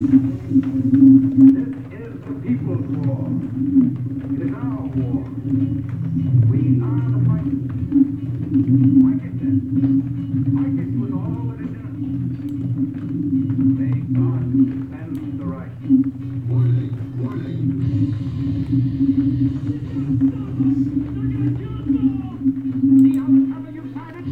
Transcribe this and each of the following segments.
This is the people's war. It is our war. We are the fighters. Fight it then. Fight it with all that is in us. May God defend the right. Warning, warning. See how the cover you started?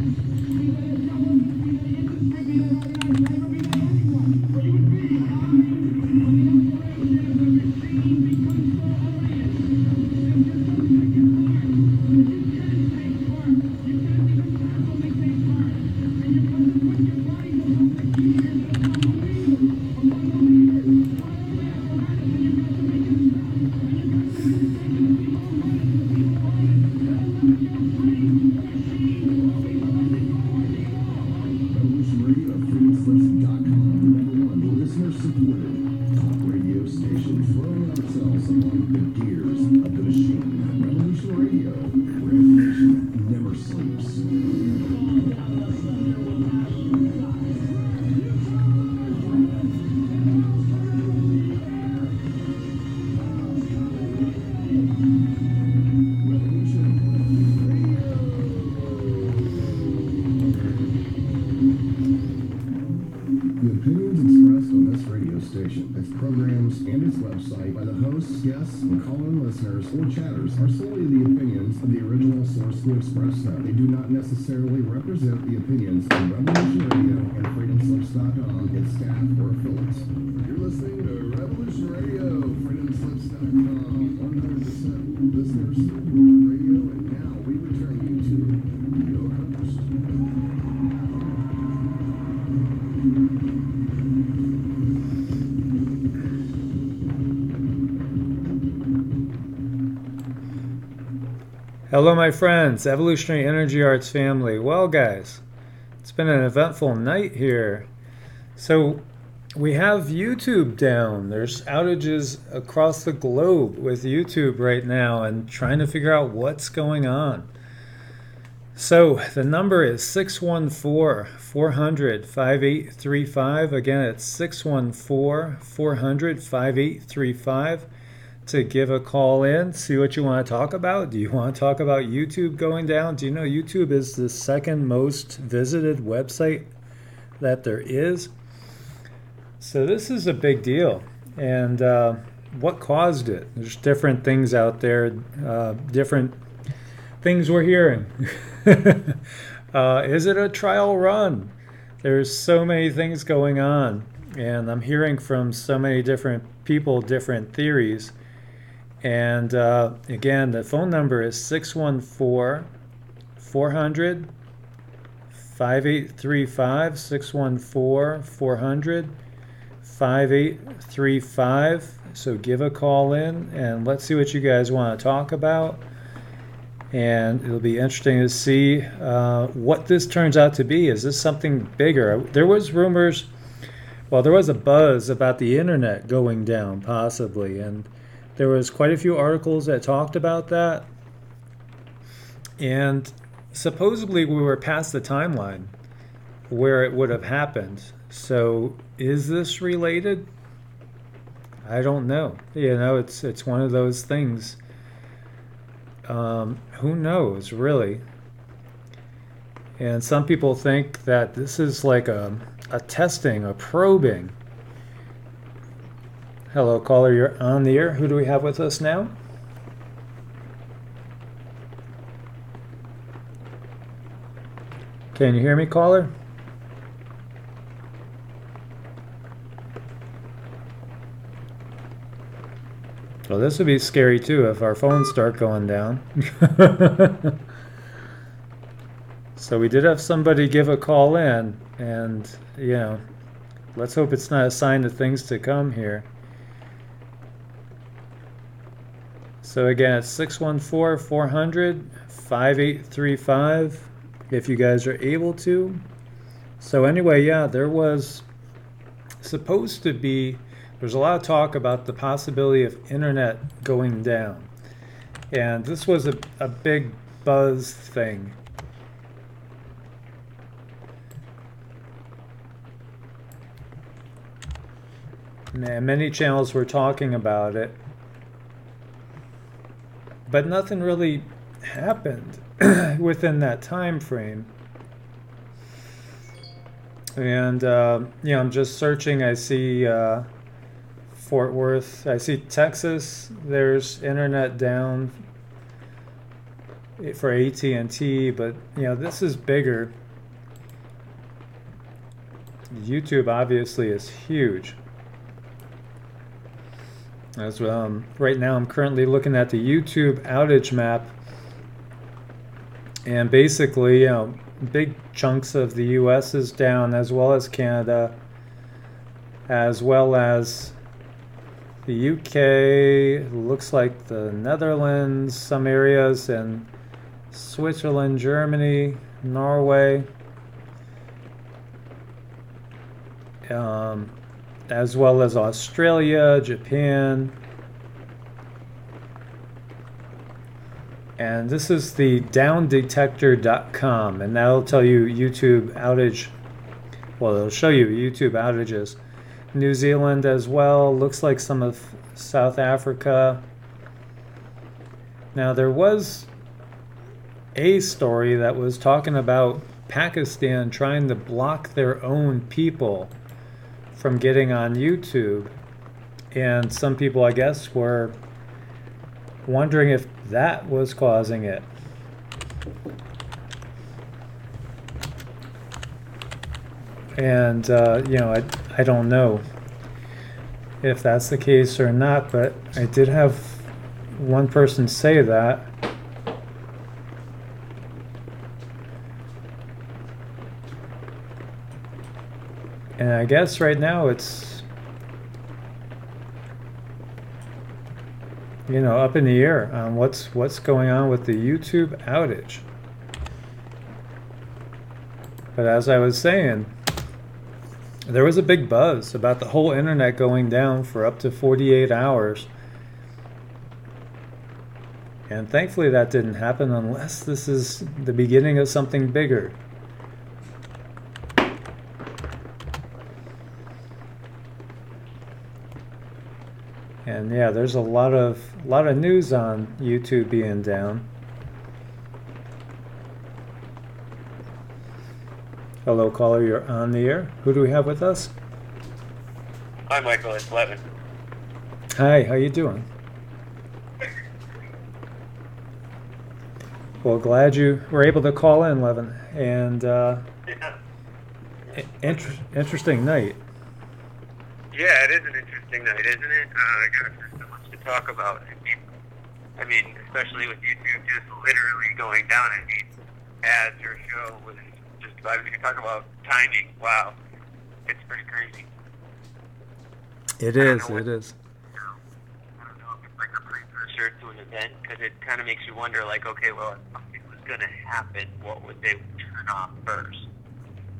Its programs, and its website by the hosts, guests, and call-in listeners or chatters are solely the opinions of the original source who expressed them. They do not necessarily represent the opinions of Revolution Radio and freedomslips.com, its staff, or affiliates. You're listening to Revolution Radio, freedomslips.com, 100% listener-supported radio, and now we return you to your host. Hello my friends, Evolutionary Energy Arts family. Well guys, it's been an eventful night here. So we have YouTube down. There's outages across the globe with YouTube right now and trying to figure out what's going on. So the number is 614-400-5835. Again, it's 614-400-5835. To give a call in, see what you want to talk about. Do you want to talk about YouTube going down? Do you know YouTube is the second most visited website that there is? So this is a big deal. And what caused it? There's different things out there, different things we're hearing. Is it a trial run? There's so many things going on. And I'm hearing from so many different people, different theories. And again, the phone number is 614-400-5835, 614-400-5835. So give a call in and let's see what you guys want to talk about. And it'll be interesting to see what this turns out to be. Is this something bigger? There was rumors, well, there was a buzz about the internet going down possibly, and there was quite a few articles that talked about that. And supposedly we were past the timeline where it would have happened. So is this related? I don't know. You know, it's one of those things. Who knows, really? And some people think that this is like a testing, a probing. Hello, caller, you're on the air. Who do we have with us now? Can you hear me, caller? Well, this would be scary too if our phones start going down. So we did have somebody give a call in, and you know, let's hope it's not a sign of things to come here. So again, it's 614-400-5835 if you guys are able to. So anyway, yeah, there was supposed to be, there's a lot of talk about the possibility of internet going down. And this was a big buzz thing. many channels were talking about it, but nothing really happened within that time frame. And I'm just searching. I see Fort Worth. I see Texas. There's internet down for AT&T, but this is bigger. YouTube obviously is huge. As right now, I'm currently looking at the YouTube outage map, and basically, big chunks of the U.S. is down, as well as Canada, as well as the U.K. Looks like the Netherlands, some areas, and Switzerland, Germany, Norway, as well as Australia, Japan. And this is the downdetector.com, and that'll tell you YouTube outage. Well, it'll show you YouTube outages. New Zealand as well. Looks like some of South Africa. Now, there was a story that was talking about Pakistan trying to block their own people from getting on YouTube. And some people, I guess, were wondering if that was causing it. And, I don't know if that's the case or not, but I did have one person say that. And I guess right now it's, up in the air on what's going on with the YouTube outage. But as I was saying, there was a big buzz about the whole internet going down for up to 48 hours. And thankfully that didn't happen, unless this is the beginning of something bigger. And yeah, there's a lot of news on YouTube being down. Hello, caller, you're on the air. Who do we have with us? Hi, Michael. It's Levin. Hi, how you doing? Well, glad you were able to call in, Levin. And interesting night. Yeah, it is an interesting night, isn't it? There's so much to talk about. I mean, especially with YouTube just literally going down. I mean, ads or show was just, I mean, you talk about timing. Wow. It's pretty crazy. It is. I don't know if it's like a precursor to an event, because it kind of makes you wonder, like, okay, well, if something was going to happen, what would they turn off first?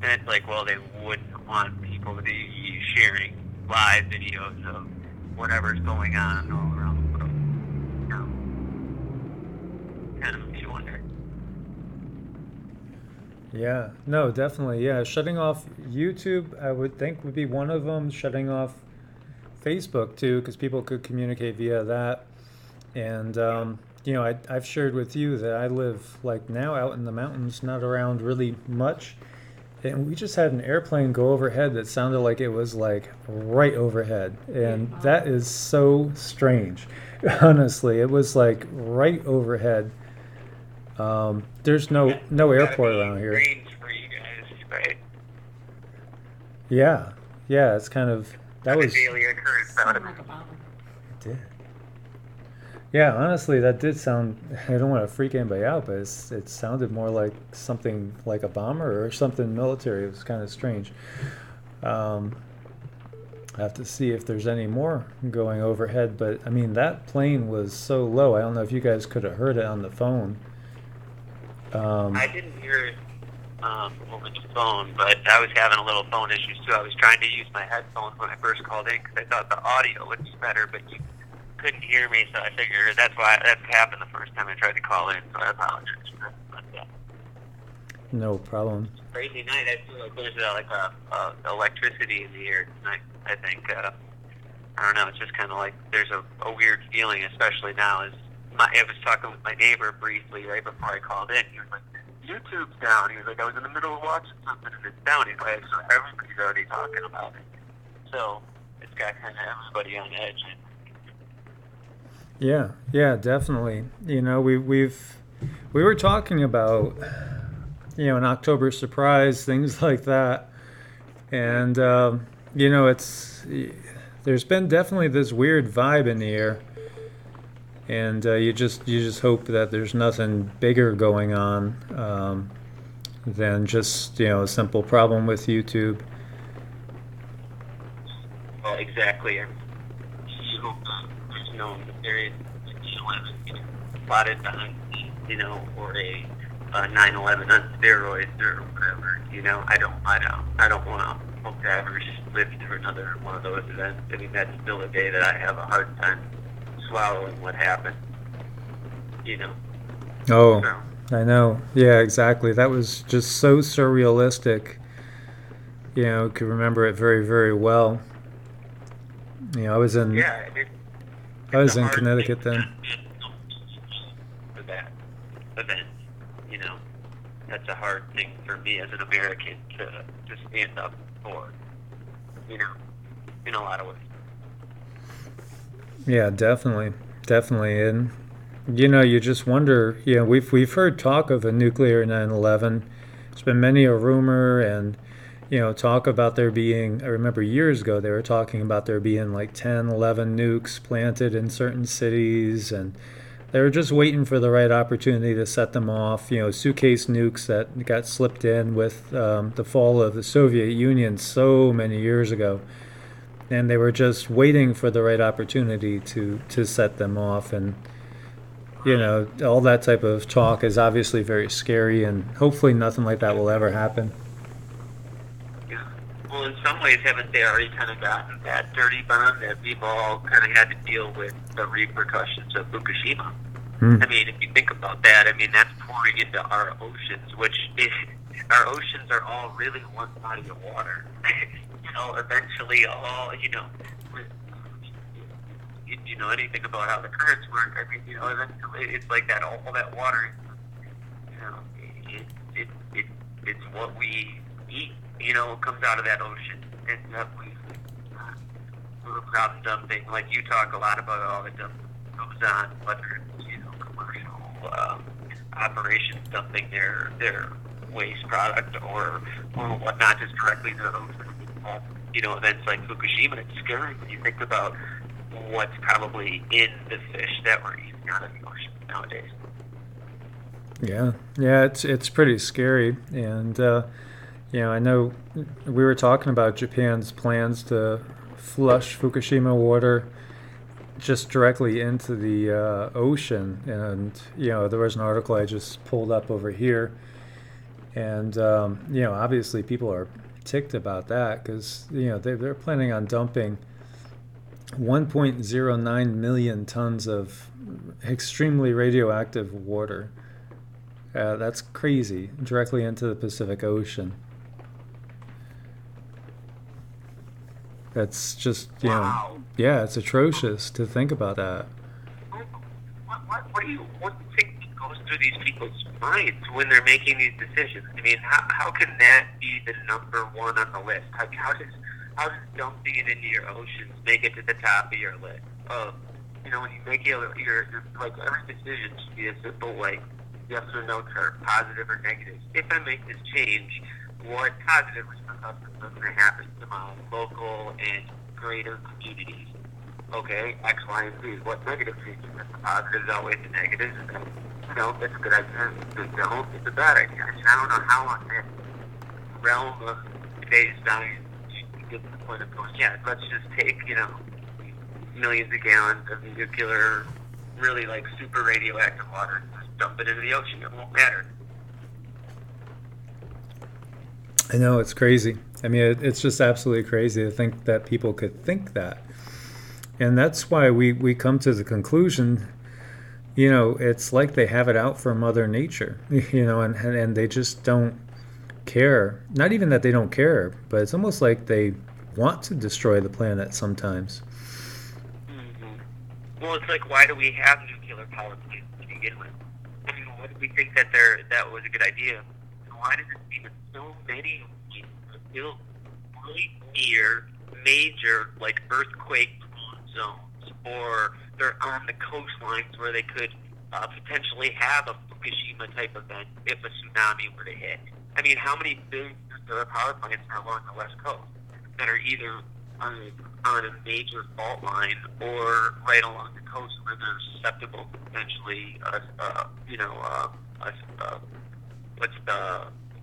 And it's like, well, they wouldn't want people to be sharing live videos of whatever's going on all around the world. Kind of makes you wonder. Yeah, no, definitely. Yeah, shutting off YouTube, I would think, would be one of them. Shutting off Facebook too, because people could communicate via that. And I've shared with you that I live like now out in the mountains, not around really much. And we just had an airplane go overhead that sounded like it was like right overhead. And that is so strange. Honestly, it was like right overhead. There's no airport around here. Range for you guys, right? Yeah, it's kind of, that was a daily occurrence. That would have been. It did. Yeah, honestly, that did sound, I don't want to freak anybody out, but it sounded more like something like a bomber or something military. It was kind of strange. I have to see if there's any more going overhead, but I mean, that plane was so low. I don't know if you guys could have heard it on the phone. I didn't hear it over the phone, but I was having a little phone issues too. I was trying to use my headphones when I first called in because I thought the audio would be better, but you couldn't hear me, so I figured that's happened the first time I tried to call in, so I apologize for that. But, no problem. Crazy night. I feel like there's like a electricity in the air tonight, I think. I don't know. It's just kind of like there's a weird feeling, especially now. I was talking with my neighbor briefly right before I called in. He was like, YouTube's down. He was like, I was in the middle of watching something and it's down. He's like, so everybody's already talking about it. So it's got kind of everybody on edge. Yeah, definitely. You know, we were talking about, you know, an October surprise, things like that, and you know, there's been definitely this weird vibe in the air, and you just hope that there's nothing bigger going on than just, you know, a simple problem with YouTube. Well, exactly. And you hope there's no nefarious plotted behind, you know, or a 9/11 on steroids or whatever. You know, I don't want to hope to ever live through another one of those events. I mean, that's still a day that I have a hard time swallowing what happened. You know. Oh, so. I know. Yeah, exactly. That was just so surrealistic. You know, could remember it very, very well. You know, I was in Connecticut then. For that event, you know, that's a hard thing for me as an American to stand up for. You know, in a lot of ways. Yeah, definitely, and you know, you just wonder. You know, we've heard talk of a nuclear 9/11. There's been many a rumor and, you know, talk about there being, I remember years ago they were talking about there being like 10, 11 nukes planted in certain cities, and they were just waiting for the right opportunity to set them off. You know, suitcase nukes that got slipped in with the fall of the Soviet Union so many years ago. And they were just waiting for the right opportunity to set them off. And, you know, all that type of talk is obviously very scary, and hopefully nothing like that will ever happen. Well, in some ways, haven't they already kind of gotten that dirty bomb that we've all kind of had to deal with the repercussions of Fukushima? I mean, if you think about that, I mean, that's pouring into our oceans, which our oceans are all really one body of water. You know, eventually all, you know, you know anything about how the currents work, I mean, you know, eventually it's like that, all that water, you know, it's what we eat. You know, comes out of that ocean, and we do problem dumping. Like you talk a lot about all the dumping that goes on, whether it's, you know, commercial operations dumping their waste product or whatnot, just directly to the ocean. You know, events like Fukushima, it's scary when you think about what's probably in the fish that we're eating out of the ocean nowadays. Yeah, it's pretty scary, and you know, I know we were talking about Japan's plans to flush Fukushima water just directly into the ocean, and you know, there was an article I just pulled up over here, and you know, obviously people are ticked about that because, you know, they're planning on dumping 1.09 million tons of extremely radioactive water. That's crazy, directly into the Pacific Ocean. That's just, you know, yeah, it's atrocious to think about that. What do you think goes through these people's minds when they're making these decisions? I mean, how can that be the number one on the list? Like, how does dumping it into your oceans make it to the top of your list? You know, when you make your like, every decision should be a simple, like, yes or no chart, positive or negative. If I make this change, what positive repercussions are going to happen to my local and greater communities? Okay, X, Y, and Z. What negative changes? If the positives outweigh the negatives, then, you know, it's a good idea. If they don't, it's a bad idea. I mean, I don't know how on that realm of today's science you get to the point of going, yeah, let's just take, you know, millions of gallons of nuclear, really like super radioactive water and just dump it into the ocean. It won't matter. I know, it's crazy. I mean, it's just absolutely crazy to think that people could think that. And that's why we come to the conclusion, you know, it's like they have it out for Mother Nature, you know, and they just don't care. Not even that they don't care, but it's almost like they want to destroy the planet sometimes. Well, it's like, why do we have nuclear power plants to begin with? I mean, why do we think that that was a good idea? And why does it seem that so many of these are built right near major, like, earthquake-prone zones, or they're on the coastlines where they could potentially have a Fukushima-type event if a tsunami were to hit? I mean, how many big nuclear power plants are along the West Coast that are either on a major fault line or right along the coast where they're susceptible to potentially,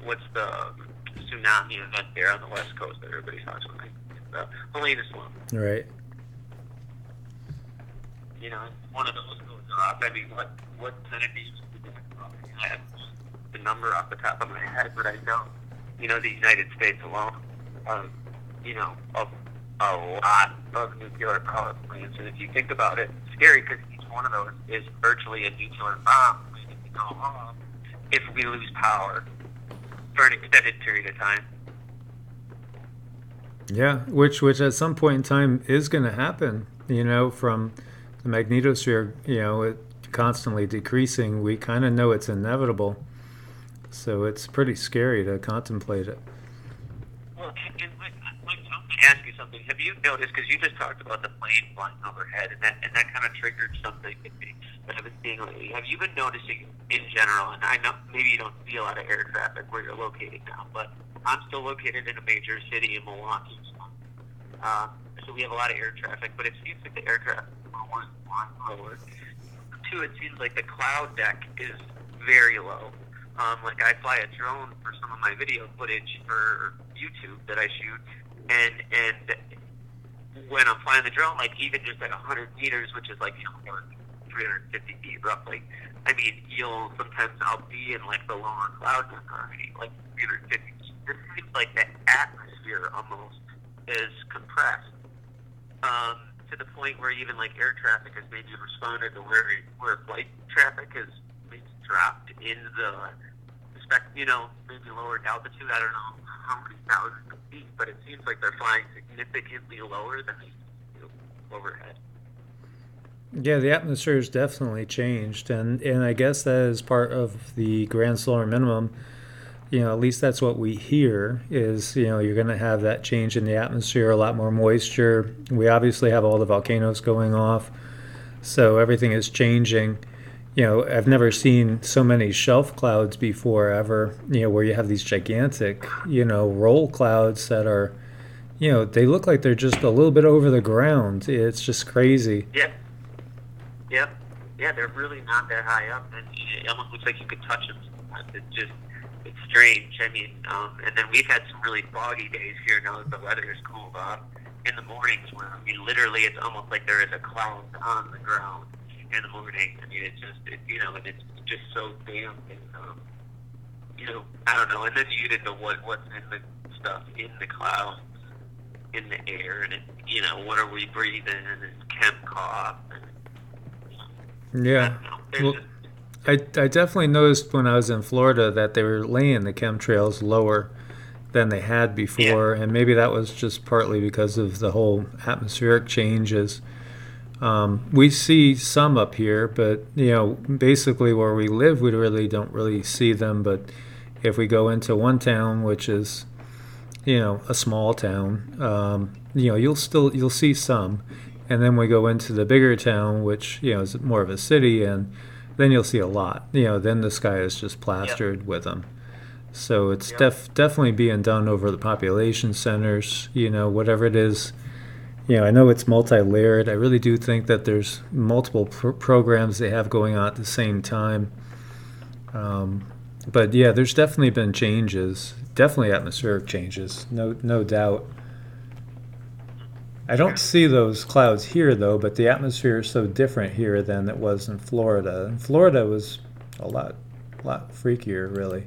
what's the tsunami event there on the West Coast that everybody talks about? The Helena Slum. Right. You know, one of those goes off. I mean, what percentage would that off? I have the number off the top of my head, but I know, you know, the United States alone, you know, of a lot of nuclear power plants. And if you think about it, it's scary because each one of those is virtually a nuclear bomb waiting to go off if we lose power for an extended period of time. Yeah, which at some point in time is going to happen, you know, from the magnetosphere, you know, it constantly decreasing. We kind of know it's inevitable. So it's pretty scary to contemplate it. Well, and I'm going to ask you something. Have you noticed, because you just talked about the plane flying overhead, and that kind of triggered something that I've been seeing lately. Have you been noticing in general, and I know maybe you don't see a lot of air traffic where you're located now, but I'm still located in a major city in Milwaukee. So we have a lot of air traffic, but it seems like the air traffic, for one, is lower. Two, it seems like the cloud deck is very low. Like I fly a drone for some of my video footage for YouTube that I shoot, and when I'm flying the drone, like even just like 100 meters, which is like, you know, 350 feet roughly. I mean, I'll be in like the lower cloud deck already, like 350 feet. It seems like the atmosphere almost is compressed to the point where even like air traffic has maybe responded to where flight traffic has dropped in you know, maybe lower altitude. I don't know how many thousands of feet, but it seems like they're flying significantly lower than they do overhead. Yeah, the atmosphere has definitely changed, and I guess that is part of the grand solar minimum. You know, at least that's what we hear is, you know, you're going to have that change in the atmosphere, a lot more moisture. We obviously have all the volcanoes going off, so everything is changing. You know, I've never seen so many shelf clouds before ever, you know, where you have these gigantic, you know, roll clouds that are, you know, they look like they're just a little bit over the ground. It's just crazy. Yep. Yeah, they're really not that high up, and it almost looks like you could touch them sometimes. It's strange. I mean, and then we've had some really foggy days here now that the weather has cooled off. In the mornings, where I mean, literally, it's almost like there is a cloud on the ground in the morning. I mean, you know, and it's just so damp, and you know, I don't know. And then you get into what's in the stuff in the clouds, in the air, and you know, what are we breathing, and chem cough. And, yeah. Well, I definitely noticed when I was in Florida that they were laying the chemtrails lower than they had before, and maybe that was just partly because of the whole atmospheric changes. We see some up here, but you know, basically where we live, we really don't really see them. But if we go into one town, which is, you know, a small town, you know, you'll see some, and then we go into the bigger town, which, you know, is more of a city, and then you'll see a lot. You know, then the sky is just plastered with them. So it's definitely being done over the population centers, you know, whatever it is. You know, I know it's multi-layered. I really do think that there's multiple programs they have going on at the same time. But yeah, there's definitely been changes, definitely atmospheric changes, no doubt. I don't see those clouds here, though, but the atmosphere is so different here than it was in Florida. And Florida was a lot freakier, really,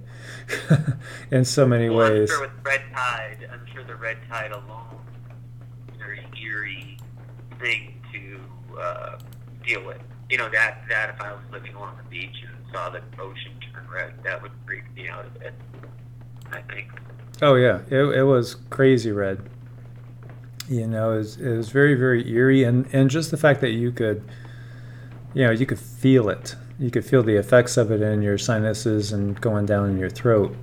in so many ways. I'm sure with red tide, the red tide alone is a very eerie thing to deal with. You know, that if I was living along the beach and saw the ocean turn red, that would freak me out a bit, I think. Oh, yeah. It was crazy red. You know, it was very, very eerie. And just the fact that you could you could feel it. You could feel the effects of it in your sinuses and going down in your throat.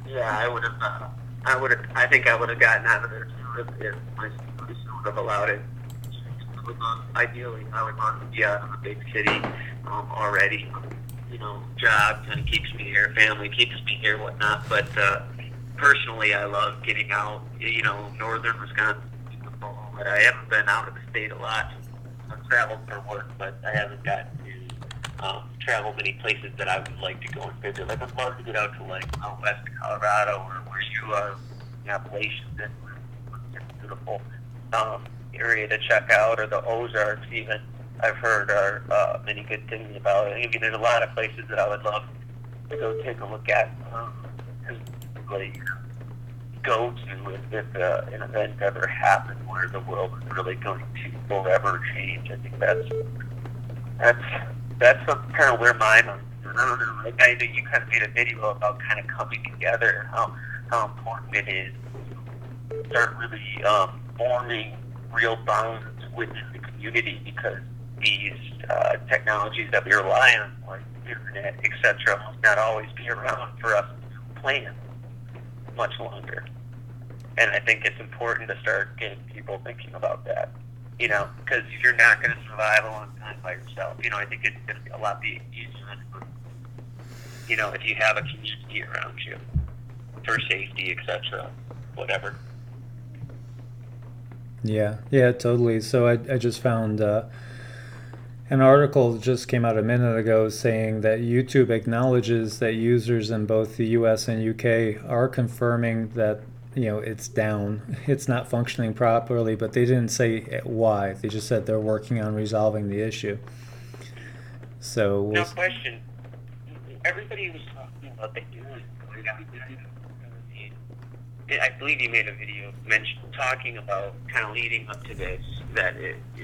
Yeah, I think I would have gotten out of there too if my police would have allowed it. Ideally, I would want to be out of a big city already. Job kind of keeps me here, family keeps me here, whatnot. But personally, I love getting out. Northern Wisconsin. But I haven't been out of the state a lot. I've traveled for work, but I haven't gotten to travel many places that I would like to go and visit. Like, I'd love to get out to, like, out west of Colorado or where you are, the Appalachians. It's a beautiful area to check out, or the Ozarks even, I've heard are many good things about it. I mean, there's a lot of places that I would love to go take a look at. Really go to if an event ever happened where the world is really going to forever change. I think that's kind of where my mind is. I don't know. Like, I know you kind of made a video about kind of coming together, how important it is to start really forming real bonds within the community, because these technologies that we rely on, like the internet, etc., must not always be around for us to plan much longer. And I think it's important to start getting people thinking about that, because you're not going to survive a long time by yourself. I think it's going to be a lot easier, if you have a community around you for safety, etc., whatever. Yeah, totally. So I just found an article that just came out a minute ago saying that YouTube acknowledges that users in both the US and UK are confirming that it's down, it's not functioning properly, but they didn't say why. They just said they're working on resolving the issue. So no question. Everybody was talking about the I believe you made a video talking about kind of leading up to this, that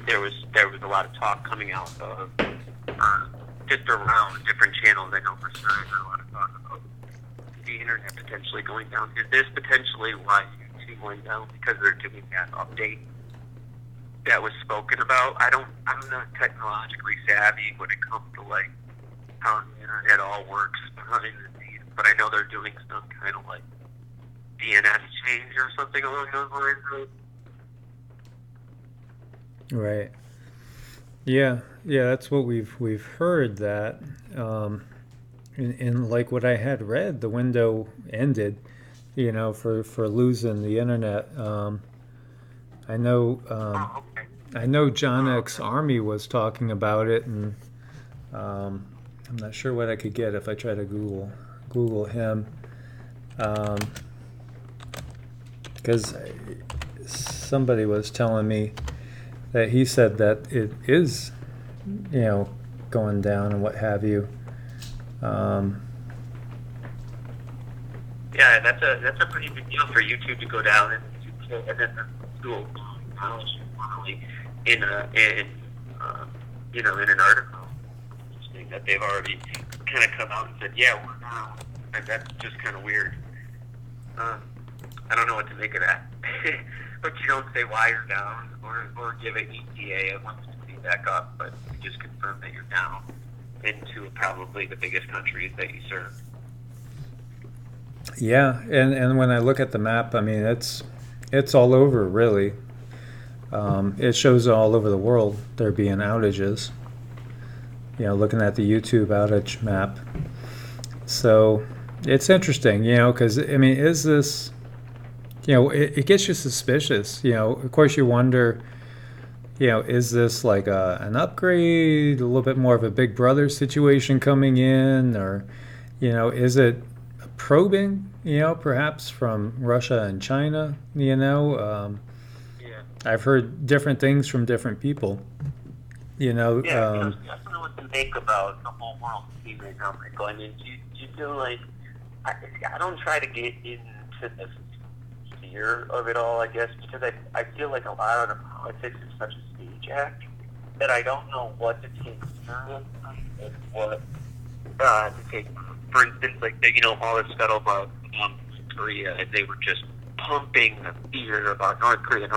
there was a lot of talk coming out of just around different channels. I know for sure there's a lot of talk about the internet potentially going down. Is this potentially why YouTube went down, because they're doing that update that was spoken about? I'm not technologically savvy when it comes to like how the internet all works behind the scenes, but I know they're doing some kind of like DNS change or something along those lines. Right. Yeah, that's what we've heard, that in like what I had read, the window ended, for losing the internet. I know John X Army was talking about it, and I'm not sure what I could get if I try to Google him. Because somebody was telling me that he said that it is, going down and what have you. Yeah, that's a pretty big deal for YouTube to go down, and then Google acknowledged formally in an article that they've already kind of come out and said, yeah, we're down. And that's just kind of weird. I don't know what to make of that. But you don't say why you're down, or give it ETA a month to be back up, but you just confirm that you're down into probably the biggest countries that you serve. Yeah, and when I look at the map, I mean, it's all over, really. It shows all over the world there being outages. Looking at the YouTube outage map. So it's interesting, because, I mean, is this... it gets you suspicious. Of course you wonder, is this like an upgrade, a little bit more of a Big Brother situation coming in, or, is it probing, perhaps from Russia and China, Yeah. I've heard different things from different people, I don't know what to make about the whole world scene right now, Michael. I mean, do you feel like, I don't try to get into the fear of it all, I guess, because I feel like a lot of the politics is such a stage act that I don't know what to take serious and what to take. For instance, like, all this scuttlebutt about Korea, and they were just pumping the fear about North Korea,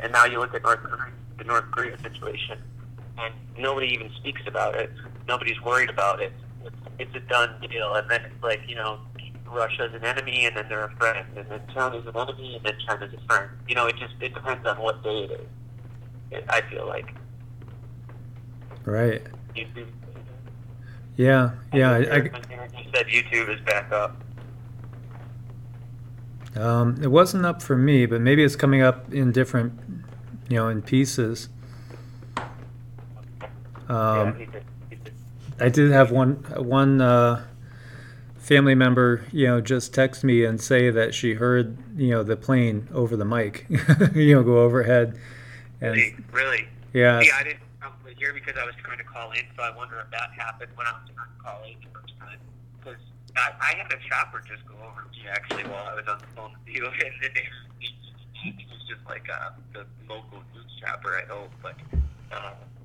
and now you look at the North Korea situation, and nobody even speaks about it. Nobody's worried about it. It's a done deal. And then it's like, Russia's an enemy, and then they're a friend, and then China's an enemy, and then China's a friend. It depends on what day it is. I feel like. Right. YouTube. Yeah. You said YouTube is back up. It wasn't up for me, but maybe it's coming up in different, in pieces. Yeah, I did have one family member, just text me and say that she heard, the plane over the mic, go overhead. And, really? Yeah. See, I didn't probably hear because I was trying to call in, so I wonder if that happened when I was trying to call in the first time. Because I had a chopper just go over to me actually while I was on the phone with you, and then it was just like the local news chopper, I hope, but it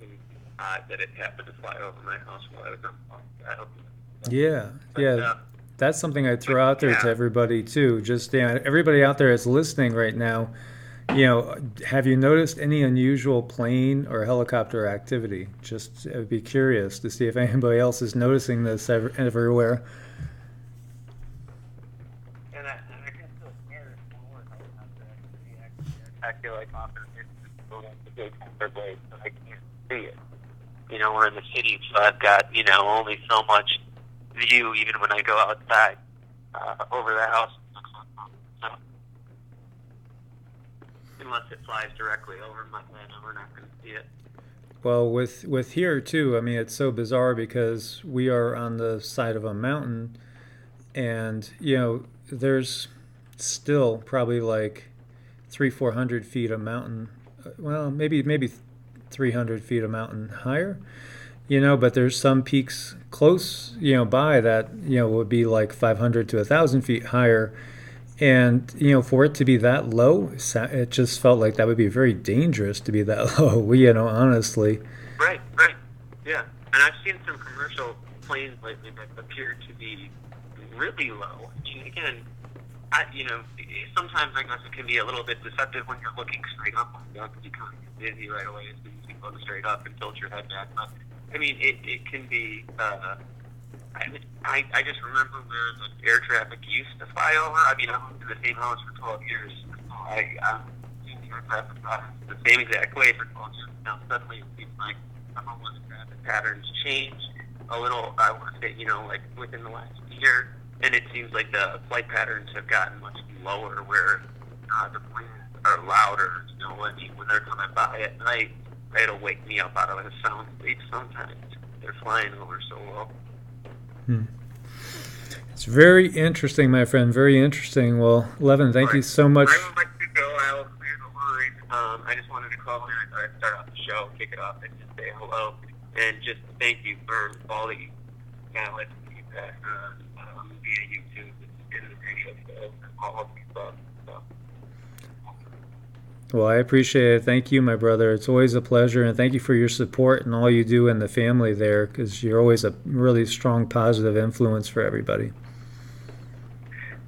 was odd that it happened to fly over my house while I was on the phone. I hope. Yeah. That's something I throw out there to everybody too. Just everybody out there that's listening right now, have you noticed any unusual plane or helicopter activity? Just I'd be curious to see if anybody else is noticing this everywhere. And I can still hear more helicopter activity. I feel like often it's going to big blade, so I can't see it. We're in the city, so I've got, only so much view even when I go outside over the house. So, unless it flies directly over my head, we're not going to see it. Well, with here too, I mean, it's so bizarre because we are on the side of a mountain, and there's still probably like 300-400 feet of mountain. Well, maybe 300 feet of mountain higher. But there's some peaks close, by that, would be like 500 to 1,000 feet higher. And, for it to be that low, it just felt like that would be very dangerous to be that low, honestly. Right. Yeah. And I've seen some commercial planes lately that appear to be really low. I mean, again, sometimes I guess it can be a little bit deceptive when you're looking straight up, because you kind of get dizzy right away as soon as you go straight up and tilt your head back. But I mean, it can be. I just remember where the air traffic used to fly over. I mean, I lived in the same house for 12 years. I've seen the air traffic fly the same exact way for 12 years. Now suddenly it seems like some of the traffic patterns change a little. I want to say, like within the last year, and it seems like the flight patterns have gotten much lower, where the planes are louder. When they're coming by at night. It'll wake me up out of a sound sleep sometimes. They're flying over so low. It's very interesting, my friend. Very interesting. Well, Levin, thank you so much. I would like to go. I will clear the line. I just wanted to call in and start off the show, kick it off, and just say hello. And just thank you for all the talent feedback via YouTube and the radio show and all of the stuff. Well, I appreciate it. Thank you, my brother. It's always a pleasure, and thank you for your support and all you do in the family there, because you're always a really strong, positive influence for everybody.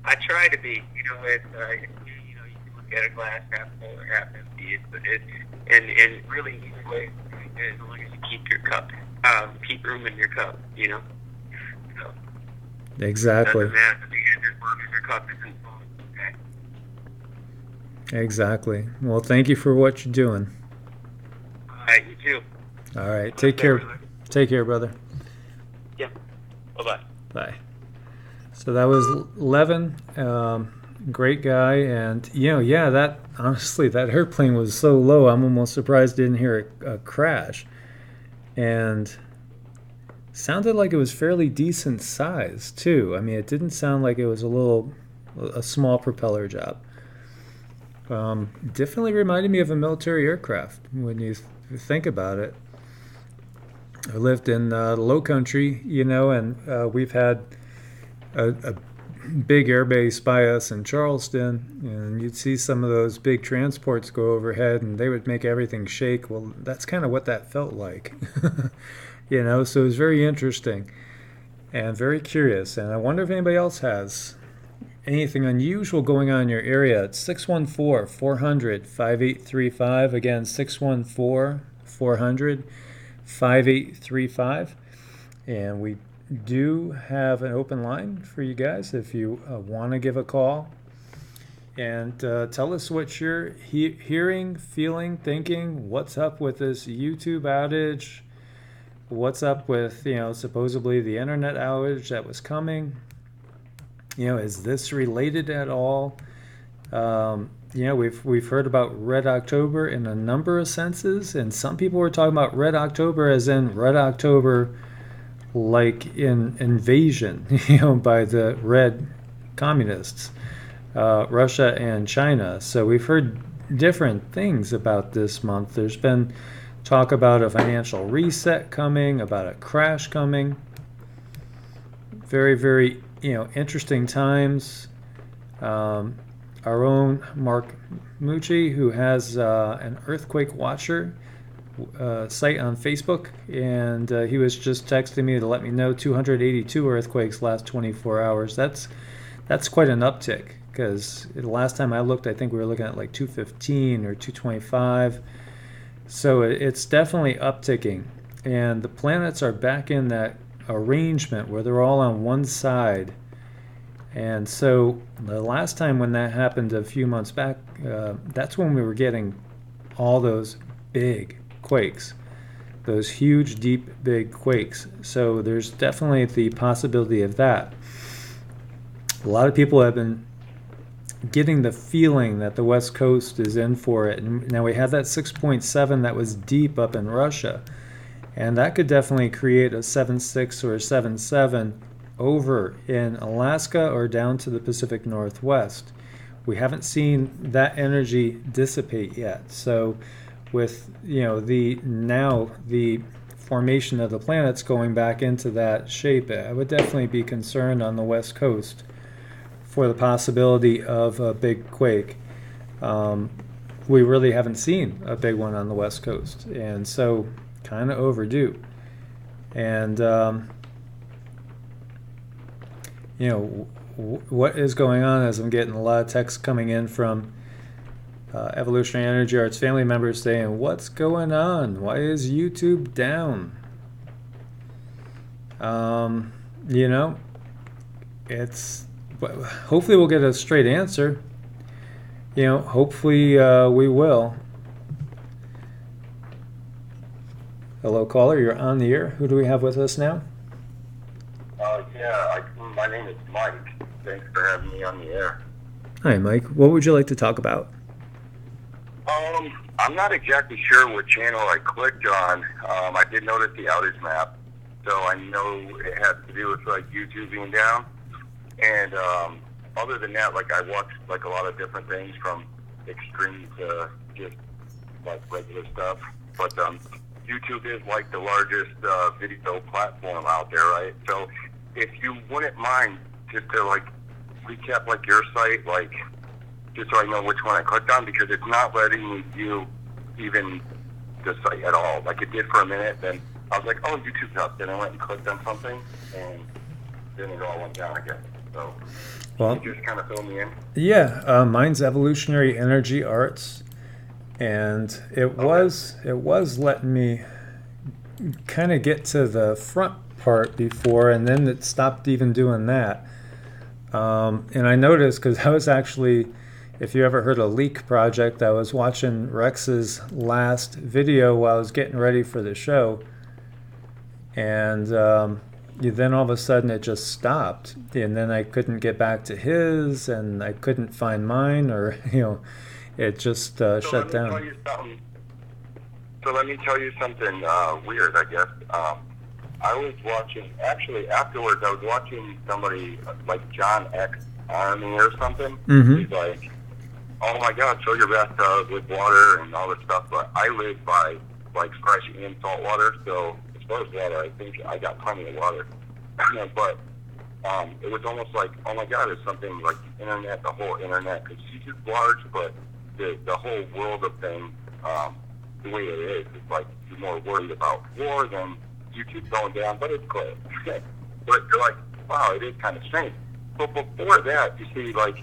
I try to be. You can look at a glass half full or half empty, and really either way, as long as you keep your cup, keep room in your cup. So, exactly. It doesn't matter at the end as long as your cup isn't full. Okay. Exactly. Well, thank you for what you're doing. All right, you too. All right. Take care. Take care, brother. Yeah. Bye-bye. Bye. So that was Levin. Great guy. And, that, honestly, that airplane was so low, I'm almost surprised I didn't hear a crash. And sounded like it was fairly decent size, too. I mean, it didn't sound like it was a small propeller job. Definitely reminded me of a military aircraft when you think about it. I lived in the low country, and we've had a big air base by us in Charleston, and you'd see some of those big transports go overhead and they would make everything shake. Well, that's kind of what that felt like. So it was very interesting and very curious, and I wonder if anybody else has anything unusual going on in your area. It's 614-400-5835. Again, 614-400-5835. 5835. And we do have an open line for you guys if you want to give a call and tell us what you're hearing, feeling, thinking. What's up with this YouTube outage? What's up with, supposedly the internet outage that was coming? Is this related at all? We've heard about Red October in a number of senses, and some people were talking about Red October as in Red October like in invasion, by the red communists. Russia and China. So we've heard different things about this month. There's been talk about a financial reset coming, about a crash coming. Very, very, interesting times. Our own Mark Mucci, who has an earthquake watcher site on Facebook, and he was just texting me to let me know 282 earthquakes last 24 hours. That's quite an uptick. Because the last time I looked, I think we were looking at like 215 or 225. So it's definitely upticking. And the planets are back in that arrangement where they're all on one side. And so the last time when that happened a few months back, that's when we were getting all those big quakes. Those huge, deep, big quakes. So there's definitely the possibility of that. A lot of people have been getting the feeling that the West Coast is in for it. And now we had that 6.7 that was deep up in Russia. And that could definitely create a 7.6 or a 7.7 over in Alaska or down to the Pacific Northwest. We haven't seen that energy dissipate yet. So with, the formation of the planets going back into that shape, I would definitely be concerned on the West Coast for the possibility of a big quake. We really haven't seen a big one on the West Coast, and so kind of overdue. And what is going on, as I'm getting a lot of texts coming in from Evolutionary Energy Arts family members saying, what's going on? Why is YouTube down? But hopefully we'll get a straight answer. Hopefully we will. Hello, caller. You're on the air. Who do we have with us now? My name is Mike. Thanks for having me on the air. Hi, Mike. What would you like to talk about? I'm not exactly sure what channel I clicked on. I did notice the outage map, so I know it has to do with YouTube being down. And other than that, I watch a lot of different things from extreme to just regular stuff. But YouTube is the largest video platform out there, right? So if you wouldn't mind just to recap your site, just so I know which one I clicked on, because it's not letting me view even the site at all. It did for a minute, then I was like, oh, YouTube's up. Then I went and clicked on something, and then it all went down again. So, can you just kind of fill me in? Yeah, mine's Evolutionary Energy Arts, and it was letting me kind of get to the front part before, and then it stopped even doing that. And I noticed, because I was actually, if you ever heard of Leak Project, I was watching Rex's last video while I was getting ready for the show, and then all of a sudden it just stopped, and then I couldn't get back to his, and I couldn't find mine, or it just shut down. So let me tell you something weird, I guess. I was watching, actually afterwards, I was watching somebody like John X Army or something. Mm-hmm. He's like, oh my God, fill your bathtub with water and all this stuff. But I live by fresh and salt water, so as far as water, I think I got plenty of water. But it was almost like, oh my God, it's something like the internet, the whole internet, because YouTube's large, but the whole world of things, the way it is you're more worried about war than YouTube going down, but it's close. But you're like, wow, it is kind of strange. But before that, you see, a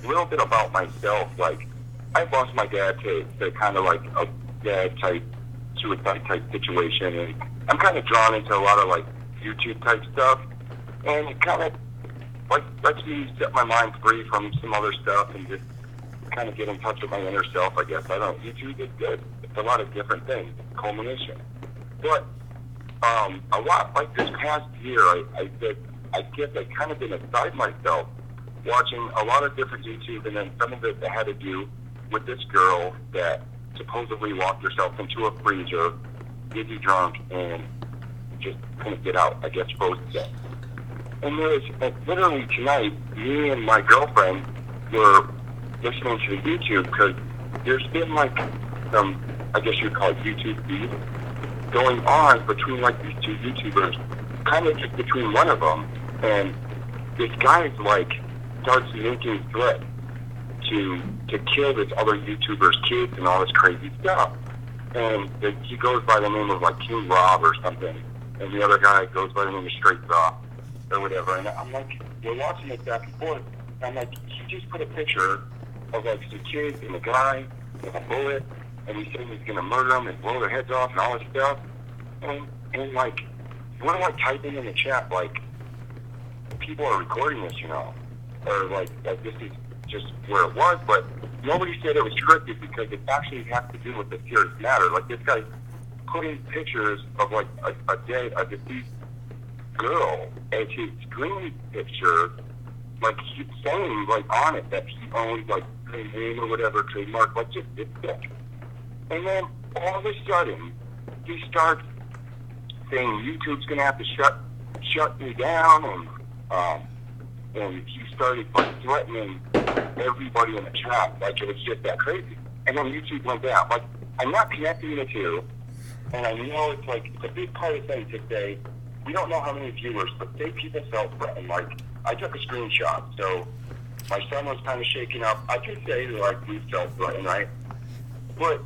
little bit about myself. I lost my dad to kind of a dad type suicide type situation, and I'm kind of drawn into a lot of like YouTube type stuff, and it kind of like lets me set my mind free from some other stuff and just kind of get in touch with my inner self, I guess. I don't know. YouTube is good. It's a lot of different things. It's a culmination. But a lot like this past year, I guess I kind of been aside myself, watching a lot of different YouTube, and then some of it that had to do with this girl that supposedly locked herself into a freezer, dizzy drunk, and just couldn't get out, I guess, froze to death. And there's literally tonight, me and my girlfriend were listening to the YouTube because there's been like some, I guess you'd call it YouTube feed, going on between like these two YouTubers, kind of just between one of them, and this guy's like starts making threats to kill this other YouTuber's kids and all this crazy stuff. And he goes by the name of like King Rob or something, and the other guy goes by the name of Straight Rob or whatever. And I'm like, we're watching it back and forth. And I'm like, he just put a picture of like some kids and a guy with a bullet, and he's saying he's gonna murder them and blow their heads off and all this stuff. And like, we're like typing in the chat like, people are recording this, you know, or like this is just where it was, but nobody said it was scripted because it actually has to do with the serious matter. Like this guy putting pictures of like a deceased girl as his screen picture, like he's saying like on it that he owns like the name or whatever trademark, like just this stuff. And then all of a sudden he starts saying YouTube's gonna have to shut me down, and he started like threatening everybody in the chat, like it was just that crazy. And then YouTube went down. Like, I'm not connecting the two, and I know it's like it's a big part of the thing to say we don't know how many viewers, but say people self-threaten. Like, I took a screenshot, so my son was kind of shaking up. I could say like we self-threaten, right? But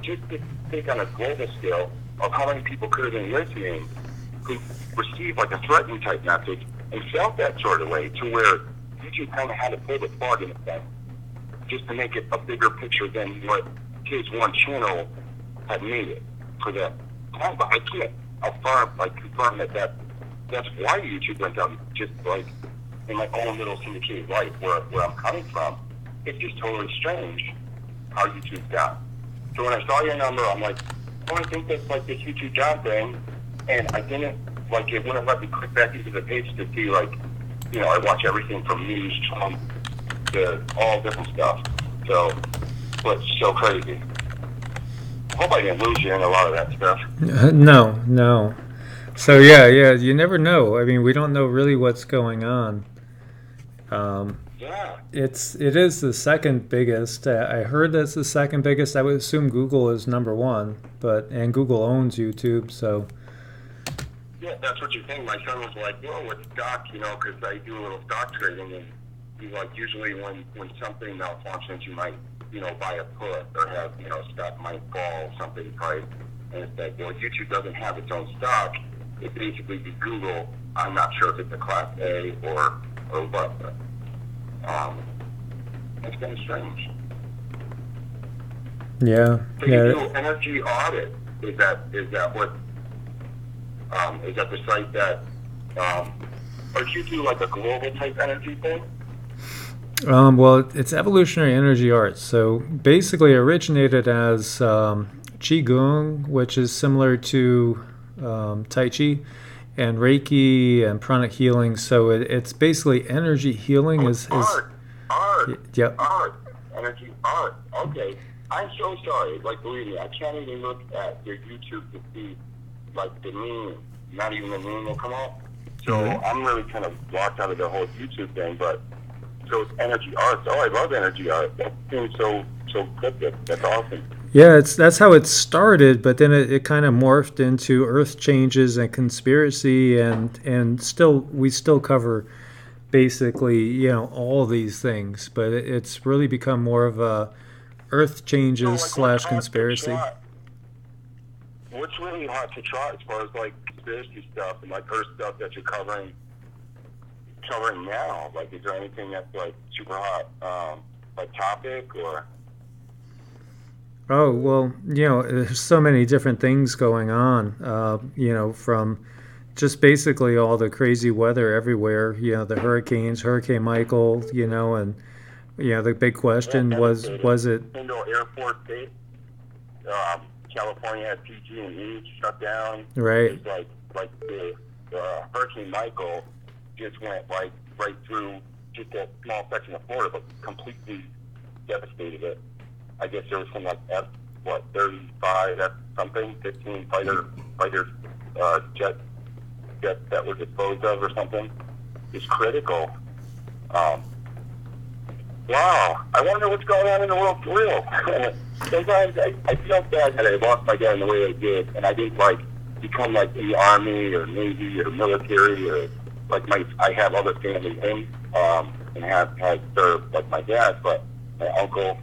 just to think on a global scale of how many people could have been listening who received like a threatening type message and felt that sort of way, to where YouTube kind of had to pull the plug in a sense, just to make it a bigger picture than what his one channel had made it for that time. But I can't confirm that that's why YouTube went down. Just like in my own little syndicated life where I'm coming from, it's just totally strange how YouTube's down. So when I saw your number, I'm like, oh, I think that's like this YouTube job thing, and I didn't, like, it wouldn't let me click back into the page to see, like, you know, I watch everything from news, Trump, to all different stuff. So, but so crazy. I hope I didn't lose you in a lot of that stuff. No. So yeah, you never know. I mean, we don't know really what's going on. Yeah. It is the second biggest. I heard that's the second biggest. I would assume Google is number one, and Google owns YouTube, so. Yeah, that's what you think. My son was like, "Whoa, it's stock," you know, because I do a little stock trading, and he's like, usually when something malfunctions, you might, you know, buy a put or have, you know, stock might fall something price, and it's like, well, YouTube doesn't have its own stock. It basically be Google. I'm not sure if it's a Class A or what, but it's kind of strange. Yeah. So you do energy audit. Is that what? Is that the site that? Or do you do like a global type energy thing? Well, it's Evolutionary Energy Arts. So basically, originated as QiGong, which is similar to Tai Chi, and Reiki and Pranic healing. So it's basically energy healing. Art. Yep. Art. Energy art. Okay. I'm so sorry. Like, believe me, I can't even look at your YouTube to see like the name. Not even the name will come up. So I'm really kind of blocked out of the whole YouTube thing. But so it's energy art. Oh, I love energy art. That seems so good. That's awesome. Yeah, that's how it started, but then it kind of morphed into Earth changes and conspiracy, and we still cover basically, you know, all these things, but it's really become more of a Earth changes / conspiracy. What's really hot to try as far as like conspiracy stuff and like Earth stuff that you're covering now? Like, is there anything that's like super hot, like topic or? Oh, well, there's so many different things going on, from just basically all the crazy weather everywhere, the hurricanes, Hurricane Michael, and, the big That question devastated was it Kendall Air Force Base. California had PG&E shut down. right? It's like the Hurricane Michael just went like right through just that small section of Florida, but completely devastated it. I guess there was some like F-35, F something, 15 fighter jet that were disposed of or something. It's critical. Um, Wow, I wonder what's going on in the world for real. Sometimes I feel bad that I lost my dad in the way I did, and I didn't like become like in the army or navy or military or like I have other family in and have had served like my dad, but my uncle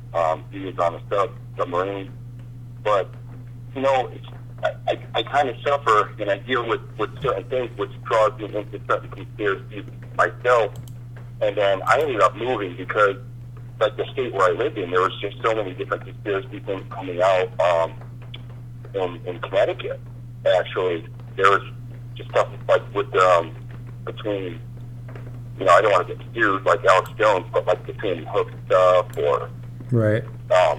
he was on a submarine. But it's, I kind of suffer and I deal with certain things which draws me into certain conspiracies myself. And then I ended up moving because, like, the state where I lived in, there was just so many different conspiracy things coming out in Connecticut. Actually, there was just stuff like with between, I don't want to get sued like Alex Jones, but like between Hook stuff or Right.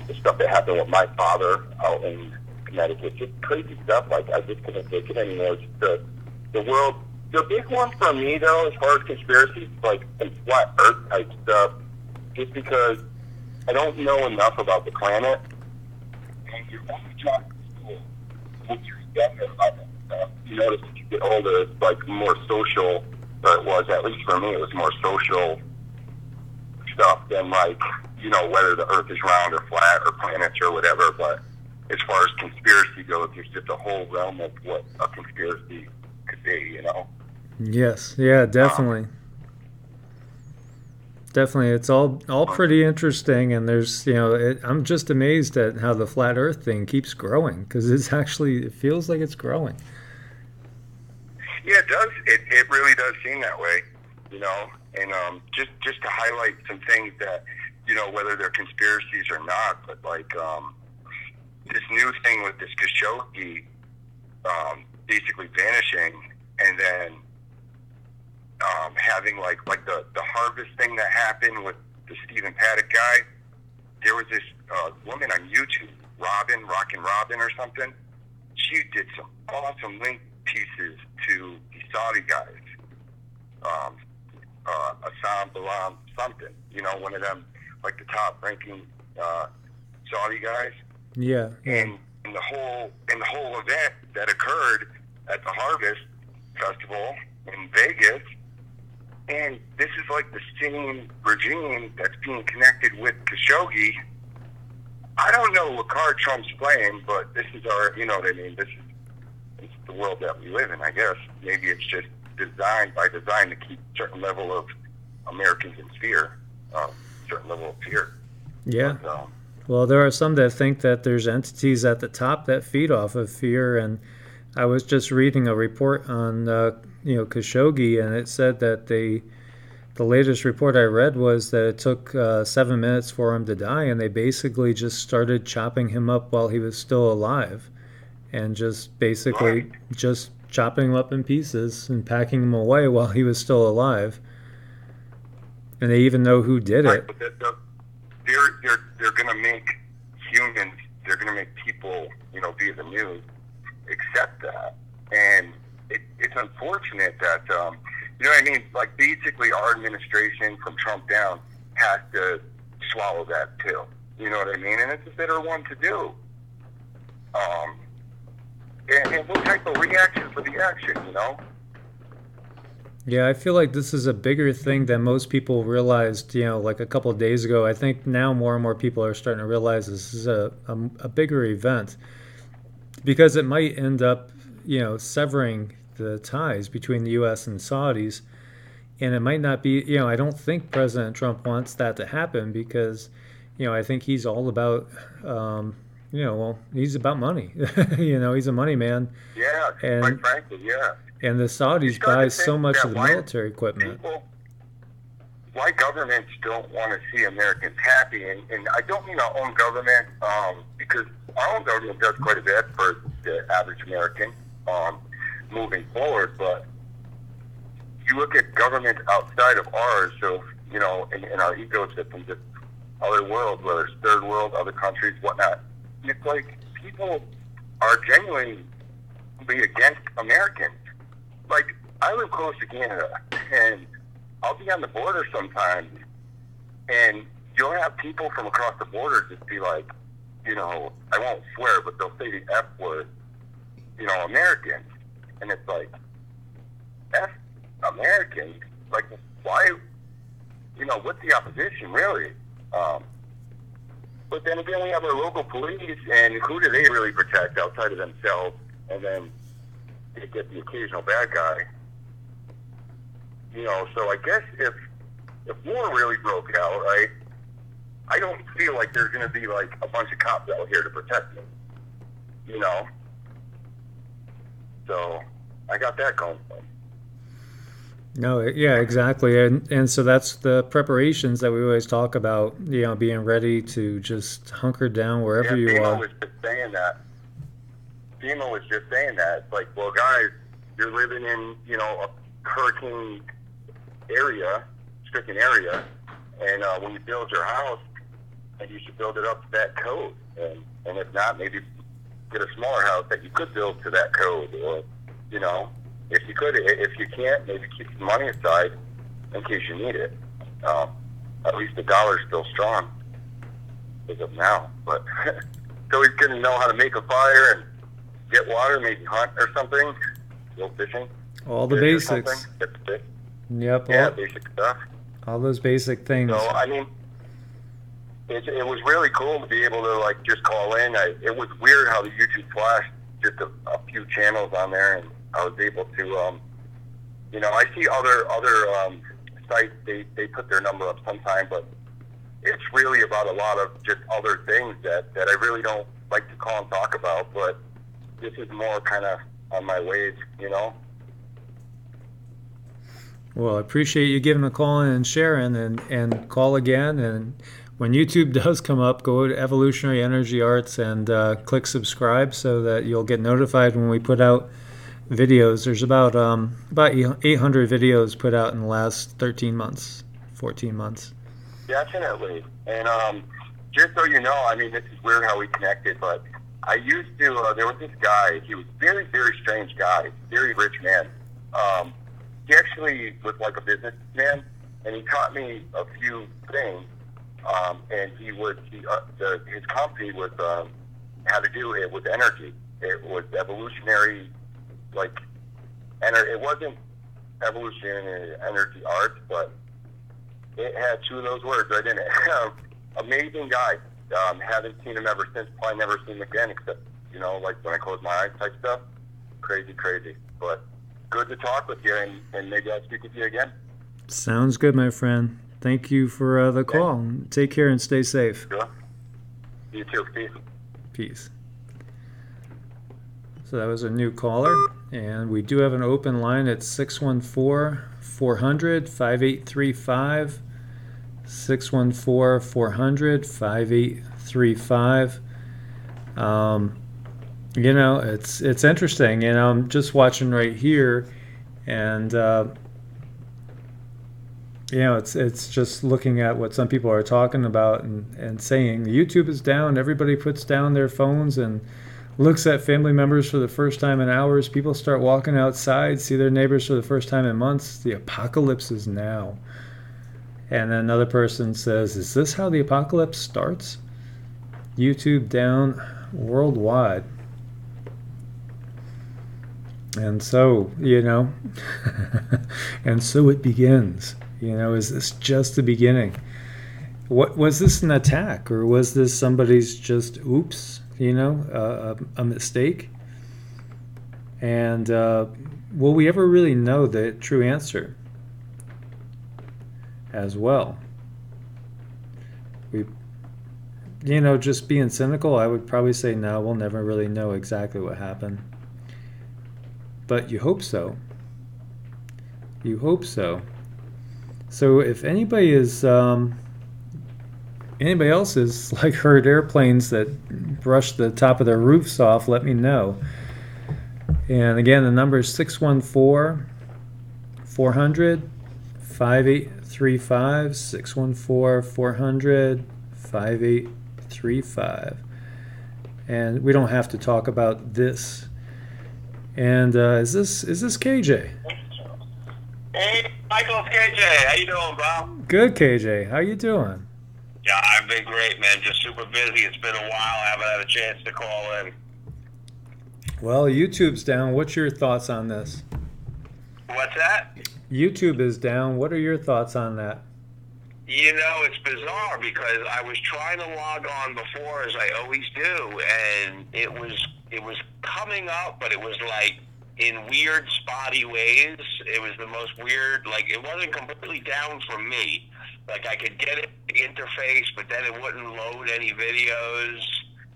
the stuff that happened with my father out in Connecticut, just crazy stuff. Like I just couldn't take it anymore. Just the world. The big one for me, though, as far as conspiracies, like and flat Earth type stuff, just because I don't know enough about the planet, and you're only taught in school when you're younger about that stuff. You notice as you get older, it's like more social, or it was, at least for me, it was more social stuff than like, whether the Earth is round or flat or planets or whatever. But as far as conspiracy goes, there's just a whole realm of what a conspiracy could be, Yes. Yeah. Definitely. Definitely, it's all pretty interesting, and there's I'm just amazed at how the flat Earth thing keeps growing because it feels like it's growing. Yeah, it does. It really does seem that way, And just to highlight some things that whether they're conspiracies or not, but like this new thing with this Khashoggi basically vanishing, and then having like the harvest thing that happened with the Stephen Paddock guy. There was this woman on YouTube, Rockin' Robin or something. She did some awesome link pieces to the Saudi guys, Assam Balam something. One of them, like the top ranking Saudi guys. Yeah. And the whole event that occurred at the Harvest Festival in Vegas. And this is like the same regime that's being connected with Khashoggi. I don't know what card Trump's playing, but this is our, what I mean? This is the world that we live in, I guess. Maybe it's just designed to keep a certain level of Americans in fear, certain level of fear. Yeah. But, well, there are some that think that there's entities at the top that feed off of fear, and I was just reading a report on Khashoggi, and it said that the latest report I read was that it took 7 minutes for him to die, and they basically just started chopping him up while he was still alive, and just basically just chopping him up in pieces and packing him away while he was still alive. And they even know who did it. But they're going to make humans, they're going to make people, via the news, accept that. And it's unfortunate that, you know what I mean? Like, basically, our administration, from Trump down, has to swallow that too. You know what I mean? And it's a bitter one to do. And what type of reaction for the action, Yeah, I feel like this is a bigger thing than most people realized, like a couple of days ago. I think now more and more people are starting to realize this is a bigger event because it might end up, severing the ties between the U.S. and Saudis. And it might not be, I don't think President Trump wants that to happen because, I think he's all about, he's about money. He's a money man. Yeah, and, quite frankly, yeah. And the Saudis buy so much of the military equipment. why governments don't want to see Americans happy, and I don't mean our own government, because our own government does quite a bit for the average American moving forward, but you look at governments outside of ours, so, you know, in our ecosystem, just other worlds, whether it's third world, other countries, whatnot, it's like people are genuinely against Americans. Like, I live close to Canada, and I'll be on the border sometimes, and you'll have people from across the border just be like, you know, I won't swear, but they'll say the F word, you know, Americans. And it's like, F Americans? Like, why, you know, what's the opposition, really? But then again, we have our local police, and who do they really protect outside of themselves? And then they get the occasional bad guy. You know, so I guess if war really broke out, right, I don't feel like there's going to be, like, a bunch of cops out here to protect me. You know? So I got that going for me. No, yeah, exactly. And so that's the preparations that we always talk about, you know, being ready to just hunker down wherever you FEMA are. was just saying that. FEMA was just saying that. It's like, well, guys, you're living in, you know, a hurricane area, stricken area, and when you build your house, and you should build it up to that code. And if not, maybe get a smaller house that you could build to that code, or, you know, if you could, if you can't, maybe keep some money aside in case you need it. At least the dollar's still strong as of now. But so he's going to know how to make a fire and get water, maybe hunt or something, go fishing. All the fish or basics. something, get the fish. Yep. Yeah, basic stuff. All those basic things. So, I mean, it was really cool to be able to, like, just call in. It was weird how the YouTube flashed just a few channels on there, and I was able to, you know, I see other sites, they put their number up sometime, but it's really about a lot of just other things that I really don't like to call and talk about, but this is more kind of on my ways, you know? Well, I appreciate you giving a call in and sharing, and call again. And when YouTube does come up, go to Evolutionary Energy Arts and click subscribe so that you'll get notified when we put out videos. There's about 800 videos put out in the last 13 months, 14 months. Definitely. And just so you know, I mean, this is weird how we connected, but I used to, there was this guy, he was a very, very strange guy, very rich man. He actually was like a businessman, and he taught me a few things. And his company was had to do it with energy. It was evolutionary, like, it wasn't evolutionary energy arts, but it had two of those words right in it. Amazing guy. Haven't seen him ever since. Probably never seen him again, except, you know, like when I close my eyes type stuff. Crazy. But good to talk with you, and maybe I'll speak with you again. Sounds good, my friend. Thank you for the call. Take care and stay safe. Sure. You too. Peace. Peace. So that was a new caller, and we do have an open line at 614-400-5835. 614-400-5835. You know, it's interesting. You know, I'm just watching right here, and you know, it's just looking at what some people are talking about and saying. YouTube is down. Everybody puts down their phones and looks at family members for the first time in hours. People start walking outside, see their neighbors for the first time in months. The apocalypse is now. And then another person says, is this how the apocalypse starts? YouTube down worldwide. And so, you know, and so it begins. You know, is this just the beginning? What was this, an attack, or was this somebody's just oops, you know, a mistake? And will we ever really know the true answer as well? You know, just being cynical, I would probably say no, we'll never really know exactly what happened. But you hope so. You hope so. So if anybody else is like heard airplanes that brush the top of their roofs off, let me know. And again, the number is 614-400-5835, 614-400-5835. And we don't have to talk about this. And is this KJ? Hey, Michael, it's KJ. How you doing, bro? Good, KJ. How you doing? Yeah, I've been great, man. Just super busy. It's been a while. I haven't had a chance to call in. Well, YouTube's down. What's your thoughts on this? What's that? YouTube is down. What are your thoughts on that? You know, it's bizarre because I was trying to log on before, as I always do, and it was coming up, but it was like in weird, spotty ways. It was the most weird. Like, it wasn't completely down for me. Like, I could get it, the interface, but then it wouldn't load any videos.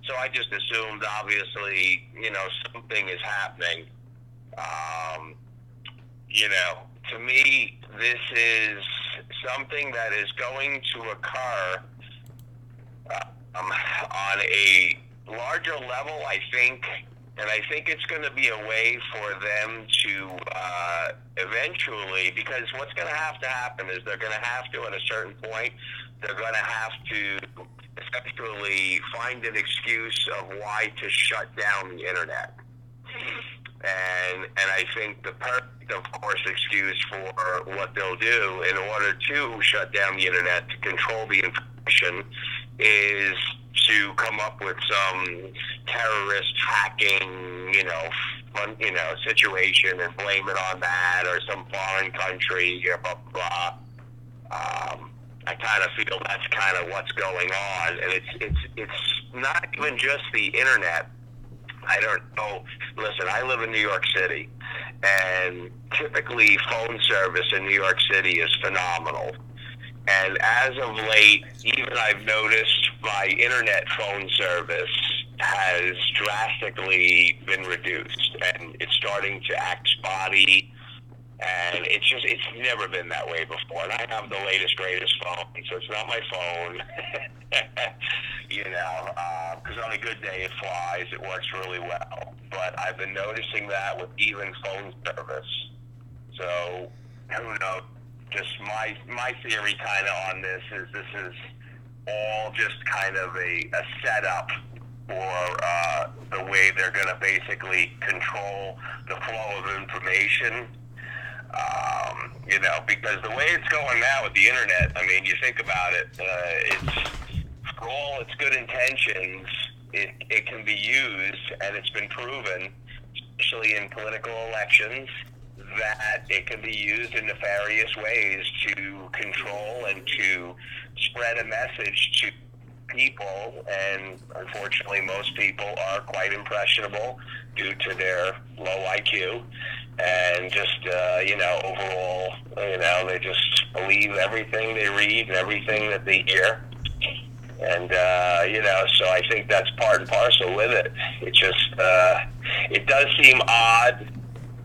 So I just assumed, obviously, you know, something is happening. You know, to me, this is something that is going to occur on a larger level, I think. And I think it's going to be a way for them to eventually, because what's going to happen is they're going to have to, at a certain point, they're going to have to essentially find an excuse of why to shut down the internet. And I think the perfect, of course, excuse for what they'll do in order to shut down the internet, to control the information, is to come up with some terrorist hacking, situation and blame it on that, or some foreign country, blah, blah, blah. I kind of feel that's kind of what's going on, and it's not even just the internet. I don't know. Listen, I live in New York City, and typically phone service in New York City is phenomenal. And as of late, even I've noticed my internet phone service has drastically been reduced, and it's starting to act spotty. And it's never been that way before. And I have the latest, greatest phone, so it's not my phone. Because on a good day it flies, it works really well. But I've been noticing that with even phone service. So, who knows? Just my theory kind of on this is all just kind of a setup for the way they're going to basically control the flow of information. Because the way it's going now with the internet, I mean, you think about it, it's, for all its good intentions, it can be used, and it's been proven, especially in political elections, that it can be used in nefarious ways to control and to spread a message to people. And unfortunately, most people are quite impressionable due to their low IQ, and just overall, they just believe everything they read and everything that they hear. And so I think that's part and parcel with it. It just it does seem odd,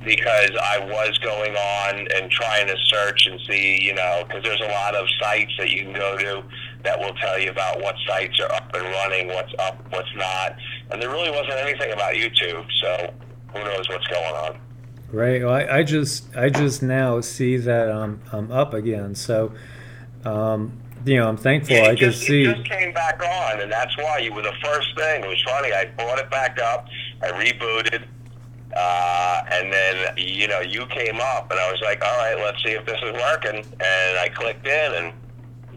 because I was going on and trying to search and see, because there's a lot of sites that you can go to that will tell you about what sites are up and running, what's up, what's not. And there really wasn't anything about YouTube, so who knows what's going on. Right. Well, I just now see that I'm up again. So, I'm thankful. Yeah, I can see. It just came back on, and that's why you were the first thing. It was funny. I brought it back up. I rebooted. And then, you came up, and I was like, all right, let's see if this is working. And I clicked in, and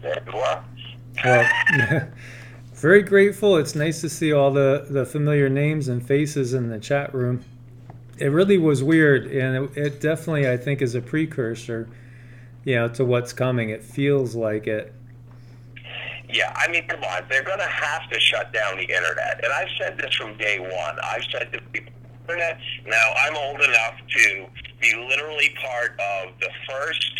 there you are. Well, very grateful. It's nice to see all the familiar names and faces in the chat room. It really was weird, and it definitely, I think, is a precursor, to what's coming. It feels like it. Yeah, I mean, come on. They're going to have to shut down the internet. And I've said this from day one. I've said to people, internet. Now, I'm old enough to be literally part of the first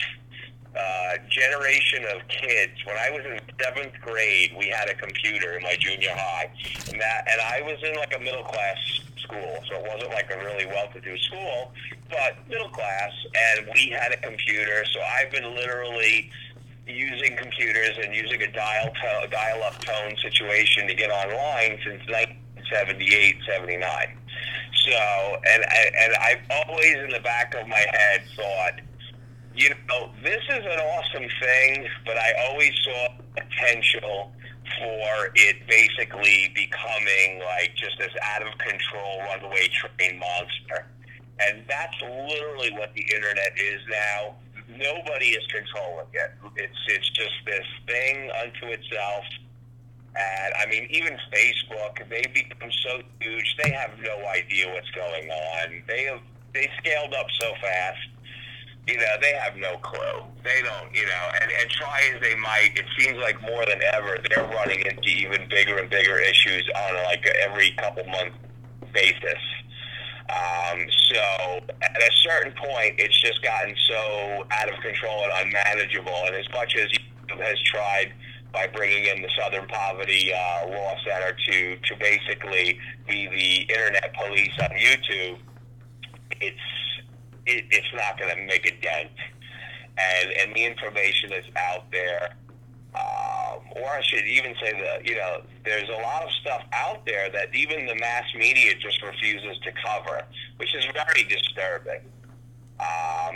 generation of kids. When I was in 7th grade, we had a computer in my junior high, and I was in like a middle class school, so it wasn't like a really well-to-do school, but middle class, and we had a computer. So I've been literally using computers and using a dial-up tone situation to get online since 1978, 79. So, and I've always in the back of my head thought, you know, this is an awesome thing, but I always saw potential for it basically becoming like just this out of control runaway train monster. And that's literally what the internet is now. Nobody is controlling it. It's just this thing unto itself. And I mean, even Facebook, they've become so huge, they have no idea what's going on. They scaled up so fast. You know, they have no clue. They don't, you know, and try as they might, it seems like more than ever, they're running into even bigger and bigger issues on like every couple month basis. So at a certain point, it's just gotten so out of control and unmanageable. And as much as YouTube has tried by bringing in the Southern Poverty Law Center to basically be the internet police on YouTube, it's not going to make a dent. And the information that's out there, or I should even say that, you know, there's a lot of stuff out there that even the mass media just refuses to cover, which is very disturbing.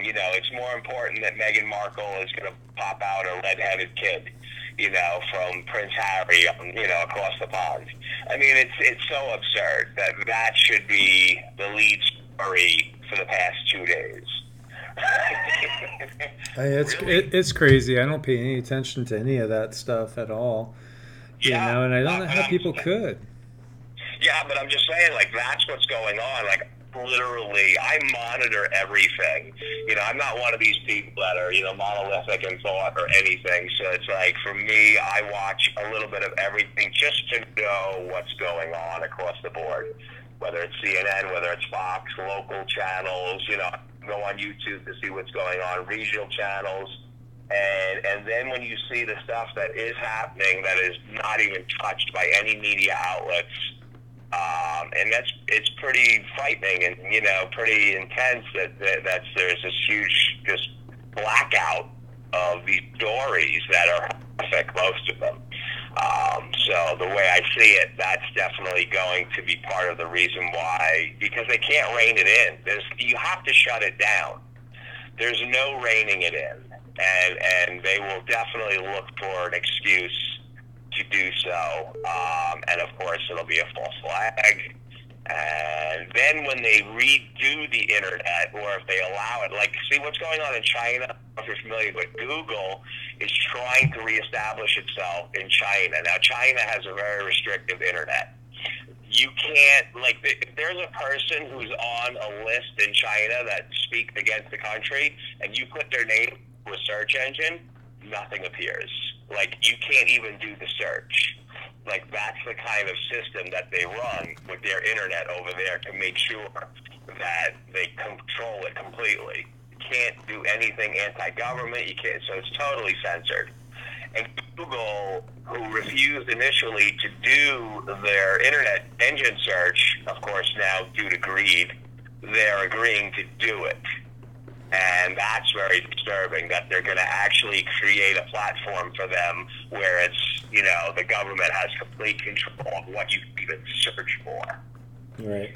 You know, it's more important that Meghan Markle is going to pop out a red-headed kid, you know, from Prince Harry, you know, across the pond. I mean, it's so absurd that should be the lead story for the past 2 days. It's crazy. I don't pay any attention to any of that stuff at all. Yeah, you know, and I don't know how people could. Yeah, but I'm just saying, like, that's what's going on. Like, literally, I monitor everything. You know, I'm not one of these people that are, you know, monolithic in thought or anything. So it's like, for me, I watch a little bit of everything just to know what's going on across the board. Whether it's CNN, whether it's Fox, local channels, you know, go on YouTube to see what's going on, regional channels. And then when you see the stuff that is happening that is not even touched by any media outlets, and it's pretty frightening and, you know, pretty intense that there's this huge just blackout of these stories that are horrific, most of them. So the way I see it, that's definitely going to be part of the reason why, because they can't rein it in. You have to shut it down. There's no reining it in. And they will definitely look for an excuse to do so. And of course, it'll be a false flag. And then when they redo the internet, or if they allow it, like, see what's going on in China, if you're familiar with Google, is trying to reestablish itself in China. Now, China has a very restrictive internet. You can't, like, if there's a person who's on a list in China that speaks against the country, and you put their name to a search engine, nothing appears. Like, you can't even do the search. Like, that's the kind of system that they run with their internet over there to make sure that they control it completely. You can't do anything anti-government. You can't, so it's totally censored. And Google, who refused initially to do their internet engine search, of course now due to greed, they're agreeing to do it. And that's very disturbing, that they're going to actually create a platform for them where it's, you know, the government has complete control of what you can even search for. Right.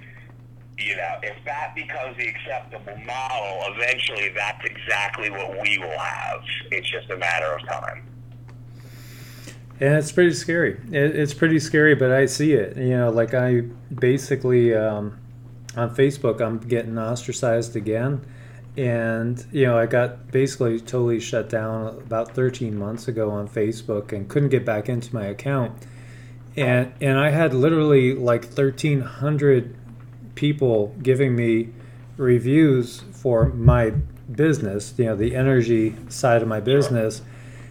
You know, if that becomes the acceptable model, eventually that's exactly what we will have. It's just a matter of time. And it's pretty scary. It's pretty scary, but I see it. You know, like, I basically, on Facebook, I'm getting ostracized again. And, you know, I got basically totally shut down about 13 months ago on Facebook and couldn't get back into my account. And I had literally like 1,300 people giving me reviews for my business, you know, the energy side of my business.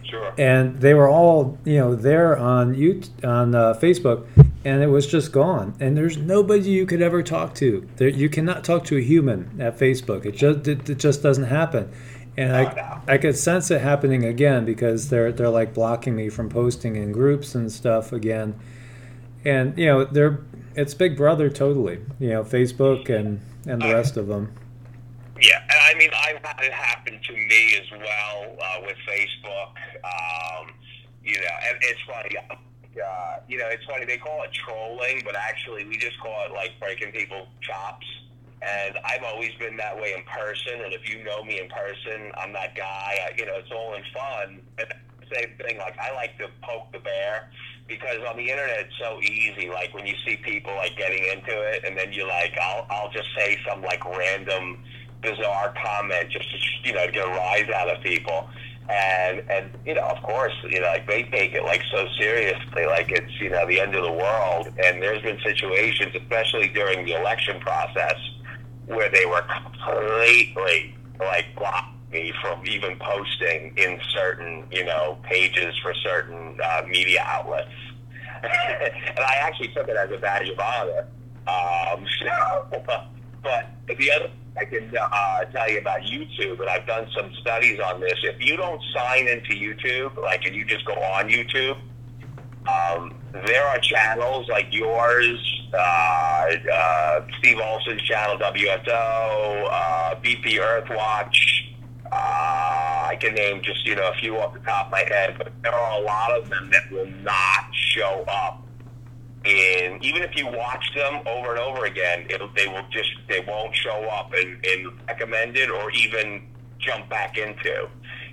Sure. And they were all, you know, there on Facebook, and it was just gone. And there's nobody you could ever talk to. You cannot talk to a human at Facebook. It just doesn't happen. And I could sense it happening again because they're like blocking me from posting in groups and stuff again. And it's Big Brother totally. Facebook and the rest of them. Yeah, and I mean, I've had it happen to me as well with Facebook. And it's funny. It's funny. They call it trolling, but actually, we just call it like breaking people's chops. And I've always been that way in person. And if you know me in person, I'm that guy. It's all in fun. And same thing. Like, I like to poke the bear because on the internet it's so easy. Like when you see people like getting into it, and then you're like, I'll just say some like random bizarre comment just to get a rise out of people. And of course, like they take it like so seriously, like it's the end of the world. And there's been situations, especially during the election process, where they were completely like blocking me from even posting in certain pages for certain media outlets. And I actually took it as a badge of honor. But the other I can tell you about YouTube, and I've done some studies on this. If you don't sign into YouTube, like, and you just go on YouTube, there are channels like yours, Steve Olson's channel, WSO, BP Earthwatch. I can name just a few off the top of my head, but there are a lot of them that will not show up. And even if you watch them over and over again, they won't show up in recommended or even jump back into.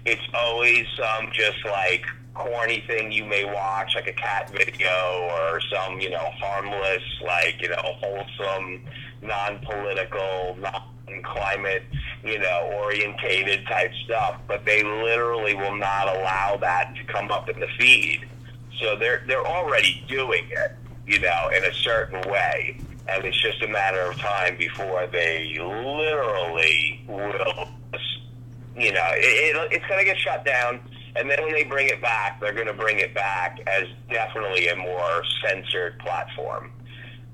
It's always some just like corny thing you may watch, like a cat video or some harmless, like wholesome, non-political, non-climate orientated type stuff. But they literally will not allow that to come up in the feed. So they're already doing it, in a certain way, and it's just a matter of time before they literally will, it's going to get shut down, and then when they bring it back, they're going to bring it back as definitely a more censored platform,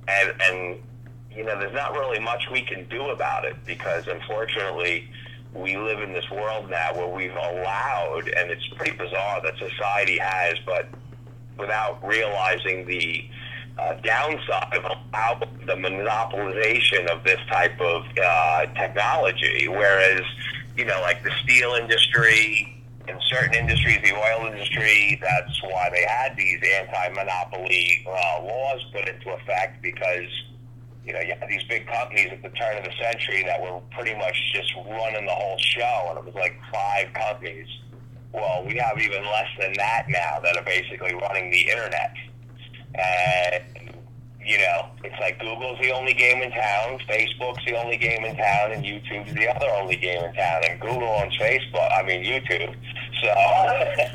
and there's not really much we can do about it, because unfortunately, we live in this world now where we've allowed, and it's pretty bizarre that society has, but without realizing the downside of the monopolization of this type of technology, whereas like the steel industry, in certain industries, the oil industry, that's why they had these anti-monopoly laws put into effect, because you had these big companies at the turn of the century that were pretty much just running the whole show, and it was like 5 companies. Well, we have even less than that now that are basically running the internet. And, it's like Google's the only game in town, Facebook's the only game in town, and YouTube's the other only game in town. And Google owns YouTube. So,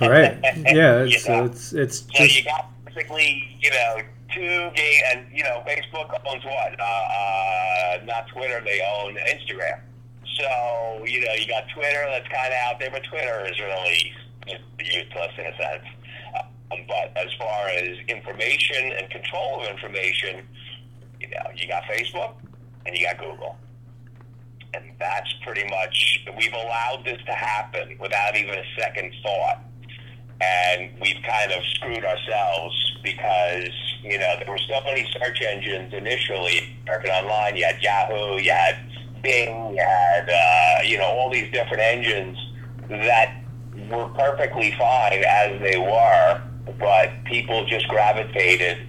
right. Yeah, it's just... So you got basically, 2 games, and, Facebook owns what? Not Twitter, they own Instagram. So, you got Twitter that's kind of out there, but Twitter is really useless in a sense. But as far as information and control of information, you got Facebook and you got Google. And that's pretty much, we've allowed this to happen without even a second thought. And we've kind of screwed ourselves because, there were so many search engines initially, American Online, you had Yahoo, you had Bing, you had, all these different engines that were perfectly fine as they were, but people just gravitated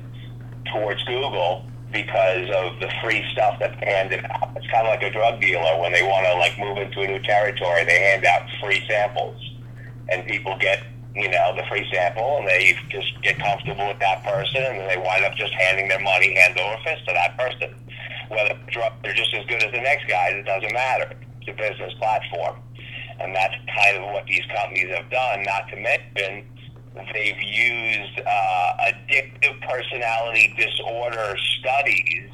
towards Google because of the free stuff that's handed out. It's kind of like a drug dealer when they want to like move into a new territory, they hand out free samples, and people get the free sample, and they just get comfortable with that person, and then they wind up just handing their money hand over fist to that person. Whether they're just as good as the next guy, it doesn't matter. It's a business platform. And that's kind of what these companies have done, not to mention they've used addictive personality disorder studies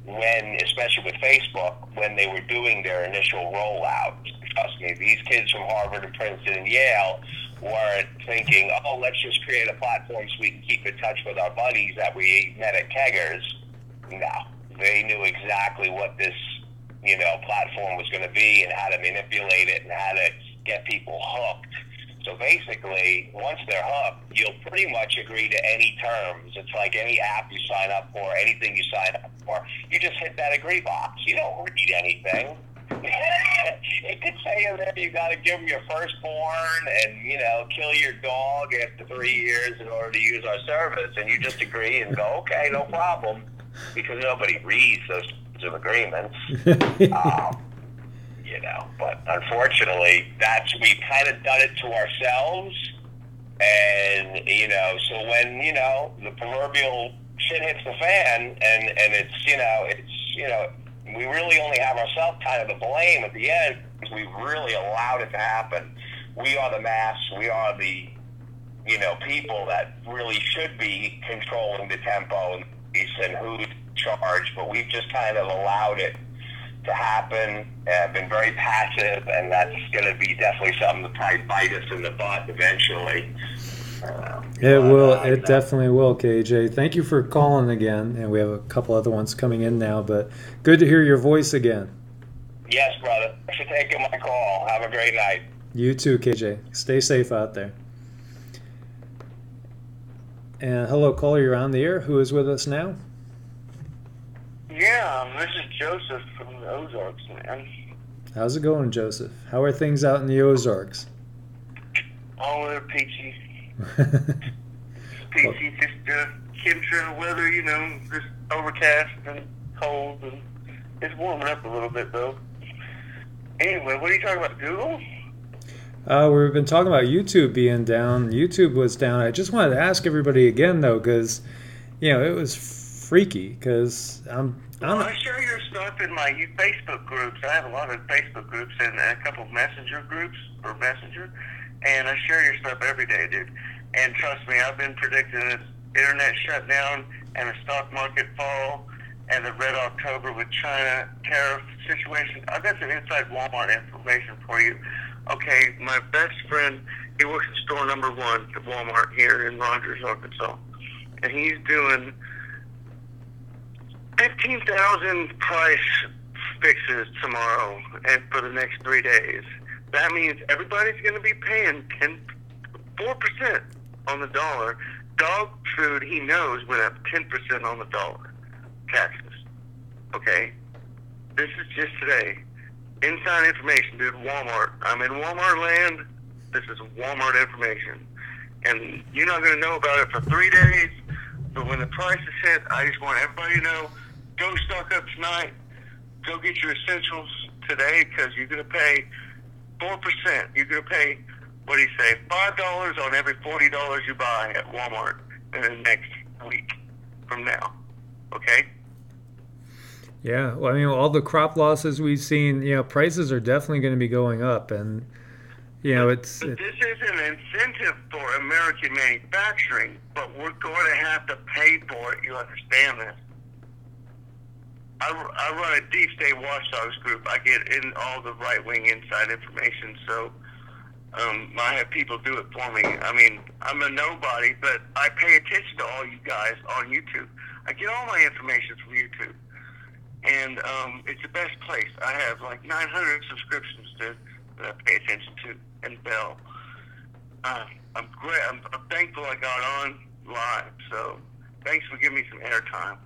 especially with Facebook, when they were doing their initial rollout. Trust me, these kids from Harvard and Princeton and Yale weren't thinking, oh, let's just create a platform so we can keep in touch with our buddies that we met at Keggers. No, they knew exactly what this, platform was going to be and how to manipulate it and how to get people hooked. So basically, once they're hooked, you'll pretty much agree to any terms. It's like any app you sign up for, anything you sign up for, you just hit that agree box. You don't read anything. It could say in there you got to give them your firstborn and, you know, kill your dog after 3 years in order to use our service. And you just agree and go, okay, no problem, because nobody reads those terms of agreements. You know, but unfortunately, we've kind of done it to ourselves. And, you know, so when, you know, the proverbial shit hits the fan and it's, we really only have ourselves kind of to blame at the end because we've really allowed it to happen. We are the mass. We are the, you know, people that really should be controlling the tempo and pace and who's in charge, but we've just kind of allowed it to happen, been very passive, and that's going to be definitely something that probably bite us in the butt eventually. It definitely will, KJ. Thank you for calling again, and we have a couple other ones coming in now, but good to hear your voice again. Yes, brother. Thanks for taking my call. Have a great night. You too, KJ. Stay safe out there. And hello, caller, you're on the air. Who is with us now? Yeah, this is Joseph from the Ozarks, man. How's it going, Joseph? How are things out in the Ozarks? Oh, they're peachy. Peachy, just chemtrail weather, you know, just overcast and cold, and it's warming up a little bit, though. Anyway, what are you talking about, Google? We've been talking about YouTube being down. YouTube was down. I just wanted to ask everybody again, though, because, you know, it was freaky, because I share your stuff in my Facebook groups. I have a lot of Facebook groups and a couple of Messenger groups for Messenger, and I share your stuff every day, dude. And trust me, I've been predicting this internet shutdown and the stock market fall and the Red October with China tariff situation. I've got some inside Walmart information for you. Okay, my best friend, he works at store number 1 at Walmart here in Rogers, Arkansas, and he's doing 15,000 price fixes tomorrow and for the next 3 days. That means everybody's going to be paying 4% on the dollar. Dog food, he knows, went up 10% on the dollar. Taxes. Okay? This is just today. Inside information, dude. Walmart. I'm in Walmart land. This is Walmart information. And you're not going to know about it for 3 days, but when the price is hit, I just want everybody to know, go stock up tonight. Go get your essentials today, because you're going to pay 4%. You're going to pay, what do you say, $5 on every $40 you buy at Walmart in the next week from now. Okay? Yeah, well, I mean, all the crop losses we've seen, you know, prices are definitely going to be going up, and, you know, this is an incentive for American manufacturing, but we're going to have to pay for it. You understand this? I run a deep state watchdogs group. I get in all the right-wing inside information, so I have people do it for me. I mean, I'm a nobody, but I pay attention to all you guys on YouTube. I get all my information from YouTube, and it's the best place. I have like 900 subscriptions that I pay attention to, and bell. I'm great. I'm thankful I got on live, so thanks for giving me some airtime.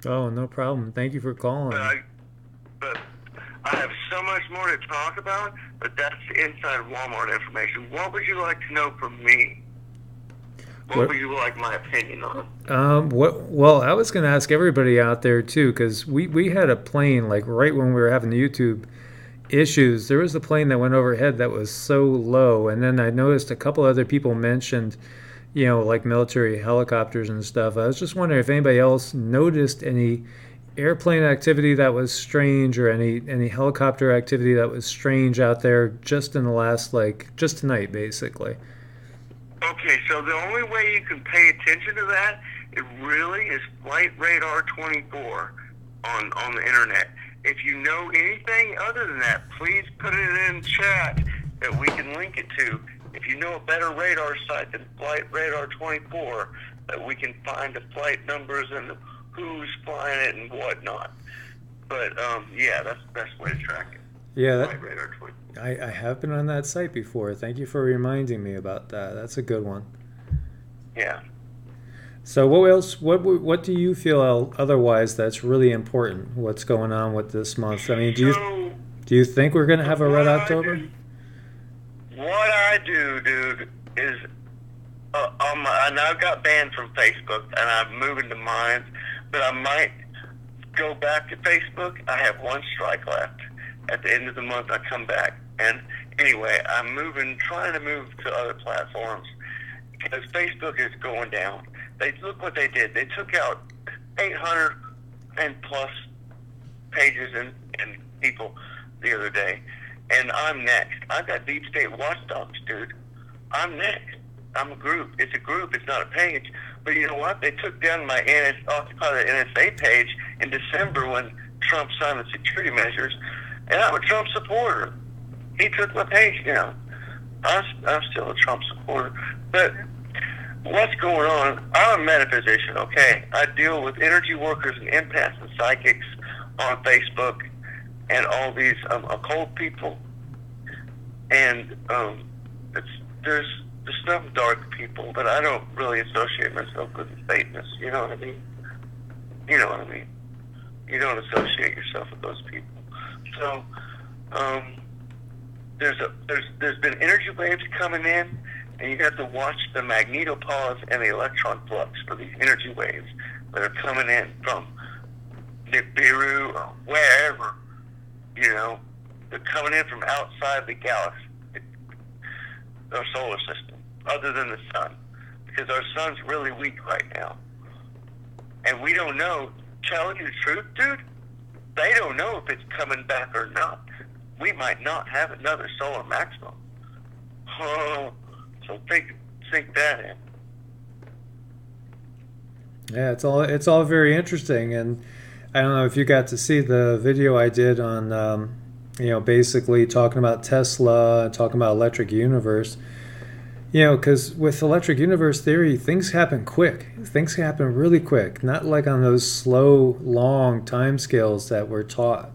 Oh, no problem. Thank you for calling. But I have so much more to talk about, but that's inside Walmart information. What would you like to know from me? What would you like my opinion on? Well, I was going to ask everybody out there, too, because we had a plane, like, right when we were having the YouTube issues. There was a plane that went overhead that was so low, and then I noticed a couple other people mentioned, you know, like military helicopters and stuff. I was just wondering if anybody else noticed any airplane activity that was strange, or any helicopter activity that was strange out there just in the last, like, just tonight, basically. Okay, so the only way you can pay attention to that, it really is Flight Radar 24 on the internet. If you know anything other than that, please put it in chat that we can link it to. If you know a better radar site than Flight Radar 24, that we can find the flight numbers and who's flying it and whatnot. But, yeah, that's the best way to track it. Yeah, that, Flight Radar 20. I have been on that site before. Thank you for reminding me about that. That's a good one. Yeah. So what else? What do you feel otherwise that's really important? What's going on with this month? I mean, So, do you think we're going to have a Red what October? What I do, dude, is and I've got banned from Facebook, and I'm moving to mine, but I might go back to Facebook. I have one strike left. At the end of the month, I come back. And anyway, I'm trying to move to other platforms because Facebook is going down. Look what they did. They took out 800 and plus pages and people the other day. And I'm next. I've got Deep State Watchdogs, dude. I'm next. I'm a group. It's a group. It's not a page. But you know what? They took down my Occupy the NSA page in December when Trump signed the security measures. And I'm a Trump supporter. He took my page down. I'm still a Trump supporter. But what's going on? I'm a metaphysician, okay? I deal with energy workers and empaths and psychics on Facebook and all these occult people. And there's some dark people, but I don't really associate myself with the Satanists. You know what I mean? You know what I mean? You don't associate yourself with those people. So there's been energy waves coming in, and you have to watch the magnetopause and the electron flux for these energy waves that are coming in from Nibiru or wherever. You know, they're coming in from outside the galaxy, our solar system, other than the sun, because our sun's really weak right now. And we don't know, telling you the truth, dude, they don't know if it's coming back or not. We might not have another solar maximum. Oh, so think that in. Yeah, it's all very interesting, and I don't know if you got to see the video I did on, basically talking about Tesla, talking about electric universe. You know, because with electric universe theory, things happen quick. Things happen really quick, not like on those slow, long time scales that we're taught.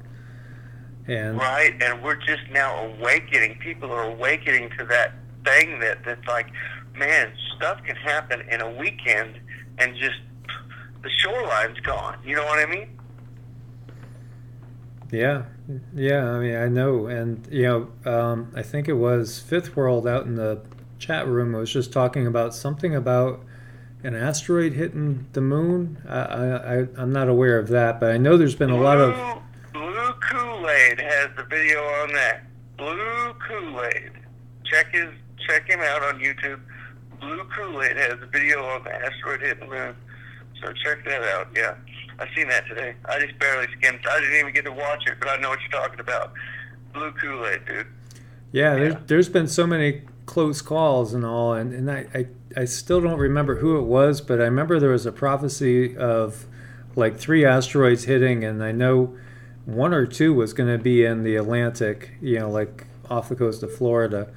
And right, and we're just now awakening. People are awakening to that thing that's like, man, stuff can happen in a weekend and just the shoreline's gone. You know what I mean? Yeah, I mean, I know. And, I think it was Fifth World out in the chat room was just talking about something about an asteroid hitting the moon. I'm not aware of that, but I know there's been a lot of... Blue Kool-Aid has the video on that. Blue Kool-Aid. Check him out on YouTube. Blue Kool-Aid has a video on the asteroid hitting the moon. So check that out, yeah. I seen that today. I just barely skimmed. I didn't even get to watch it, but I know what you're talking about. Blue Kool-Aid, dude. Yeah, there's been so many close calls and all, and I still don't remember who it was, but I remember there was a prophecy of like 3 asteroids hitting, and I know 1 or 2 was going to be in the Atlantic, like off the coast of Florida.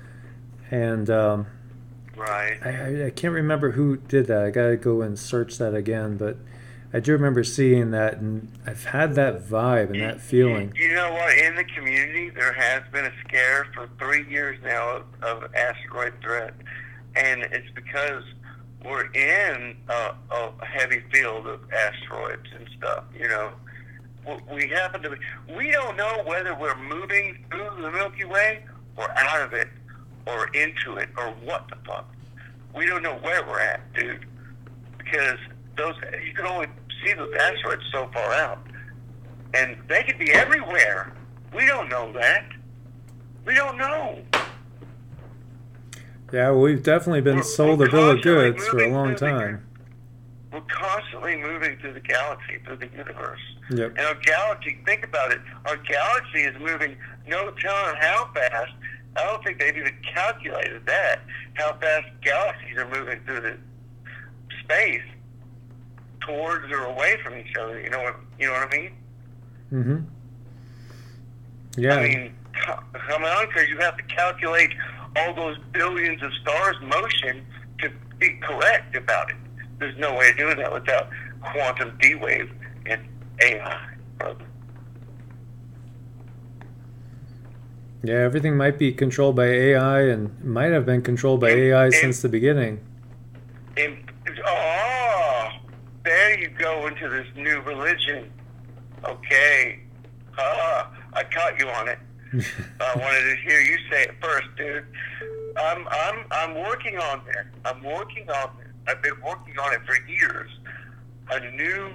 And right. I can't remember who did that. I got to go and search that again, but I do remember seeing that, and I've had that vibe and that feeling. You know what? In the community, there has been a scare for 3 years now of asteroid threat, and it's because we're in a heavy field of asteroids and stuff. We happen to be. We don't know whether we're moving through the Milky Way or out of it or into it or what the fuck. We don't know where we're at, dude, because you can only see those asteroids so far out, and they could be everywhere. We don't know that. We don't know. Yeah, we've definitely been sold a bill of goods for a long time. We're constantly moving through the galaxy, through the universe. Yep. And our galaxy, think about it, our galaxy is moving, no telling how fast. I don't think they've even calculated that, how fast galaxies are moving through the space towards or away from each other. You know what I mean? Mm-hmm. Yeah. I mean, come on, because you have to calculate all those billions of stars' motion to be correct about it. There's no way of doing that without quantum D-wave and AI, brother. Yeah, everything might be controlled by AI and might have been controlled by AI since the beginning. Oh, there you go into this new religion. Okay. I caught you on it. I wanted to hear you say it first, dude. I'm working on this. I'm working on this. I've been working on it for years. A new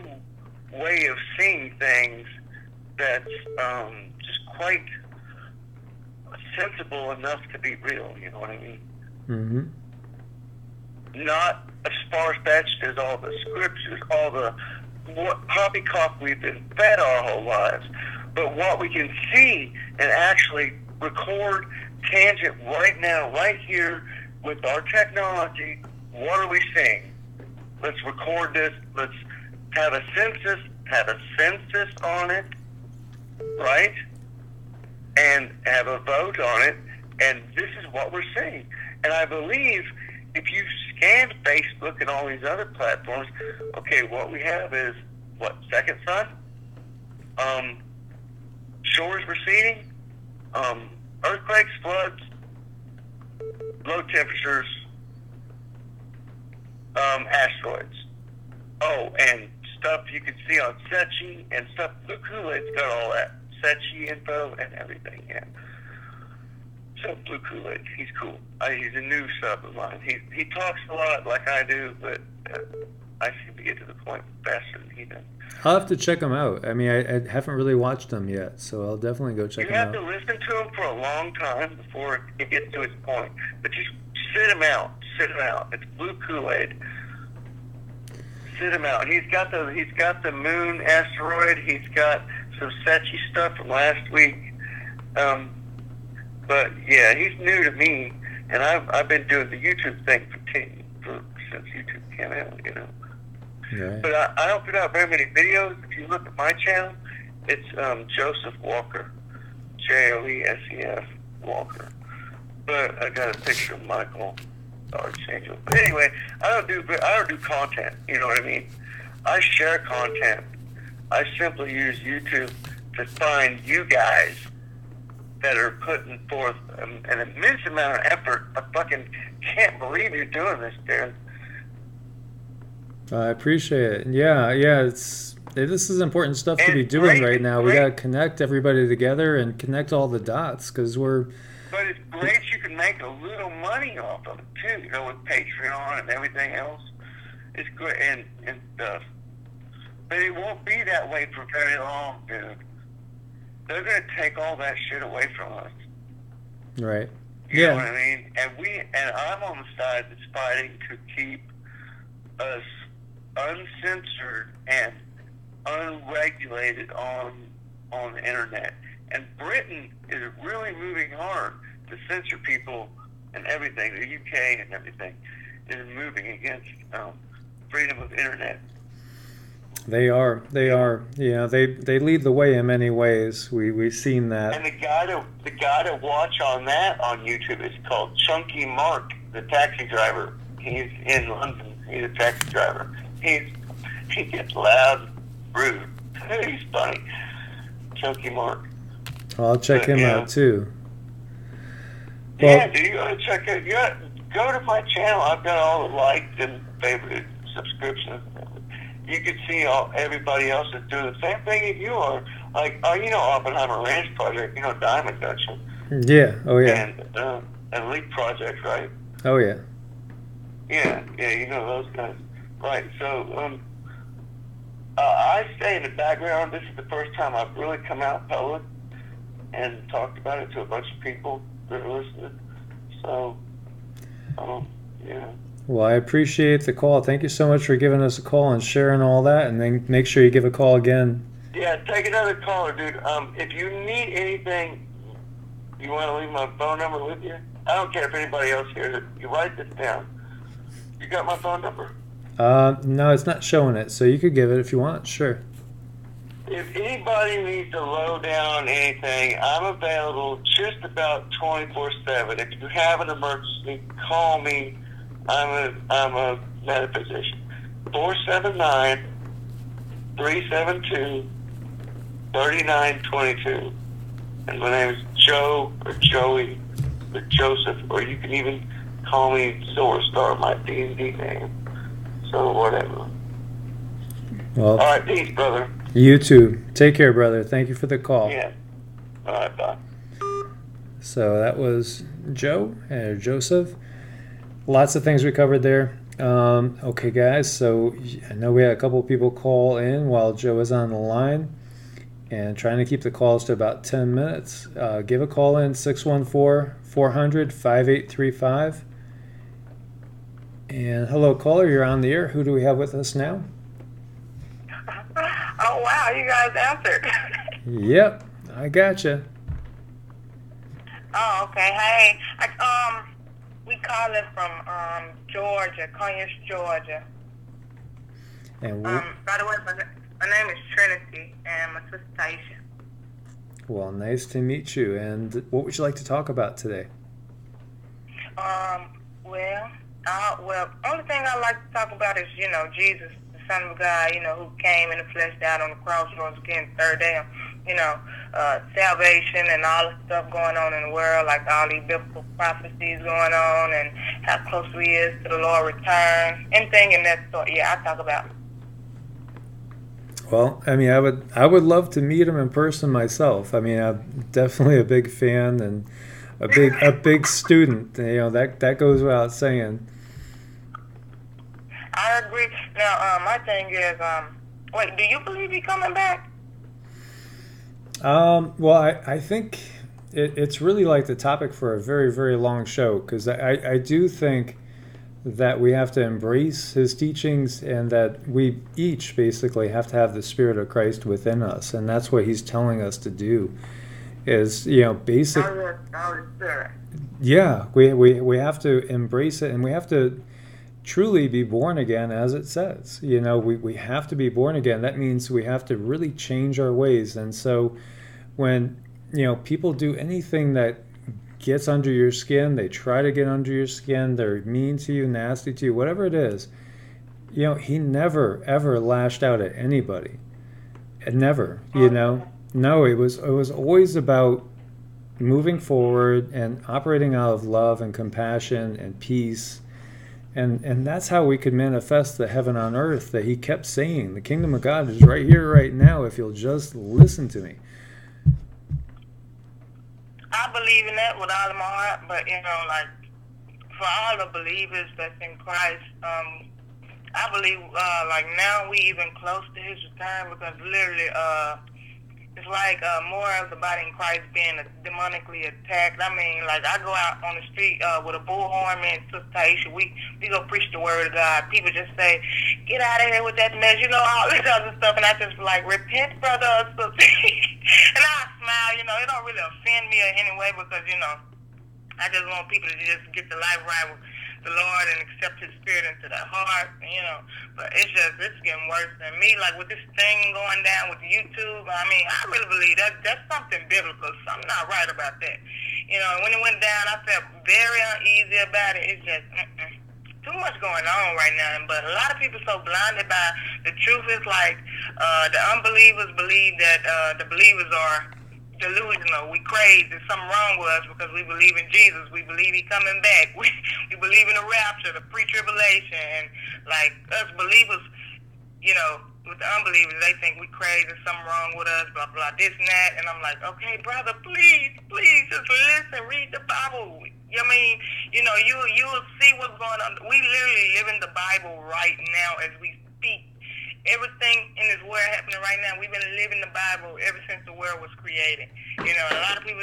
way of seeing things that's just quite sensible enough to be real. You know what I mean? Mm-hmm. Not as far-fetched as all the scriptures, all the poppycock we've been fed our whole lives, but what we can see and actually record tangent right now, right here with our technology. What are we seeing? Let's record this. Let's have a census on it, right? And have a vote on it. And this is what we're seeing. And I believe if you scan Facebook and all these other platforms, okay, what we have is, what, second sun? Shores receding, earthquakes, floods, low temperatures, asteroids. Oh, and stuff you can see on Sechi and stuff. Blue Kool-Aid's got all that. Sechi info and everything, yeah. So Blue Kool-Aid, he's cool. He's a new sub of mine. He talks a lot like I do, but I seem to get to the point faster than he does. I'll have to check them out. I mean, I haven't really watched them yet, so I'll definitely go check them out. You have to listen to him for a long time before it gets to its point. But just sit him out. Sit him out. It's Blue Kool-Aid. Sit him out. He's got the moon asteroid. He's got some Sechi stuff from last week. But yeah, he's new to me, and I've been doing the YouTube thing since YouTube came out, you know. Right. But I don't put out very many videos. If you look at my channel, it's Joseph Walker, Joesef Walker. But I got a picture of Michael Archangel. But anyway, I don't do content. You know what I mean? I share content. I simply use YouTube to find you guys that are putting forth an immense amount of effort. I fucking can't believe you're doing this, dude. I appreciate it. Yeah, this is important stuff to be doing right now. We gotta connect everybody together and connect all the dots because we're. But it's great you can make a little money off of it too. You know, with Patreon and everything else, it's great and stuff. But it won't be that way for very long, dude. They're gonna take all that shit away from us. Right. You know what I mean? And I'm on the side that's fighting to keep us uncensored and unregulated on the internet. And Britain is really moving hard to censor people and everything. The UK and everything is moving against freedom of internet. They are. Yeah, they lead the way in many ways. We've seen that. And the guy to watch on that on YouTube is called Chunky Mark, the taxi driver. He's in London. He's a taxi driver. He gets loud, rude. He's funny. Chunky Mark. I'll check him out too. Yeah, dude, you gotta check it. Go to my channel. I've got all the likes and favorite subscriptions. You can see everybody else is doing the same thing that you are. Like, you know, Oppenheimer Ranch Project. You know, Diamond, don't you? Yeah. Oh yeah. And Elite Project, right? Oh yeah. Yeah, you know those guys. Right, so I stay in the background. This is the first time I've really come out public and talked about it to a bunch of people that are listening. So, yeah. Well, I appreciate the call. Thank you so much for giving us a call and sharing all that, and then make sure you give a call again. Yeah, take another caller, dude. If you need anything, you want to leave my phone number with you? I don't care if anybody else hears it. You write this down. You got my phone number? No, it's not showing it, so you could give it if you want. Sure. If anybody needs to low down anything, I'm available just about 24/7. If you have an emergency, call me. I'm a metaphysician. 479-372-3922. And my name is Joe, or Joey, or Joseph, or you can even call me Silver Star, my D&D name. So whatever. Well, All right, peace, brother. you too. Take care, brother. Thank you for the call. Yeah. All right, bye. So that was Joe and Joseph. Lots of things we covered there. Okay, guys. So I know we had a couple of people call in while Joe is on the line, and trying to keep the calls to about 10 minutes. Give a call in 614-400-5835. And hello, caller. You're on the air. Who do we have with us now? Oh, wow, you guys answered. Yep, I gotcha. Oh, okay. Hey, we calling from Georgia, Conyers, Georgia. And By the way, my name is Trinity, and my sister Taisha. well, nice to meet you. And what would you like to talk about today? Well, only thing I like to talk about is, Jesus, the Son of God, who came in the flesh, died on the cross, rose again the third day. Salvation and all the stuff going on in the world, like all these biblical prophecies going on, and how close we is to the Lord return, anything in that sort. Yeah, I talk about. Well, I mean, I would love to meet him in person myself. I mean, I'm definitely a big fan and a big student. That goes without saying. I agree. Now, my thing is, wait, do you believe he's coming back? Well, I think it's really like the topic for a very, very long show, because I do think that we have to embrace his teachings, and that we each basically have to have the Spirit of Christ within us, and that's what he's telling us to do. Is basic. Yeah, we have to embrace it, and we have to truly be born again, as it says. We have to be born again. That means we have to really change our ways. And so when people do anything that gets under your skin, they try to get under your skin, they're mean to you, nasty to you, whatever it is, he never ever lashed out at anybody. And never. No, it was always about moving forward and operating out of love and compassion and peace. And that's how we could manifest the heaven on earth that he kept saying. The kingdom of God is right here, right now, if you'll just listen to me. I believe in that with all of my heart, but, like, for all the believers that's in Christ, I believe, like, now we even close to his return, because literally, it's like more of the body in Christ being demonically attacked. I mean, like, I go out on the street with a bullhorn, and Sister Taisha, we go preach the word of God. People just say, get out of here with that mess, all this other stuff. And I just be like, repent, brother or sister. And I smile, it don't really offend me in any way, because, I just want people to just get the life right with the Lord and accept his Spirit into their heart, but it's getting worse than me. Like, with this thing going down with YouTube, I mean, I really believe that's something biblical. Something not right about that. When it went down, I felt very uneasy about it. It's just too much going on right now. But a lot of people so blinded by the truth. Is like the unbelievers believe that the believers are delusional. We crazy. There's something wrong with us because we believe in Jesus. We believe he coming back. We believe in the rapture, the pre-tribulation. And like us believers, with the unbelievers, they think we crazy. There's something wrong with us, blah, blah, this and that. And I'm like, okay, brother, please, just listen, read the Bible. I mean, you'll see what's going on. We literally live in the Bible right now as we speak. Everything in this world happening right now, we've been living the Bible ever since the world was created. A lot of people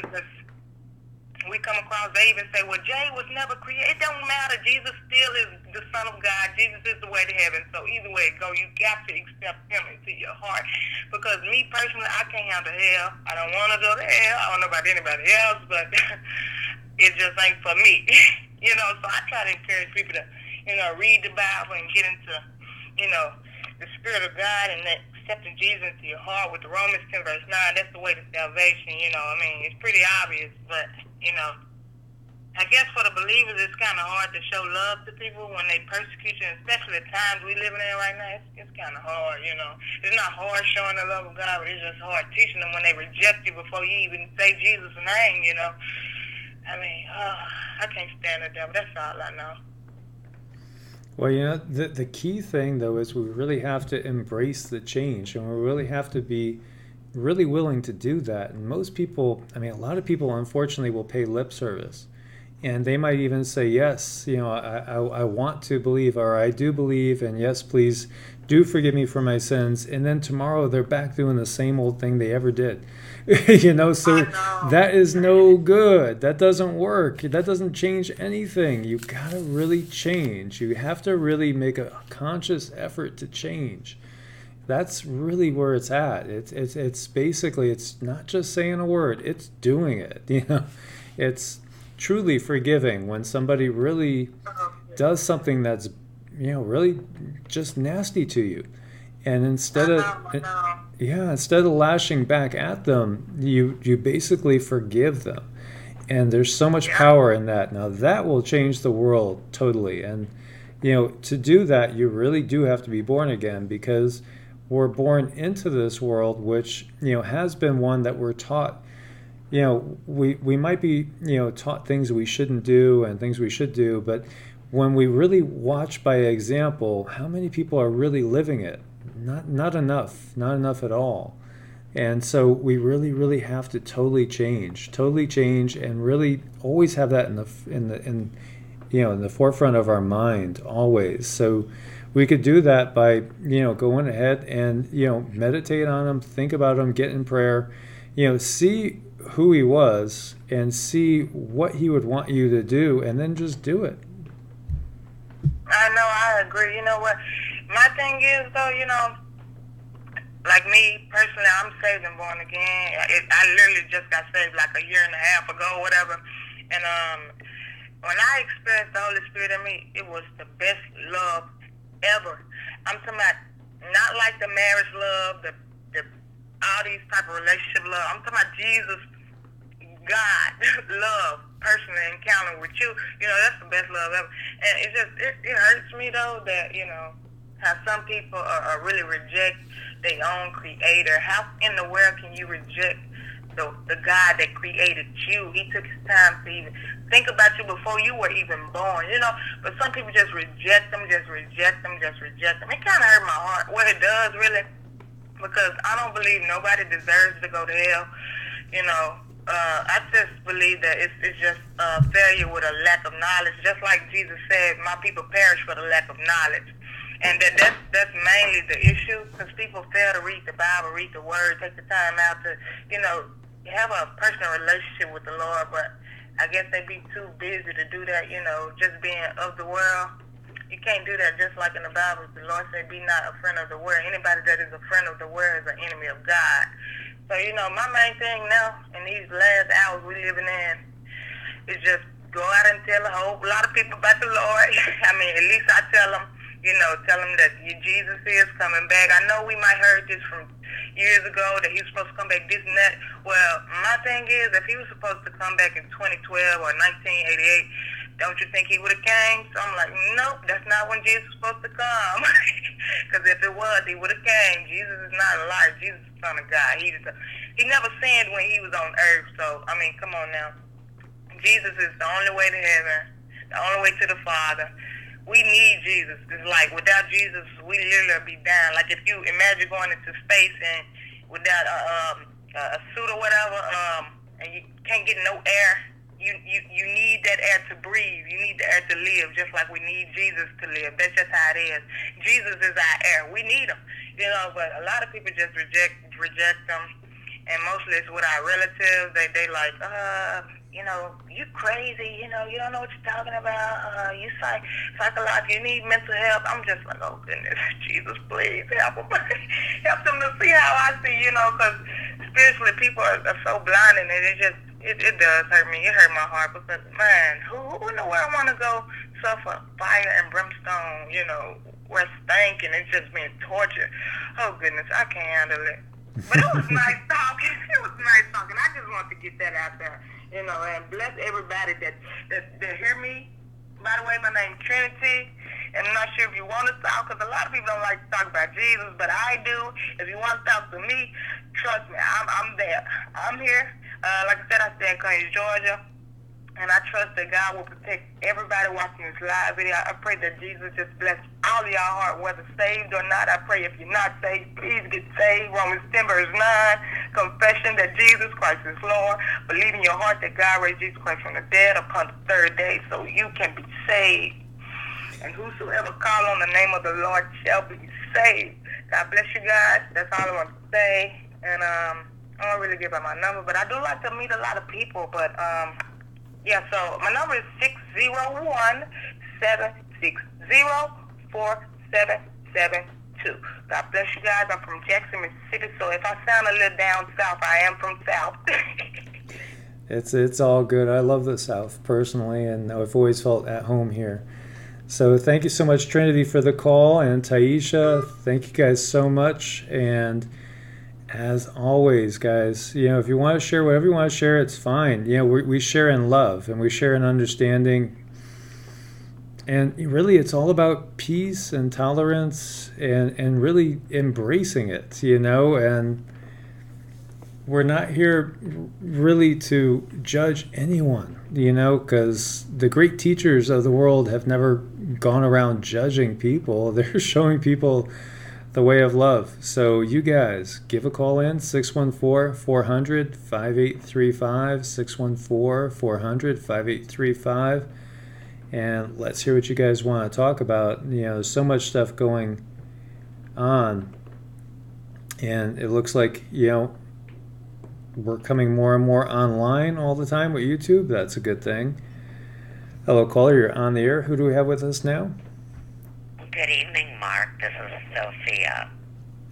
we come across, they even say, well, Jay was never created. It don't matter. Jesus still is the Son of God. Jesus is the way to heaven. So either way it go, you got to accept him into your heart. Because me personally, I can't handle hell. I don't want to go to hell. I don't know about anybody else, but it just ain't for me. So I try to encourage people to, read the Bible and get into, the Spirit of God, and that accepting Jesus into your heart with the Romans 10 verse 9, that's the way to salvation. I mean, it's pretty obvious, but, I guess for the believers, it's kind of hard to show love to people when they persecute you, especially the times we living in right now. It's kind of hard, you know. It's not hard showing the love of God, but it's just hard teaching them when they reject you before you even say Jesus' name, you know. I mean, I can't stand the devil. That's all I know. Well, you know, the key thing, though, is we really have to embrace the change, and we really have to be really willing to do that. And most people, I mean, a lot of people, unfortunately, will pay lip service. And they might even say, yes, you know, I want to believe, or I do believe, and yes, please do forgive me for my sins. And then tomorrow they're back doing the same old thing they ever did. You know, so that is no good. That doesn't work. That doesn't change anything. You gotta really change. You have to really make a conscious effort to change. That's really where it's at. It's basically, it's not just saying a word, it's doing it. You know, it's truly forgiving when somebody really does something that's, you know, really just nasty to you. And instead of lashing back at them, you basically forgive them. And there's so much power in that. Now that will change the world totally. And, you know, to do that, you really do have to be born again, because we're born into this world, which, you know, has been one that we're taught. You know, we might be, you know, taught things we shouldn't do and things we should do, but when we really watch by example, how many people are really living it? Not enough at all. And so we really have to totally change, and really always have that in the forefront of our mind always. So we could do that by, you know, going ahead and, you know, meditate on him, think about him, get in prayer, you know, see who he was and see what he would want you to do, and then just do it. I know, I agree. You know what? My thing is, though, you know, like me, personally, I'm saved and born again. I literally just got saved like a year and a half ago, whatever. And when I experienced the Holy Spirit in me, it was the best love ever. I'm talking about not like the marriage love, the all these type of relationship love. I'm talking about Jesus, God, love, personal encounter with you. You know, that's the best love ever. And it just, it hurts me, though, that, you know, how some people are really reject their own creator. How in the world can you reject the God that created you? He took his time to even think about you before you were even born, you know. But some people just reject them. It kind of hurt my heart. Well, it does, really, because I don't believe nobody deserves to go to hell, you know. I just believe that it's just failure with a lack of knowledge. Just like Jesus said, my people perish for the lack of knowledge. And that's mainly the issue, because people fail to read the Bible, read the Word, take the time out to, you know, have a personal relationship with the Lord. But I guess they be too busy to do that, you know, just being of the world. You can't do that. Just like in the Bible, the Lord said, be not a friend of the world. Anybody that is a friend of the world is an enemy of God. So, you know, my main thing now, in these last hours we living in, is just go out and tell a whole lot of people about the Lord. I mean, at least I tell them, you know, tell them that Jesus is coming back. I know we might heard this from years ago, that he was supposed to come back, this and that. Well, my thing is, if he was supposed to come back in 2012 or 1988, don't you think he would have came? So I'm like, nope, that's not when Jesus was supposed to come. Because if it was, he would have came. Jesus is not a liar. Jesus is the Son of God. He never sinned when he was on earth. So, I mean, come on now. Jesus is the only way to heaven, the only way to the Father. We need Jesus. It's like, without Jesus, we literally be dying. Like, if you imagine going into space and without a suit or whatever, and you can't get no air, you need that air to breathe. You need the air to live, just like we need Jesus to live. That's just how it is. Jesus is our air. We need him, you know. But a lot of people just reject them, and mostly it's with our relatives. They like, you know, you crazy. You know, you don't know what you're talking about. You psychological. You need mental help. I'm just like, oh goodness, Jesus, please help them. Help them to see how I see. You know, because spiritually people are so blinded, and it does hurt me. It hurt my heart, because, man, who in the world want to go suffer fire and brimstone, you know, where stinking, it's just being tortured. Oh, goodness, I can't handle it. But it was nice talking. I just wanted to get that out there. You know, and bless everybody that hear me. By the way, my name's Trinity, and I'm not sure if you want to talk, because a lot of people don't like to talk about Jesus, but I do. If you want to talk to me, trust me, I'm there. I'm here. Like I said, I stay in Conyers, Georgia, and I trust that God will protect everybody watching this live video. I pray that Jesus just bless all of y'all heart, whether saved or not. I pray if you're not saved, please get saved. Romans 10 verse 9, confession that Jesus Christ is Lord. Believe in your heart that God raised Jesus Christ from the dead upon the third day so you can be saved. And whosoever call on the name of the Lord shall be saved. God bless you guys. That's all I want to say. And I don't really give out my number, but I do like to meet a lot of people. But yeah, so my number is 601-760-4772. God bless you guys. I'm from Jackson, Mississippi, so if I sound a little down south, I am from South. It's all good. I love the South personally, and I've always felt at home here. So thank you so much, Trinity, for the call, and Taisha, thank you guys so much. And as always, guys, you know, if you want to share whatever you want to share, it's fine. You know, we share in love, and we share in understanding. And really, it's all about peace and tolerance and really embracing it, you know. And we're not here really to judge anyone, you know, because the great teachers of the world have never gone around judging people. They're showing people the way of love. So you guys, give a call in, 614-400-5835, 614-400-5835, and let's hear what you guys want to talk about. You know, there's so much stuff going on, and it looks like, you know, we're coming more and more online all the time with YouTube. That's a good thing. Hello, caller, you're on the air. Who do we have with us now? Good evening, Mark. This is Sophia.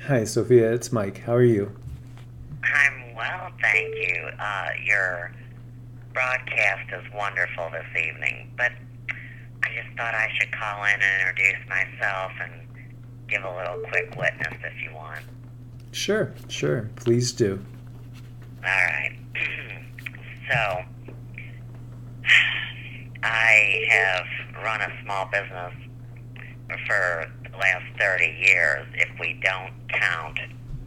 Hi, Sophia. It's Mike. How are you? I'm well, thank you. Your broadcast is wonderful this evening, but I just thought I should call in and introduce myself and give a little quick witness if you want. Sure. Please do. All right. So, I have run a small business for the last 30 years, if we don't count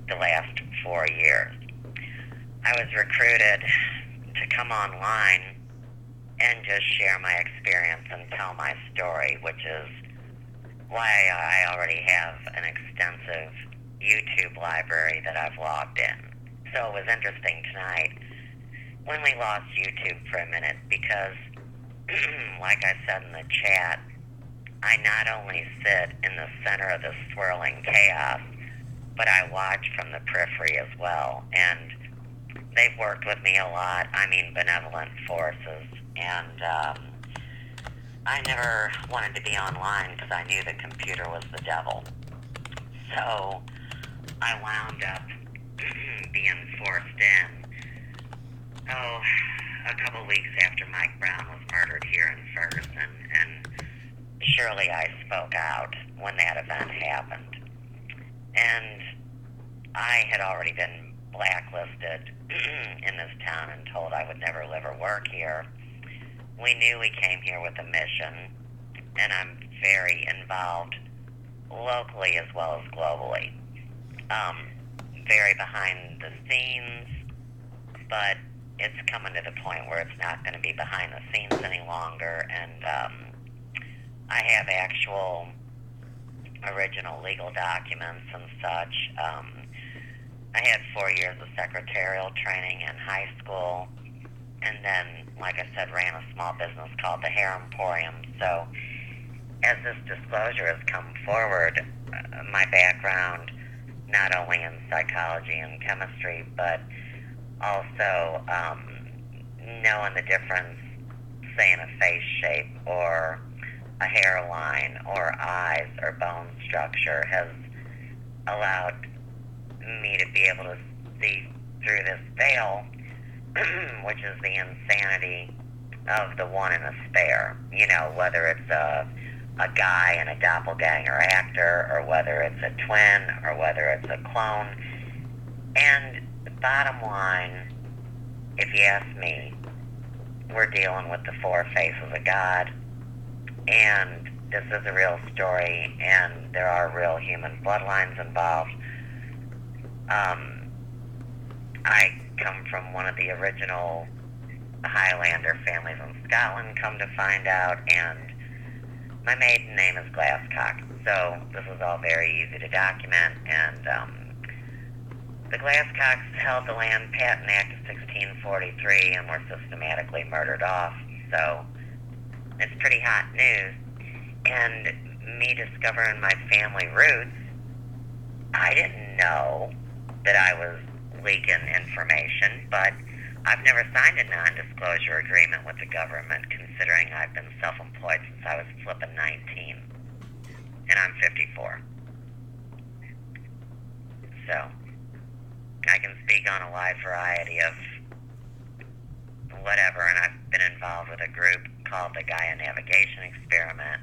the last 4 years. I was recruited to come online and just share my experience and tell my story, which is why I already have an extensive YouTube library that I've logged in. So it was interesting tonight when we lost YouTube for a minute because, like I said in the chat, I not only sit in the center of the swirling chaos, but I watch from the periphery as well. And they've worked with me a lot, I mean benevolent forces. And I never wanted to be online because I knew the computer was the devil. So I wound up being forced in, a couple weeks after Mike Brown was murdered here in Ferguson, and surely I spoke out when that event happened. And I had already been blacklisted in this town and told I would never live or work here. We knew we came here with a mission, and I'm very involved locally as well as globally. Very behind the scenes, but it's coming to the point where it's not going to be behind the scenes any longer, and I have actual original legal documents and such. I had 4 years of secretarial training in high school, and then, like I said, ran a small business called the Hair Emporium. So as this disclosure has come forward, my background, not only in psychology and chemistry, but also knowing the difference, say, in a face shape or a hairline or eyes or bone structure, has allowed me to be able to see through this veil, which is the insanity of the one in a spare. You know, whether it's a guy and a doppelganger actor, or whether it's a twin, or whether it's a clone. And the bottom line, if you ask me, we're dealing with the four faces of God, and this is a real story, and there are real human bloodlines involved. I come from one of the original Highlander families in Scotland, come to find out, and my maiden name is Glasscock, so this is all very easy to document, and the Glasscocks held the Land Patent Act of 1643 and were systematically murdered off, so it's pretty hot news. And me discovering my family roots, I didn't know that I was leaking information, but I've never signed a non-disclosure agreement with the government, considering I've been self-employed since I was flipping 19, and I'm 54. So, I can speak on a wide variety of whatever, and I've been involved with a group called the Gaia Navigation Experiment.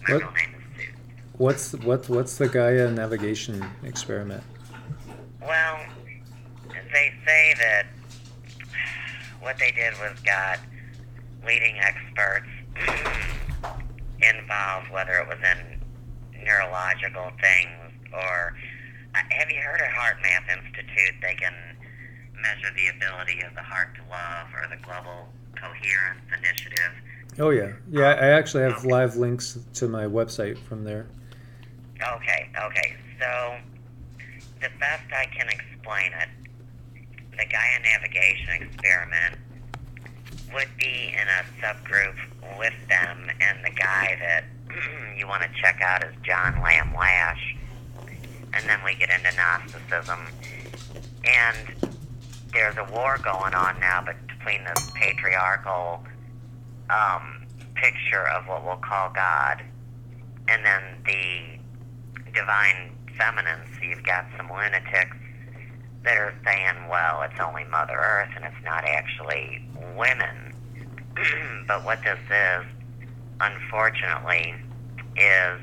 My real name is Sue. What's the Gaia Navigation Experiment? Well, they say that what they did was got leading experts involved, whether it was in neurological things or... have you heard of Heart Math Institute? They can measure the ability of the heart to love, or the Global Coherence Initiative. Oh, yeah. Yeah, I actually have live links to my website from there. Okay. So, the best I can explain it, the Gaia Navigation Experiment would be in a subgroup with them, and the guy that you want to check out is John Lamb Lash. And then we get into Gnosticism. And there's a war going on now between this patriarchal picture of what we'll call God, and then the divine feminine. So you've got some lunatics that are saying, well, it's only Mother Earth and it's not actually women. But what this is, unfortunately, is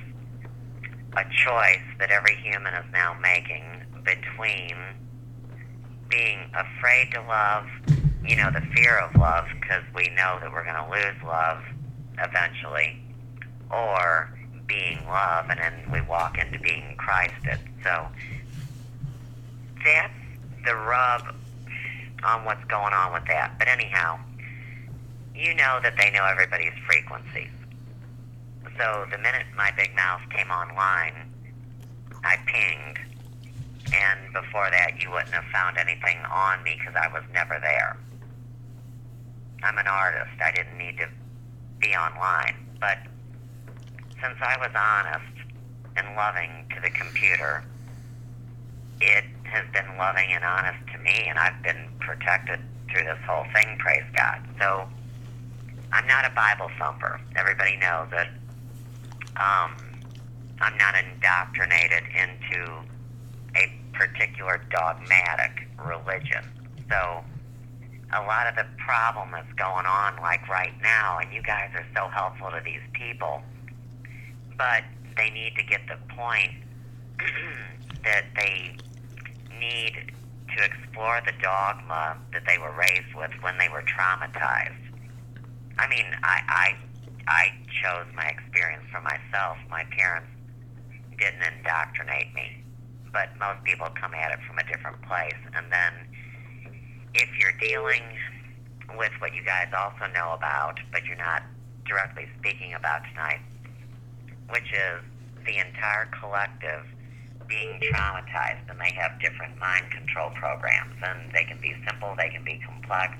a choice that every human is now making between being afraid to love, the fear of love, because we know that we're going to lose love eventually, or being love, and then we walk into being Christed. So that's the rub on what's going on with that. But anyhow, you know that they know everybody's frequencies. So the minute my big mouth came online, I pinged, and before that you wouldn't have found anything on me because I was never there. I'm an artist. I didn't need to be online. But since I was honest and loving to the computer, it has been loving and honest to me, and I've been protected through this whole thing, praise God. So I'm not a Bible thumper. Everybody knows it. I'm not indoctrinated into a particular dogmatic religion. So a lot of the problem that's going on, like right now, and you guys are so helpful to these people, but they need to get the point that they need to explore the dogma that they were raised with when they were traumatized. I mean, I chose my experience for myself. My parents didn't indoctrinate me, but most people come at it from a different place. And then if you're dealing with what you guys also know about, but you're not directly speaking about tonight, which is the entire collective being traumatized, and they have different mind control programs, and they can be simple, they can be complex,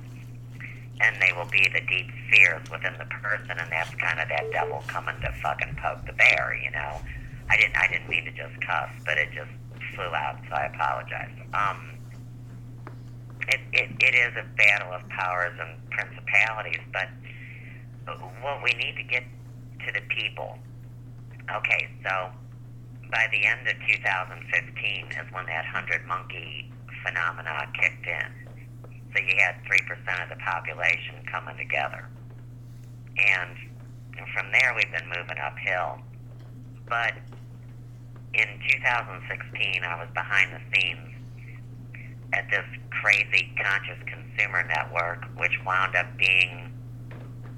and they will be the deep fears within the person, and that's kind of that devil coming to fucking poke the bear, I didn't mean to just cuss, but it just flew out, so I apologize. It is a battle of powers and principalities, but what we need to get to the people. Okay, so by the end of 2015 is when that 100 monkey phenomena kicked in. So you had 3% of the population coming together. And from there we've been moving uphill. But in 2016 I was behind the scenes at this crazy conscious consumer network, which wound up being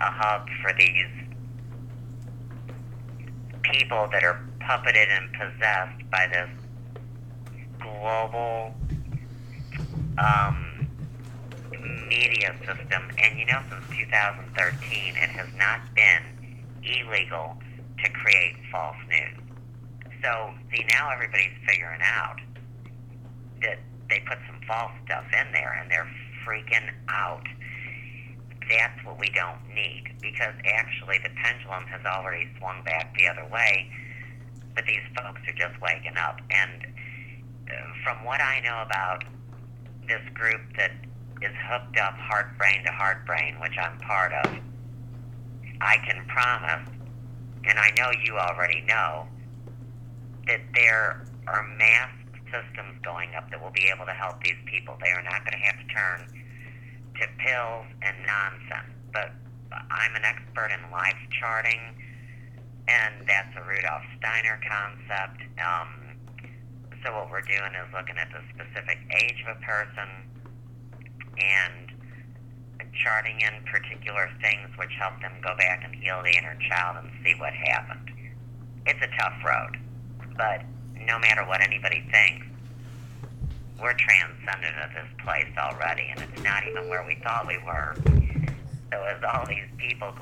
a hub for these people that are puppeted and possessed by this global media system. And you know, since 2013, it has not been illegal to create false news. So, see, now everybody's figuring out that they put some false stuff in there, and they're freaking out. That's what we don't need, because actually the pendulum has already swung back the other way, but these folks are just waking up. And from what I know about this group that is hooked up heart brain to heart brain, which I'm part of, I can promise, and I know you already know, that there are mass systems going up that will be able to help these people. They are not going to have to turn to pills and nonsense. But I'm an expert in life charting, and that's a Rudolf Steiner concept. So what we're doing is looking at the specific age of a person and charting in particular things which help them go back and heal the inner child and see what happened. It's a tough road, but no matter what anybody thinks, we're transcendent of this place already, and it's not even where we thought we were. So as all these people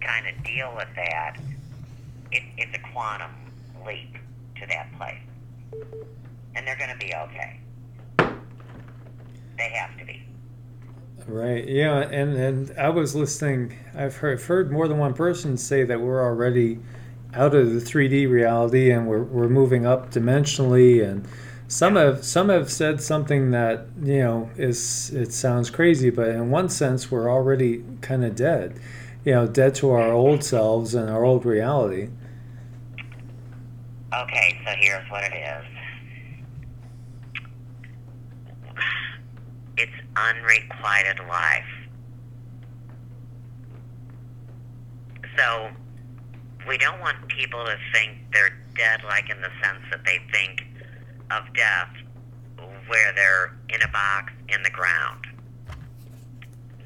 kind of deal with that, it's a quantum leap to that place. And they're going to be okay. They have to be. Right. Yeah. And I was listening. I've heard more than one person say that we're already out of the 3D reality and we're moving up dimensionally. And some have said something that, you know, it sounds crazy, but in one sense we're already kind of dead. You know, dead to our old selves and our old reality. Okay, so here's what it is. It's unrequited life. So we don't want people to think they're dead, like in the sense that they think of death where they're in a box in the ground.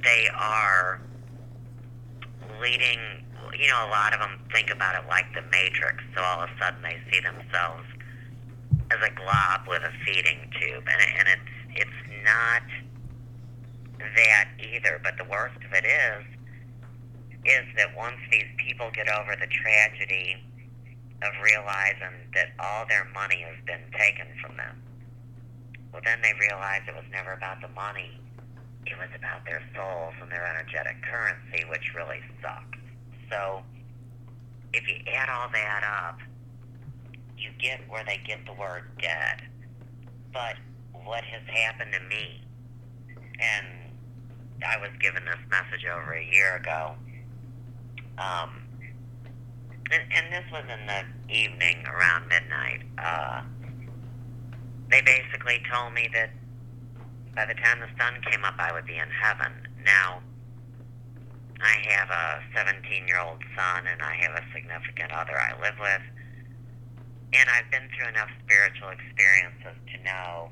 They are leading, you know, a lot of them think about it like the Matrix, so all of a sudden they see themselves as a glob with a feeding tube, and it's not that either, but the worst of it is that once these people get over the tragedy of realizing that all their money has been taken from them, well, then they realize it was never about the money. It was about their souls and their energetic currency, which really sucks. So if you add all that up, you get where they get the word dead. But what has happened to me, and I was given this message over a year ago, and this was in the evening around midnight. They basically told me that by the time the sun came up, I would be in heaven. Now, I have a 17-year-old son, and I have a significant other I live with. And I've been through enough spiritual experiences to know,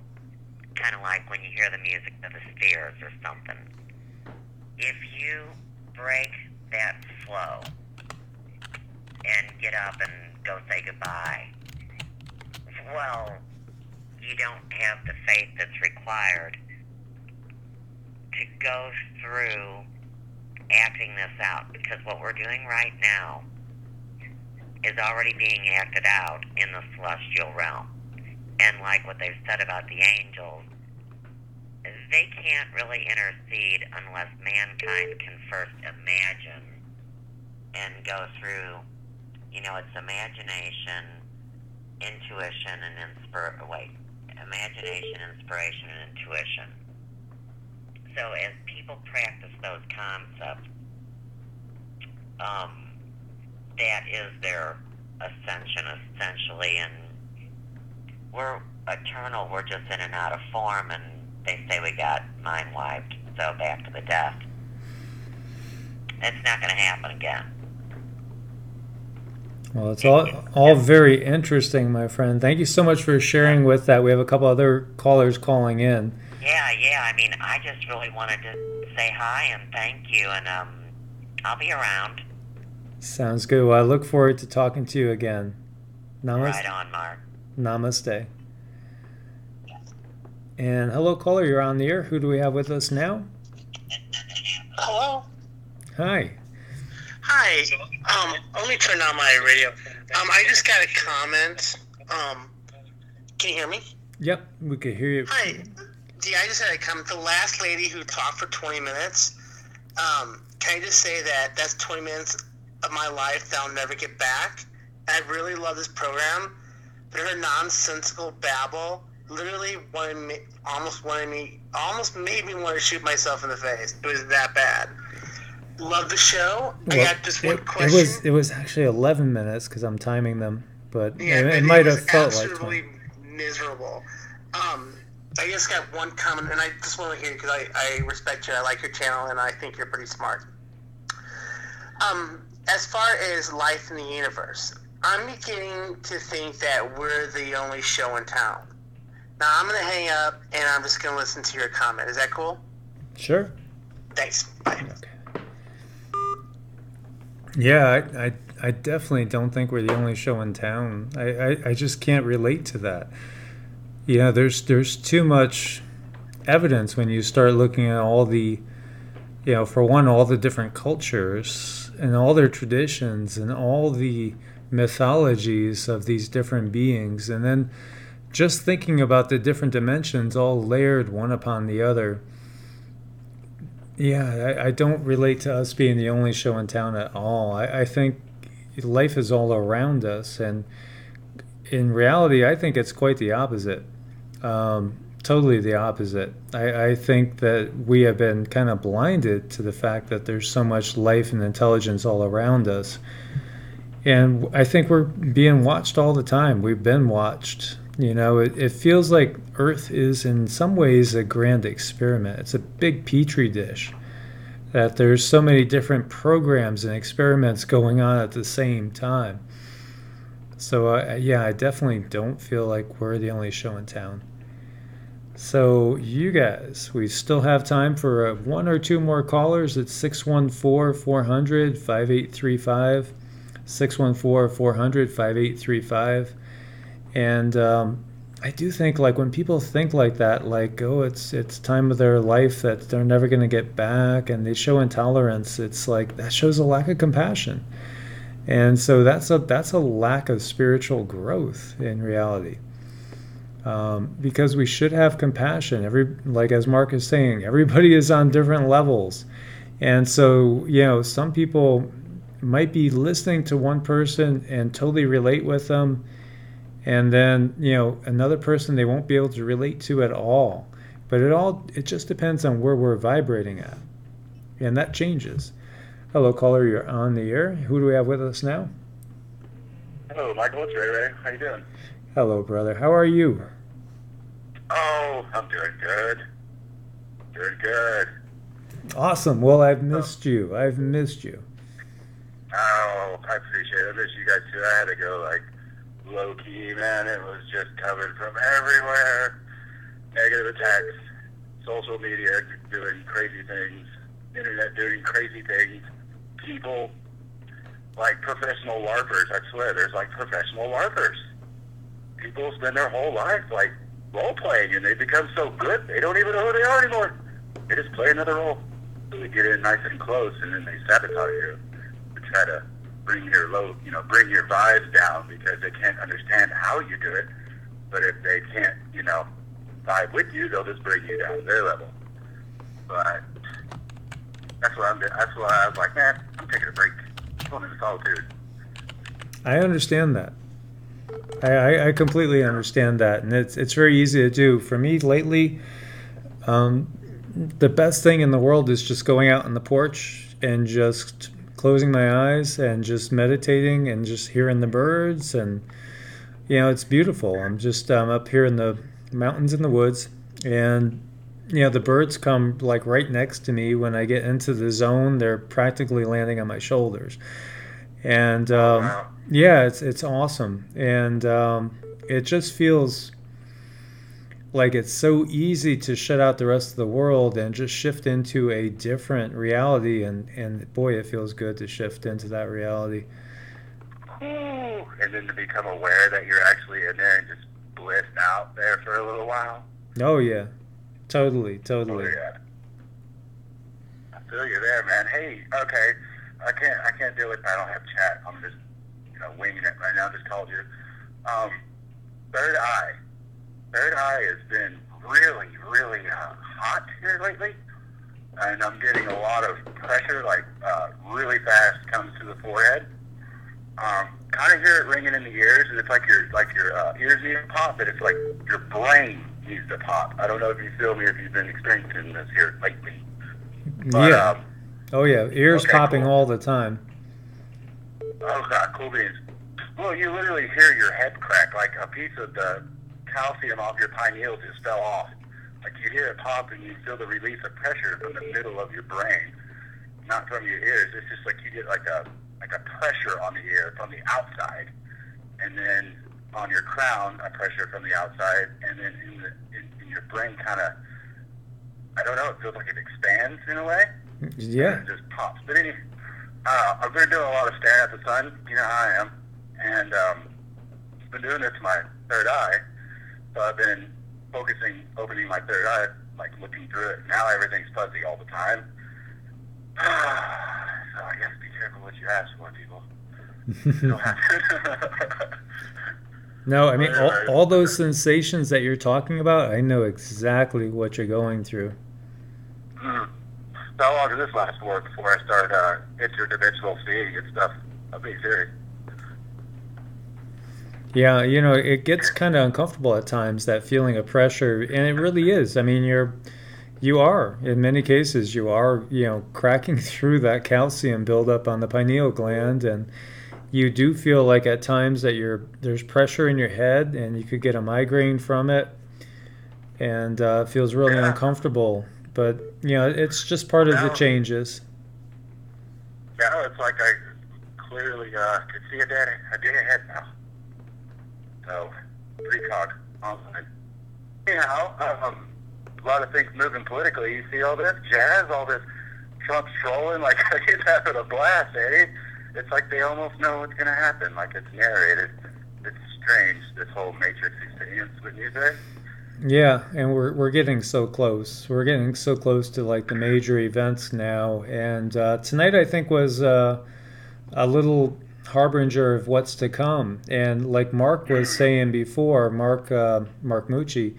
kind of like when you hear the music of the spheres or something, if you break that flow and get up and go say goodbye, well, you don't have the faith that's required to go through acting this out, because what we're doing right now is already being acted out in the celestial realm. And like what they've said about the angels, they can't really intercede unless mankind can first imagine and go through, you know, it's imagination, intuition, and imagination, inspiration, and intuition. So as people practice those concepts, that is their ascension, essentially, and we're eternal. We're just in and out of form, and they say we got mind wiped, so back to the death. It's not going to happen again. Well, it's all very interesting, my friend. Thank you so much for sharing with that. We have a couple other callers calling in. Yeah. I mean, I just really wanted to say hi and thank you, and I'll be around. Sounds good. Well, I look forward to talking to you again. Right on, Mark. Namaste. And hello, caller. You're on the air. Who do we have with us now? Hello. Hi. Hi. Let me turn on my radio. I just got a comment. Can you hear me? Yep, we could hear you. Hi. Yeah, I just had a comment. The last lady who talked for 20 minutes, can I just say that that's 20 minutes of my life that I'll never get back? And I really love this program, but her nonsensical babble literally almost made me want to shoot myself in the face. It was that bad. Love the show. Well, I got just one question. It was actually 11 minutes because I'm timing them, but Yeah, it might have felt like absolutely 20. miserable. I just got one comment, and I just want to hear because I respect you. I like your channel, and I think you're pretty smart. As far as life in the universe, I'm beginning to think that we're the only show in town. Now, I'm going to hang up, and I'm just going to listen to your comment. Is that cool? Sure. Thanks. Bye. Okay. Yeah, I definitely don't think we're the only show in town. I just can't relate to that. You know, there's too much evidence when you start looking at all the, you know, for one, all the different cultures and all their traditions and all the mythologies of these different beings, and then just thinking about the different dimensions all layered one upon the other. Yeah, I don't relate to us being the only show in town at all. I think life is all around us, and in reality, I think it's quite the opposite. Totally the opposite. I think that we have been kind of blinded to the fact that there's so much life and intelligence all around us. And I think we're being watched all the time. We've been watched. You know, it feels like Earth is in some ways a grand experiment. It's a big petri dish. That there's so many different programs and experiments going on at the same time. So, yeah, I definitely don't feel like we're the only show in town. So, you guys, we still have time for one or two more callers. It's 614-400-5835. 614-400-5835. And I do think, like, when people think like that, like, oh, it's time of their life that they're never going to get back, and they show intolerance, it's like that shows a lack of compassion. And so that's a lack of spiritual growth in reality. Because we should have compassion. Like as Mark is saying, everybody is on different levels. And so, you know, some people might be listening to one person and totally relate with them. And then, you know, another person they won't be able to relate to at all. But it just depends on where we're vibrating at. And that changes. Hello, caller, you're on the air. Who do we have with us now? Hello, Michael. It's Ray. How you doing? Hello, brother. How are you? Oh, I'm doing good. Doing good. Awesome. Well, I've missed you. Oh, I appreciate it. I miss you guys too. I had to go like low key, man. It was just coming from everywhere. Negative attacks, social media doing crazy things, internet doing crazy things, people like professional LARPers. I swear, there's like professional LARPers. People spend their whole life like role playing, and they become so good they don't even know who they are anymore. They just play another role. So they get in nice and close, and then they sabotage you to try to bring your bring your vibes down because they can't understand how you do it. But if they can't, vibe with you, they'll just bring you down to their level. But that's why I was like, man, I'm taking a break. I'm going into solitude. I understand that. I completely understand that, and it's very easy to do. For me lately, the best thing in the world is just going out on the porch and just closing my eyes and just meditating and just hearing the birds, and it's beautiful. I'm up here in the mountains in the woods, and the birds come like right next to me. When I get into the zone, they're practically landing on my shoulders. And yeah, it's awesome, and it just feels like it's so easy to shut out the rest of the world and just shift into a different reality, and boy, it feels good to shift into that reality. And then to become aware that you're actually in there and just blissed out there for a little while. Oh yeah, totally. Oh, yeah. I feel you there, man. Hey, okay, I can't deal with. I don't have chat. I'm just, winging it right now. Just called you. Third eye. Third eye has been really, really hot here lately, and I'm getting a lot of pressure, like really fast, comes to the forehead. Kind of hear it ringing in the ears, and it's like your ears need to pop, but it's like your brain needs to pop. I don't know if you feel me, if you've been experiencing this here lately. But, yeah. Oh yeah, ears okay, popping cool. all the time. Oh God, cool beans. Well, you literally hear your head crack, like a piece of the calcium off your pineal just fell off. Like you hear it pop, and you feel the release of pressure from the middle of your brain, not from your ears. It's just like you get like a pressure on the ear from the outside, and then on your crown a pressure from the outside, and then in your brain kind of, I don't know, it feels like it expands in a way. Yeah. And it just pops. But anyway, I've been doing a lot of staring at the sun. You know how I am, and I've been doing this to my third eye. So I've been opening my third eye, like looking through it. Now everything's fuzzy all the time. So I guess be careful what you ask for, people. You don't have to. No, I mean, all those sensations that you're talking about, I know exactly what you're going through. So how long does this last for before I start interdimensional seeing and stuff? I'm being serious. Yeah, it gets kind of uncomfortable at times, that feeling of pressure, and it really is. I mean, you are, in many cases, you are, cracking through that calcium buildup on the pineal gland, and you do feel like at times that there's pressure in your head, and you could get a migraine from it, and it feels really uncomfortable. But, it's just part of the changes. Yeah, it's like I clearly could see a day ahead now. So, precog online. Anyhow, a lot of things moving politically. You see all this jazz, all this Trump trolling, like he's having a blast, eh? It's like they almost know what's going to happen, like it's narrated. It's strange, this whole Matrix experience, wouldn't you say? Yeah, and we're getting so close. We're getting so close to like the major events now. And tonight, I think, was a little harbinger of what's to come. And like Mark was saying before, Mark Mucci,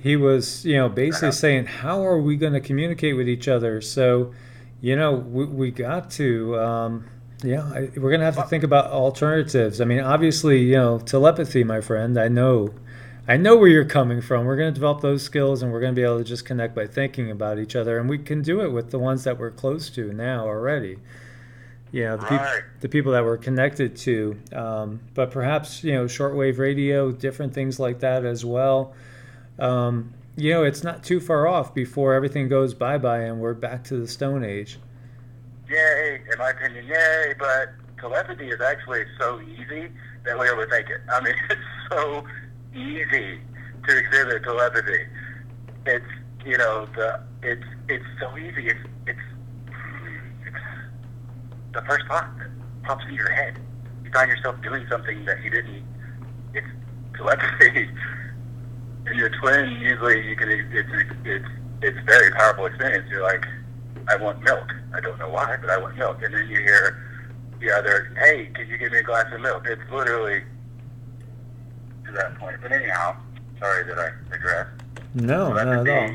he was basically saying, how are we going to communicate with each other? So we got to we're going to have to think about alternatives. I mean, obviously, telepathy, my friend, I know where you're coming from. We're going to develop those skills, and we're going to be able to just connect by thinking about each other, and we can do it with the ones that we're close to now already. The people that we're connected to, but perhaps shortwave radio, different things like that as well. It's not too far off before everything goes bye-bye and we're back to the Stone Age. Yay, in my opinion, yay, but telepathy is actually so easy that we overthink it. I mean, it's so easy to exhibit telepathy. It's it's so easy. It's the first thought that pops in your head. You find yourself doing something that you didn't. It's telepathy. And your twin, usually you can. It's very powerful experience. You're like, I want milk. I don't know why, but I want milk. And then you hear the other, hey, can you give me a glass of milk? It's literally to that point. But anyhow, sorry that I digressed. No, not at all.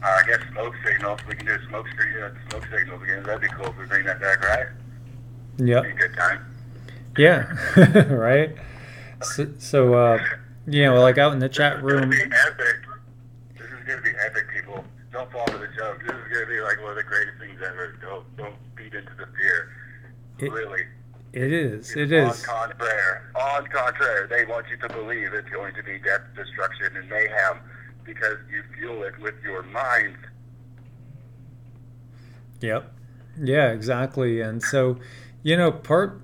I guess smoke signals. We can do smoke signals again. That'd be cool if we bring that back, right? Yep. Be a good time. Yeah, right. So like out in the chat room. This is gonna be epic. This is gonna be epic, people. Don't fall for the joke. This is gonna be like one of the greatest things ever. Don't feed into the fear. Really. It is. On contrary, they want you to believe it's going to be death, destruction, and mayhem because you fuel it with your mind. Yep. Yeah, exactly. And so, part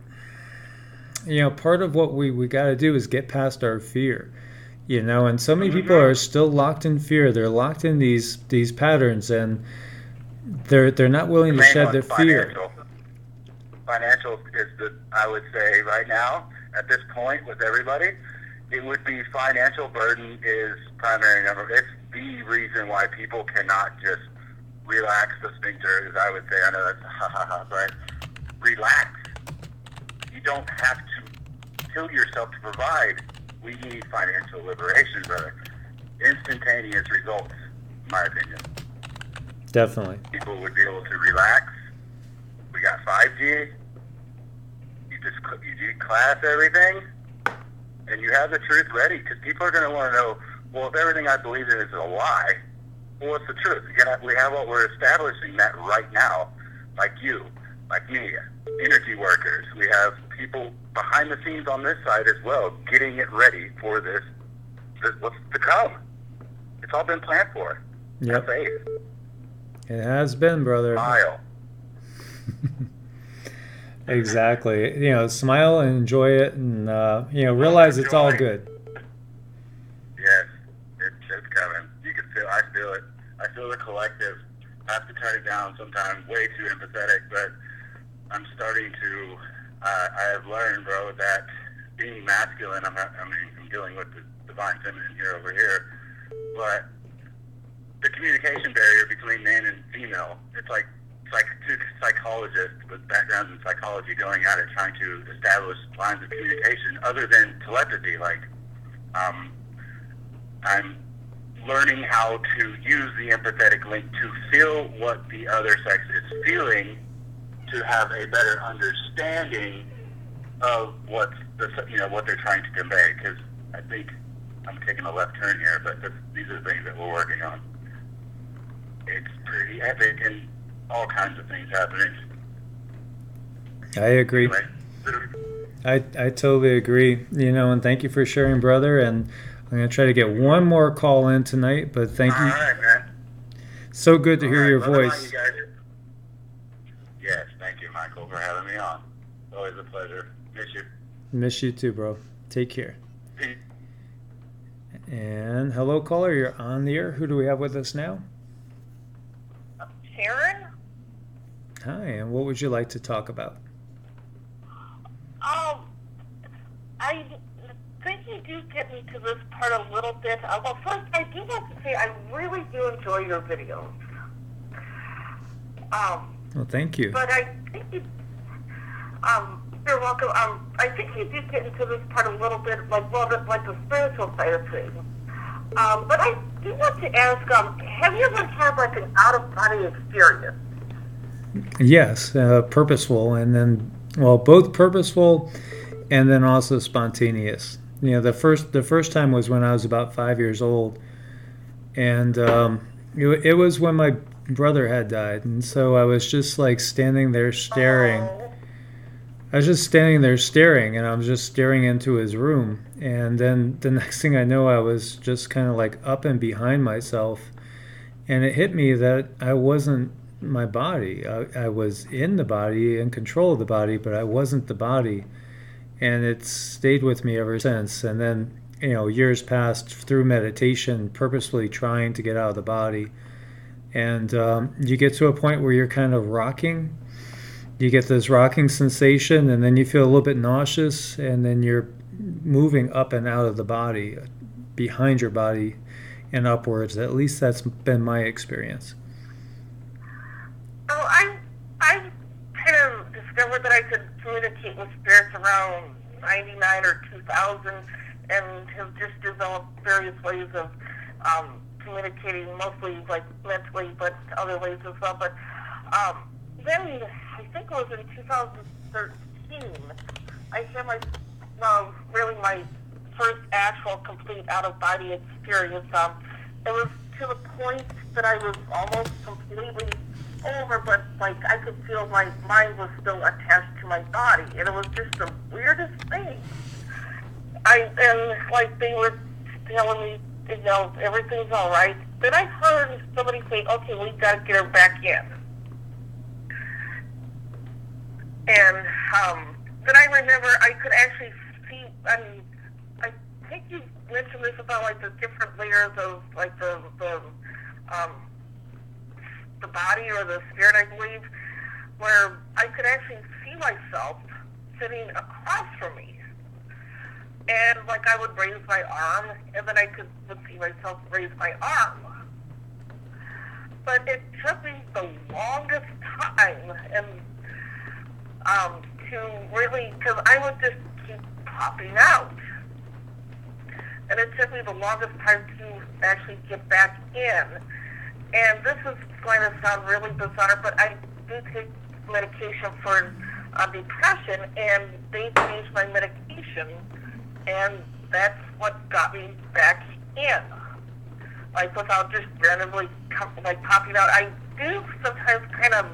of what we got to do is get past our fear. You know, and so many people are still locked in fear. They're locked in these patterns, and they're not willing to shed their fear. Financial is I would say right now, at this point with everybody, it would be financial burden is primary number. It's the reason why people cannot just relax the sphincter, as I would say. I know that's ha ha ha, but relax. You don't have to kill yourself to provide. We need financial liberation, brother. Instantaneous results, in my opinion. Definitely. People would be able to relax. We got 5G. You declass everything, and you have the truth ready, because people are going to want to know, well, if everything I believe in is a lie, well, what's the truth? We have what we're establishing that right now, like you, like me, energy workers. We have people behind the scenes on this side as well, getting it ready for this what's to come. It's all been planned for. Yep. Have faith. It has been, brother. Smile. Exactly. You know, smile and enjoy it, and you know, realize it's all good. Yes, it's coming. You can feel. I feel it. I feel the collective. I have to turn it down sometimes. Way too empathetic, but I'm starting to. I have learned, bro, that being masculine. I'm dealing with the divine feminine here over here, but the communication barrier between man and female. It's like two psychologists with backgrounds in psychology going at it, trying to establish lines of communication other than telepathy. Like, I'm learning how to use the empathetic link to feel what the other sex is feeling, to have a better understanding of what they're trying to convey. Because I think I'm taking a left turn here, but these are the things that we're working on. It's pretty epic, and all kinds of things happening. I agree. I totally agree. You know, and thank you for sharing, brother. And I'm going to try to get one more call in tonight, but thank you. All right, man. So good to hear your voice. You guys. Yes, thank you, Michael, for having me on. Always a pleasure. Miss you. Miss you too, bro. Take care. And hello, caller. You're on the air. Who do we have with us now? Sharon? Hi, and what would you like to talk about? I think you do get me to this part a little bit. Well, first, I do have to say I really do enjoy your videos. Well, thank you. But I think you, you're welcome. I think you do get into this part a little bit, like the spiritual side of things. But I do want to ask, have you ever had like an out-of-body experience? Yes, purposeful, and then, well, both purposeful and then also spontaneous. You know, the first time was when I was about 5 years old, and it was when my brother had died, and so I was just like standing there staring. I was just standing there staring, and I was just staring into his room. And then the next thing I know, I was just kind of like up and behind myself. And it hit me that I wasn't my body. I was in the body, in control of the body, but I wasn't the body. And it's stayed with me ever since. And then, you know, years passed through meditation, purposefully trying to get out of the body. And you get to a point where you're kind of rocking. You get this rocking sensation, and then you feel a little bit nauseous, and then you're moving up and out of the body, behind your body and upwards. At least that's been my experience. Oh, I kind of discovered that I could communicate with spirits around 99 or 2000, and have just developed various ways of communicating, mostly like mentally, but other ways as well. But then I think it was in 2013, I had my first actual complete out-of-body experience. It was to the point that I was almost completely over, but like I could feel my mind was still attached to my body, and it was just the weirdest thing. And like they were telling me, you know, everything's all right. Then I heard somebody say, "Okay, we've got to get her back in." And then I remember I could actually see, I think you mentioned this about like the different layers of like the body or the spirit, I believe, where I could actually see myself sitting across from me. And like I would raise my arm, and then I would see myself raise my arm. But it took me the longest time, and to really, because I would just keep popping out. And it took me the longest time to actually get back in. And this is going to sound really bizarre, but I do take medication for depression, and they changed my medication, and that's what got me back in. Like, without just randomly, like, popping out. I do sometimes kind of,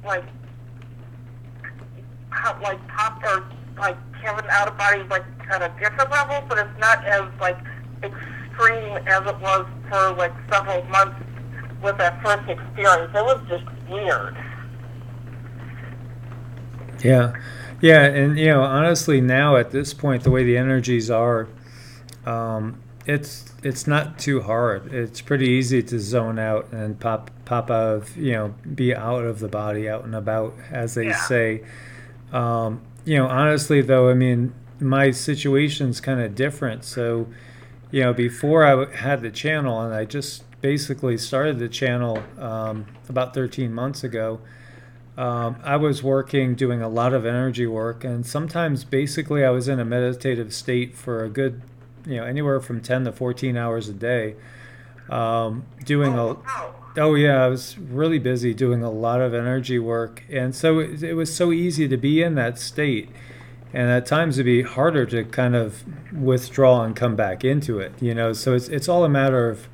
like pop or, like, have an out-of-body, like, at a different level, but it's not as, like, extreme as it was for, like, several months with that first experience. It was just weird. Yeah. Yeah, and, you know, honestly, now at this point, the way the energies are, it's not too hard. It's pretty easy to zone out and pop out of, you know, be out of the body, out and about, as they say. You know, honestly, though, I mean, my situation's kind of different. So, you know, before I had the channel, and I just basically started the channel about 13 months ago, I was doing a lot of energy work, and sometimes basically I was in a meditative state for a good, you know, anywhere from 10 to 14 hours a day, doing I was really busy doing a lot of energy work, and so it was so easy to be in that state, and at times it'd be harder to kind of withdraw and come back into it, you know. So it's all a matter of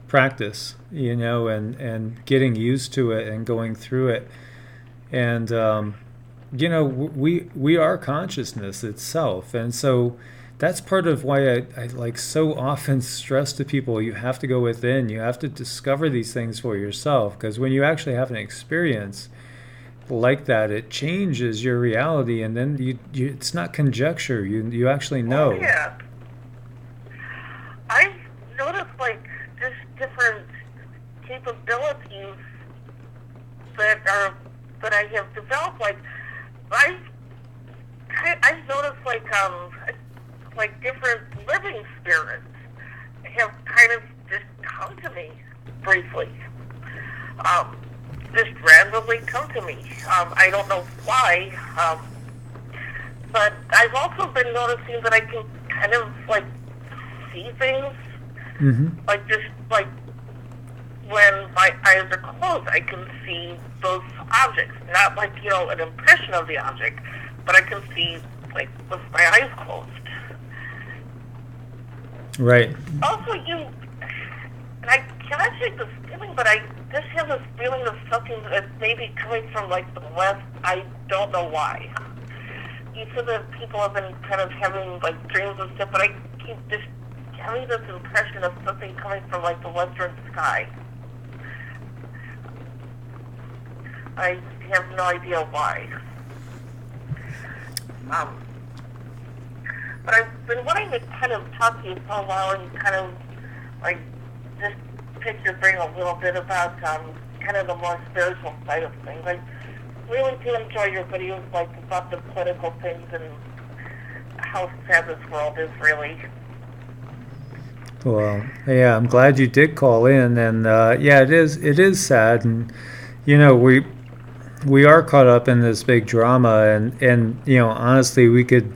practice, you know, and getting used to it and going through it. And you know, we are consciousness itself, and so that's part of why I like so often stress to people, you have to go within, you have to discover these things for yourself, because when you actually have an experience like that, it changes your reality, and then you it's not conjecture, you actually know. Oh, yeah. I've noticed like just different capabilities that I have developed. Like I've noticed like different living spirits have kind of just come to me briefly. Just randomly come to me. I don't know why, but I've also been noticing that I can kind of like see things, like just like when my eyes are closed, I can see those objects. Not like, you know, an impression of the object, but I can see like with my eyes closed. Right. Also, and I cannot shake this feeling, but I just have this feeling of something that may be coming from like the west. I don't know why. You said that people have been kind of having like dreams and stuff, but I keep just having this impression of something coming from like the western sky. I have no idea why. But I've been wanting to kind of talk to you for a while and kind of like just pick your brain a little bit about kind of the more spiritual side of things. I really do enjoy your videos, like about the political things and how sad this world is, really. Well, yeah, I'm glad you did call in, and yeah, it is sad, and you know, we are caught up in this big drama, and you know, honestly, we could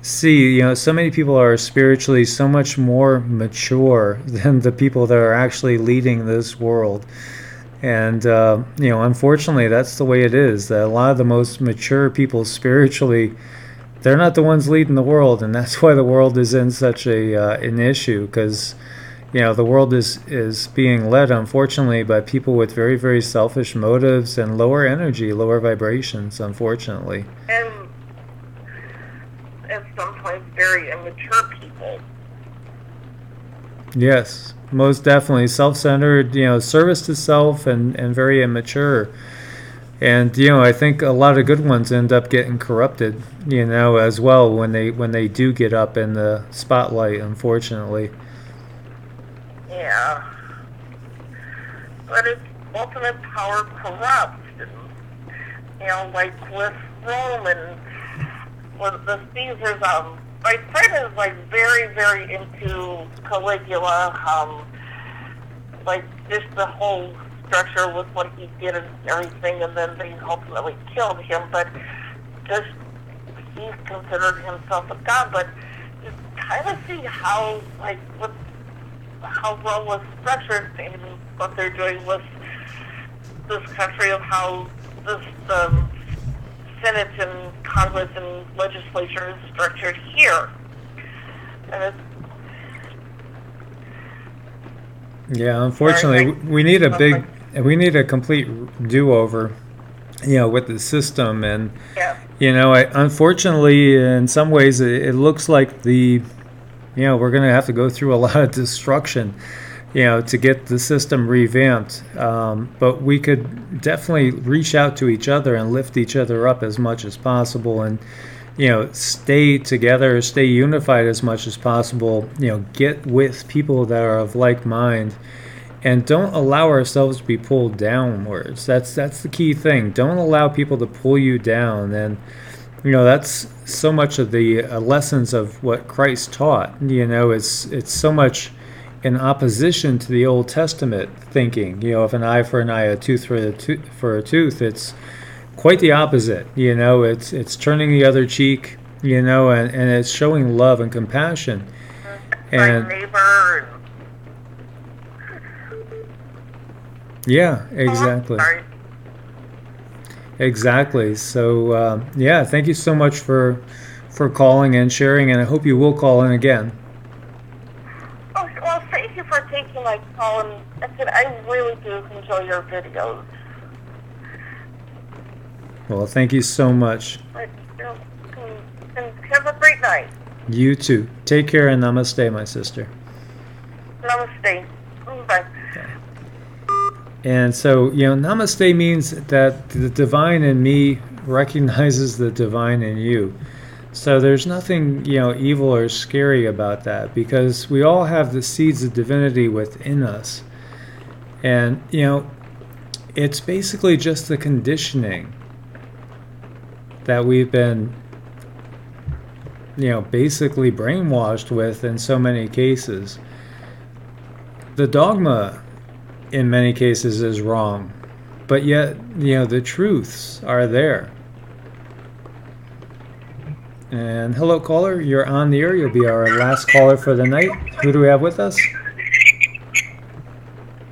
see, you know, so many people are spiritually so much more mature than the people that are actually leading this world. And you know, unfortunately, that's the way it is. That a lot of the most mature people spiritually, they're not the ones leading the world, and that's why the world is in such an issue, because you know, the world is being led, unfortunately, by people with very, very selfish motives and lower energy, lower vibrations, unfortunately. And sometimes very immature people. Yes, most definitely. Self-centered, you know, service to self, and very immature. And I think a lot of good ones end up getting corrupted, as well when they do get up in the spotlight, unfortunately. Yeah. But it's ultimate power corrupts. And, like with Rome and with the Caesars, my friend is like very, very into Caligula, like just the whole structure with what he did and everything, and then they ultimately killed him, but just he considered himself a god, but just kind of see how, like, how Rome was structured and what they're doing with this country, of how this Senate and Congress and legislature is structured here. And it's, yeah, unfortunately, we need a complete do-over, with the system. And unfortunately, in some ways, it looks like we're going to have to go through a lot of destruction, to get the system revamped. But we could definitely reach out to each other and lift each other up as much as possible, and stay together, stay unified as much as possible. Get with people that are of like mind, and don't allow ourselves to be pulled downwards. That's the key thing. Don't allow people to pull you down. And that's so much of the lessons of what Christ taught. It's so much in opposition to the Old Testament thinking. Of an eye for an eye, a tooth for a tooth. It's quite the opposite. It's turning the other cheek. And it's showing love and compassion. And neighbor. Yeah, exactly. Exactly. So, thank you so much for calling and sharing, and I hope you will call in again. Oh, well, thank you for taking my call, and I really do enjoy your videos. Well, thank you so much. And have a great night. You too. Take care, and namaste, my sister. Namaste. Bye. And so, namaste means that the divine in me recognizes the divine in you. So there's nothing, evil or scary about that, because we all have the seeds of divinity within us. And, it's basically just the conditioning that we've been, basically brainwashed with in so many cases. The dogma in many cases is wrong, but yet the truths are there. And hello, caller, you're on the air. You'll be our last caller for the night. Who do we have with us?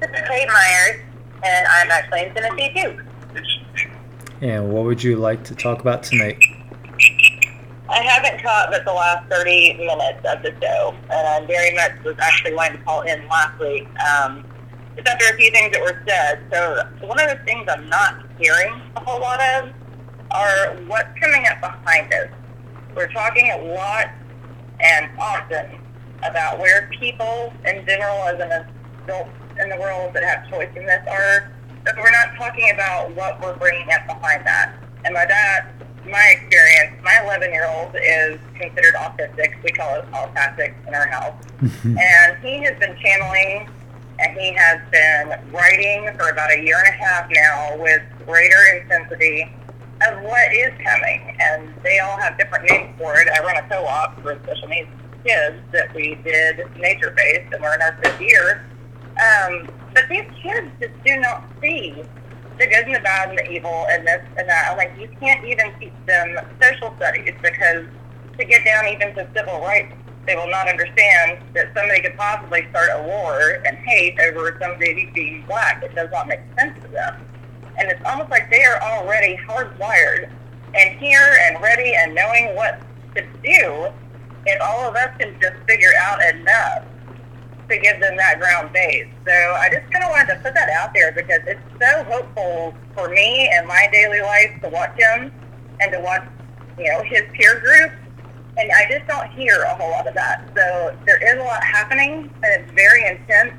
This is Kate Myers, and I'm actually in Tennessee too. And what would you like to talk about tonight? I haven't caught but the last 30 minutes of the show, and I very much was actually wanting to call in last week. Just after a few things that were said. So one of the things I'm not hearing a whole lot of are what's coming up behind us. We're talking a lot and often about where people in general as an adult in the world that have choice in this are, but we're not talking about what we're bringing up behind that. And by that, my experience, my 11-year-old is considered autistic. We call it telepathic in our house. And he has been channeling, and he has been writing for about a year and a half now with greater intensity of what is coming. And they all have different names for it. I run a co-op for special needs kids that we did nature-based, and we're in our 5th year. But these kids just do not see the good and the bad and the evil and this and that. I'm like, you can't even teach them social studies, because to get down even to civil rights, they will not understand that somebody could possibly start a war and hate over somebody being black. It does not make sense to them. And it's almost like they are already hardwired and here and ready and knowing what to do if all of us can just figure out enough to give them that ground base. So I just kind of wanted to put that out there, because it's so hopeful for me in my daily life to watch him and to watch, his peer group. And I just don't hear a whole lot of that. So there is a lot happening, and it's very intense.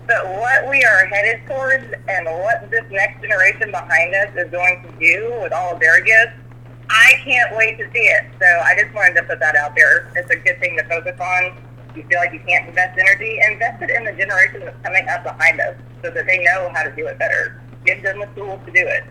But what we are headed towards and what this next generation behind us is going to do with all of their gifts, I can't wait to see it. So I just wanted to put that out there. It's a good thing to focus on. You feel like you can't invest energy, invest it in the generation that's coming up behind us so that they know how to do it better. Give them the tools to do it.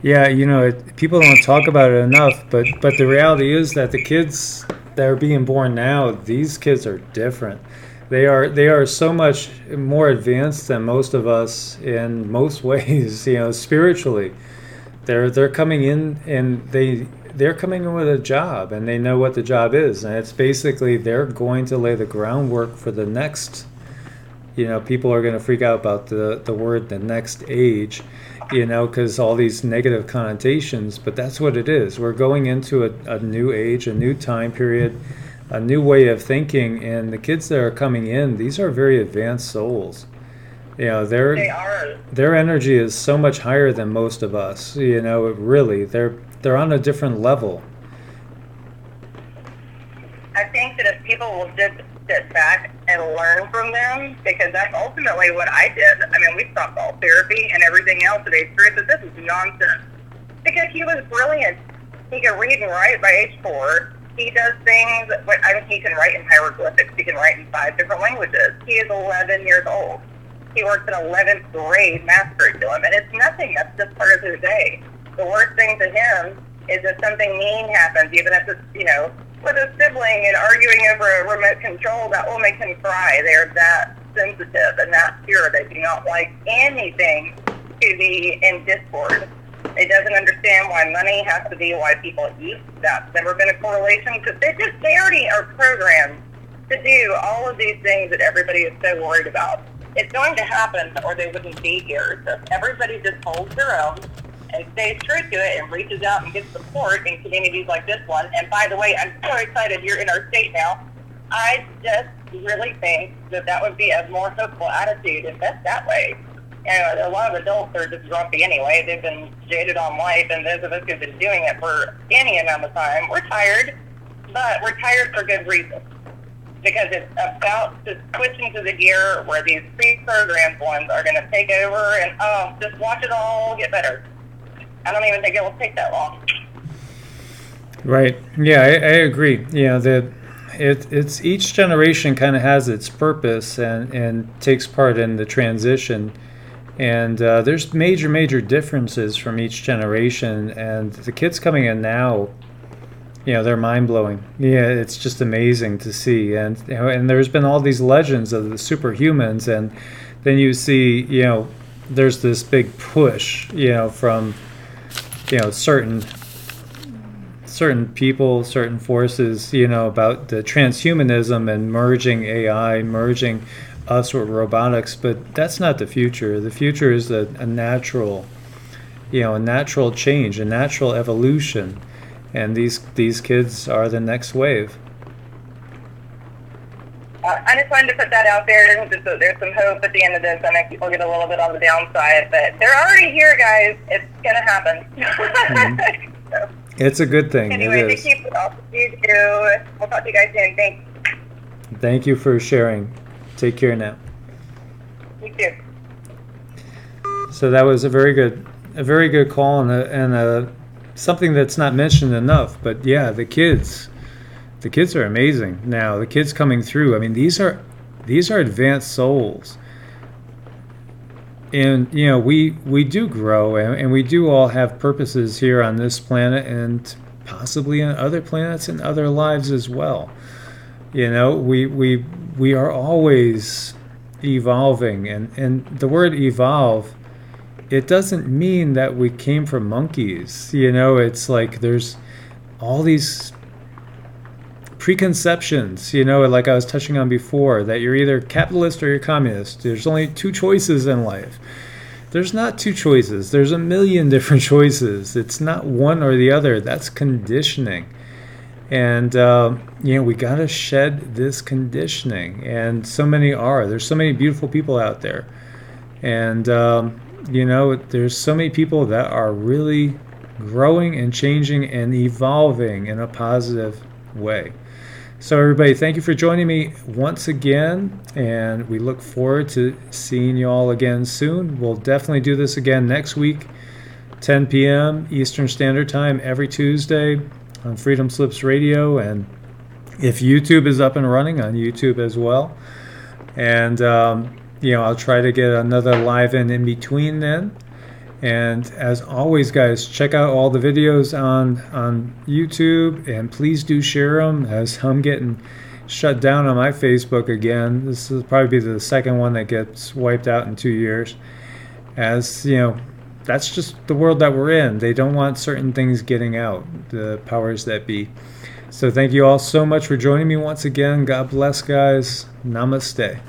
Yeah, you know, people don't talk about it enough, but the reality is that the kids that are being born now, these kids are different. They are so much more advanced than most of us in most ways, you know, spiritually. They're coming in and they're coming in with a job, and they know what the job is, and it's basically they're going to lay the groundwork for the next, you know, people are going to freak out about the word the next age, you know, because all these negative connotations, but that's what it is. We're going into a new age, a new time period, a new way of thinking, and the kids that are coming in, these are very advanced souls. You know, their energy is so much higher than most of us. You know, really, they're on a different level. I think that if people will just sit back and learn from them, because that's ultimately what I did. I mean, we stopped all therapy and everything else at age 3, but this is nonsense. Because he was brilliant. He could read and write by age 4. He does things, I mean, he can write in hieroglyphics. He can write in 5 different languages. He is 11 years old. He works in 11th grade math curriculum, and it's nothing. That's just part of his day. The worst thing to him is if something mean happens, even if it's, you know, with a sibling and arguing over a remote control, that will make him cry. They're that sensitive and that pure. They do not like anything to be in discord. It doesn't understand why money has to be why people eat. That's never been a correlation, because they already are programmed to do all of these things that everybody is so worried about. It's going to happen, or they wouldn't be here. So if everybody just holds their own and stays true to it and reaches out and gets support in communities like this one. And by the way, I'm so excited you're in our state now. I just really think that would be a more hopeful attitude, invest that way. And a lot of adults are just grumpy anyway. They've been jaded on life, and those of us who've been doing it for any amount of time, we're tired, but we're tired for good reason. Because it's about to switch into the gear where these pre-programmed ones are going to take over and, just watch it all get better. I don't even think it will take that long. Right. Yeah, I agree. You know, it's each generation kind of has its purpose and takes part in the transition. And there's major differences from each generation. And the kids coming in now, you know, they're mind-blowing. Yeah, it's just amazing to see. And you know, and there's been all these legends of the superhumans, and then you see, you know, there's this big push, you know, from, you know, certain people, certain forces, you know, about the transhumanism and merging AI, merging us with robotics, but that's not the future. The future is a natural, you know, a natural change, a natural evolution. And these kids are the next wave. I just wanted to put that out there. Just so there's some hope at the end of this. I know people get a little bit on the downside, but they're already here, guys. It's going to happen. Mm-hmm. So, it's a good thing. Anyway, it is. Thank you for all you do. We'll talk to you guys soon. Thanks. Thank you for sharing. Take care now. You too. So that was a very good call, and a something that's not mentioned enough. But yeah, the kids are amazing now. The kids coming through, I mean, these are advanced souls. And you know, we do grow, and we do all have purposes here on this planet, and possibly on other planets and other lives as well. You know, we are always evolving, and the word evolve, it doesn't mean that we came from monkeys. You know, it's like there's all these preconceptions, you know, like I was touching on before, that you're either capitalist or you're communist. There's only 2 choices in life. There's not 2 choices. There's a million different choices. It's not one or the other. That's conditioning. And, you know, we got to shed this conditioning. And so many are. There's so many beautiful people out there. And, you know, there's so many people that are really growing and changing and evolving in a positive way. So everybody, thank you for joining me once again, and we look forward to seeing you all again soon. We'll definitely do this again next week, 10 p.m. Eastern Standard Time every Tuesday on Freedom Slips Radio, and if YouTube is up and running, on YouTube as well. And I'll try to get another live in between then. And as always, guys, check out all the videos on YouTube, and please do share them, as I'm getting shut down on my Facebook again. This will probably be the second one that gets wiped out in 2 years. As you know, that's just the world that we're in. They don't want certain things getting out, the powers that be. So thank you all so much for joining me once again. God bless, guys. Namaste.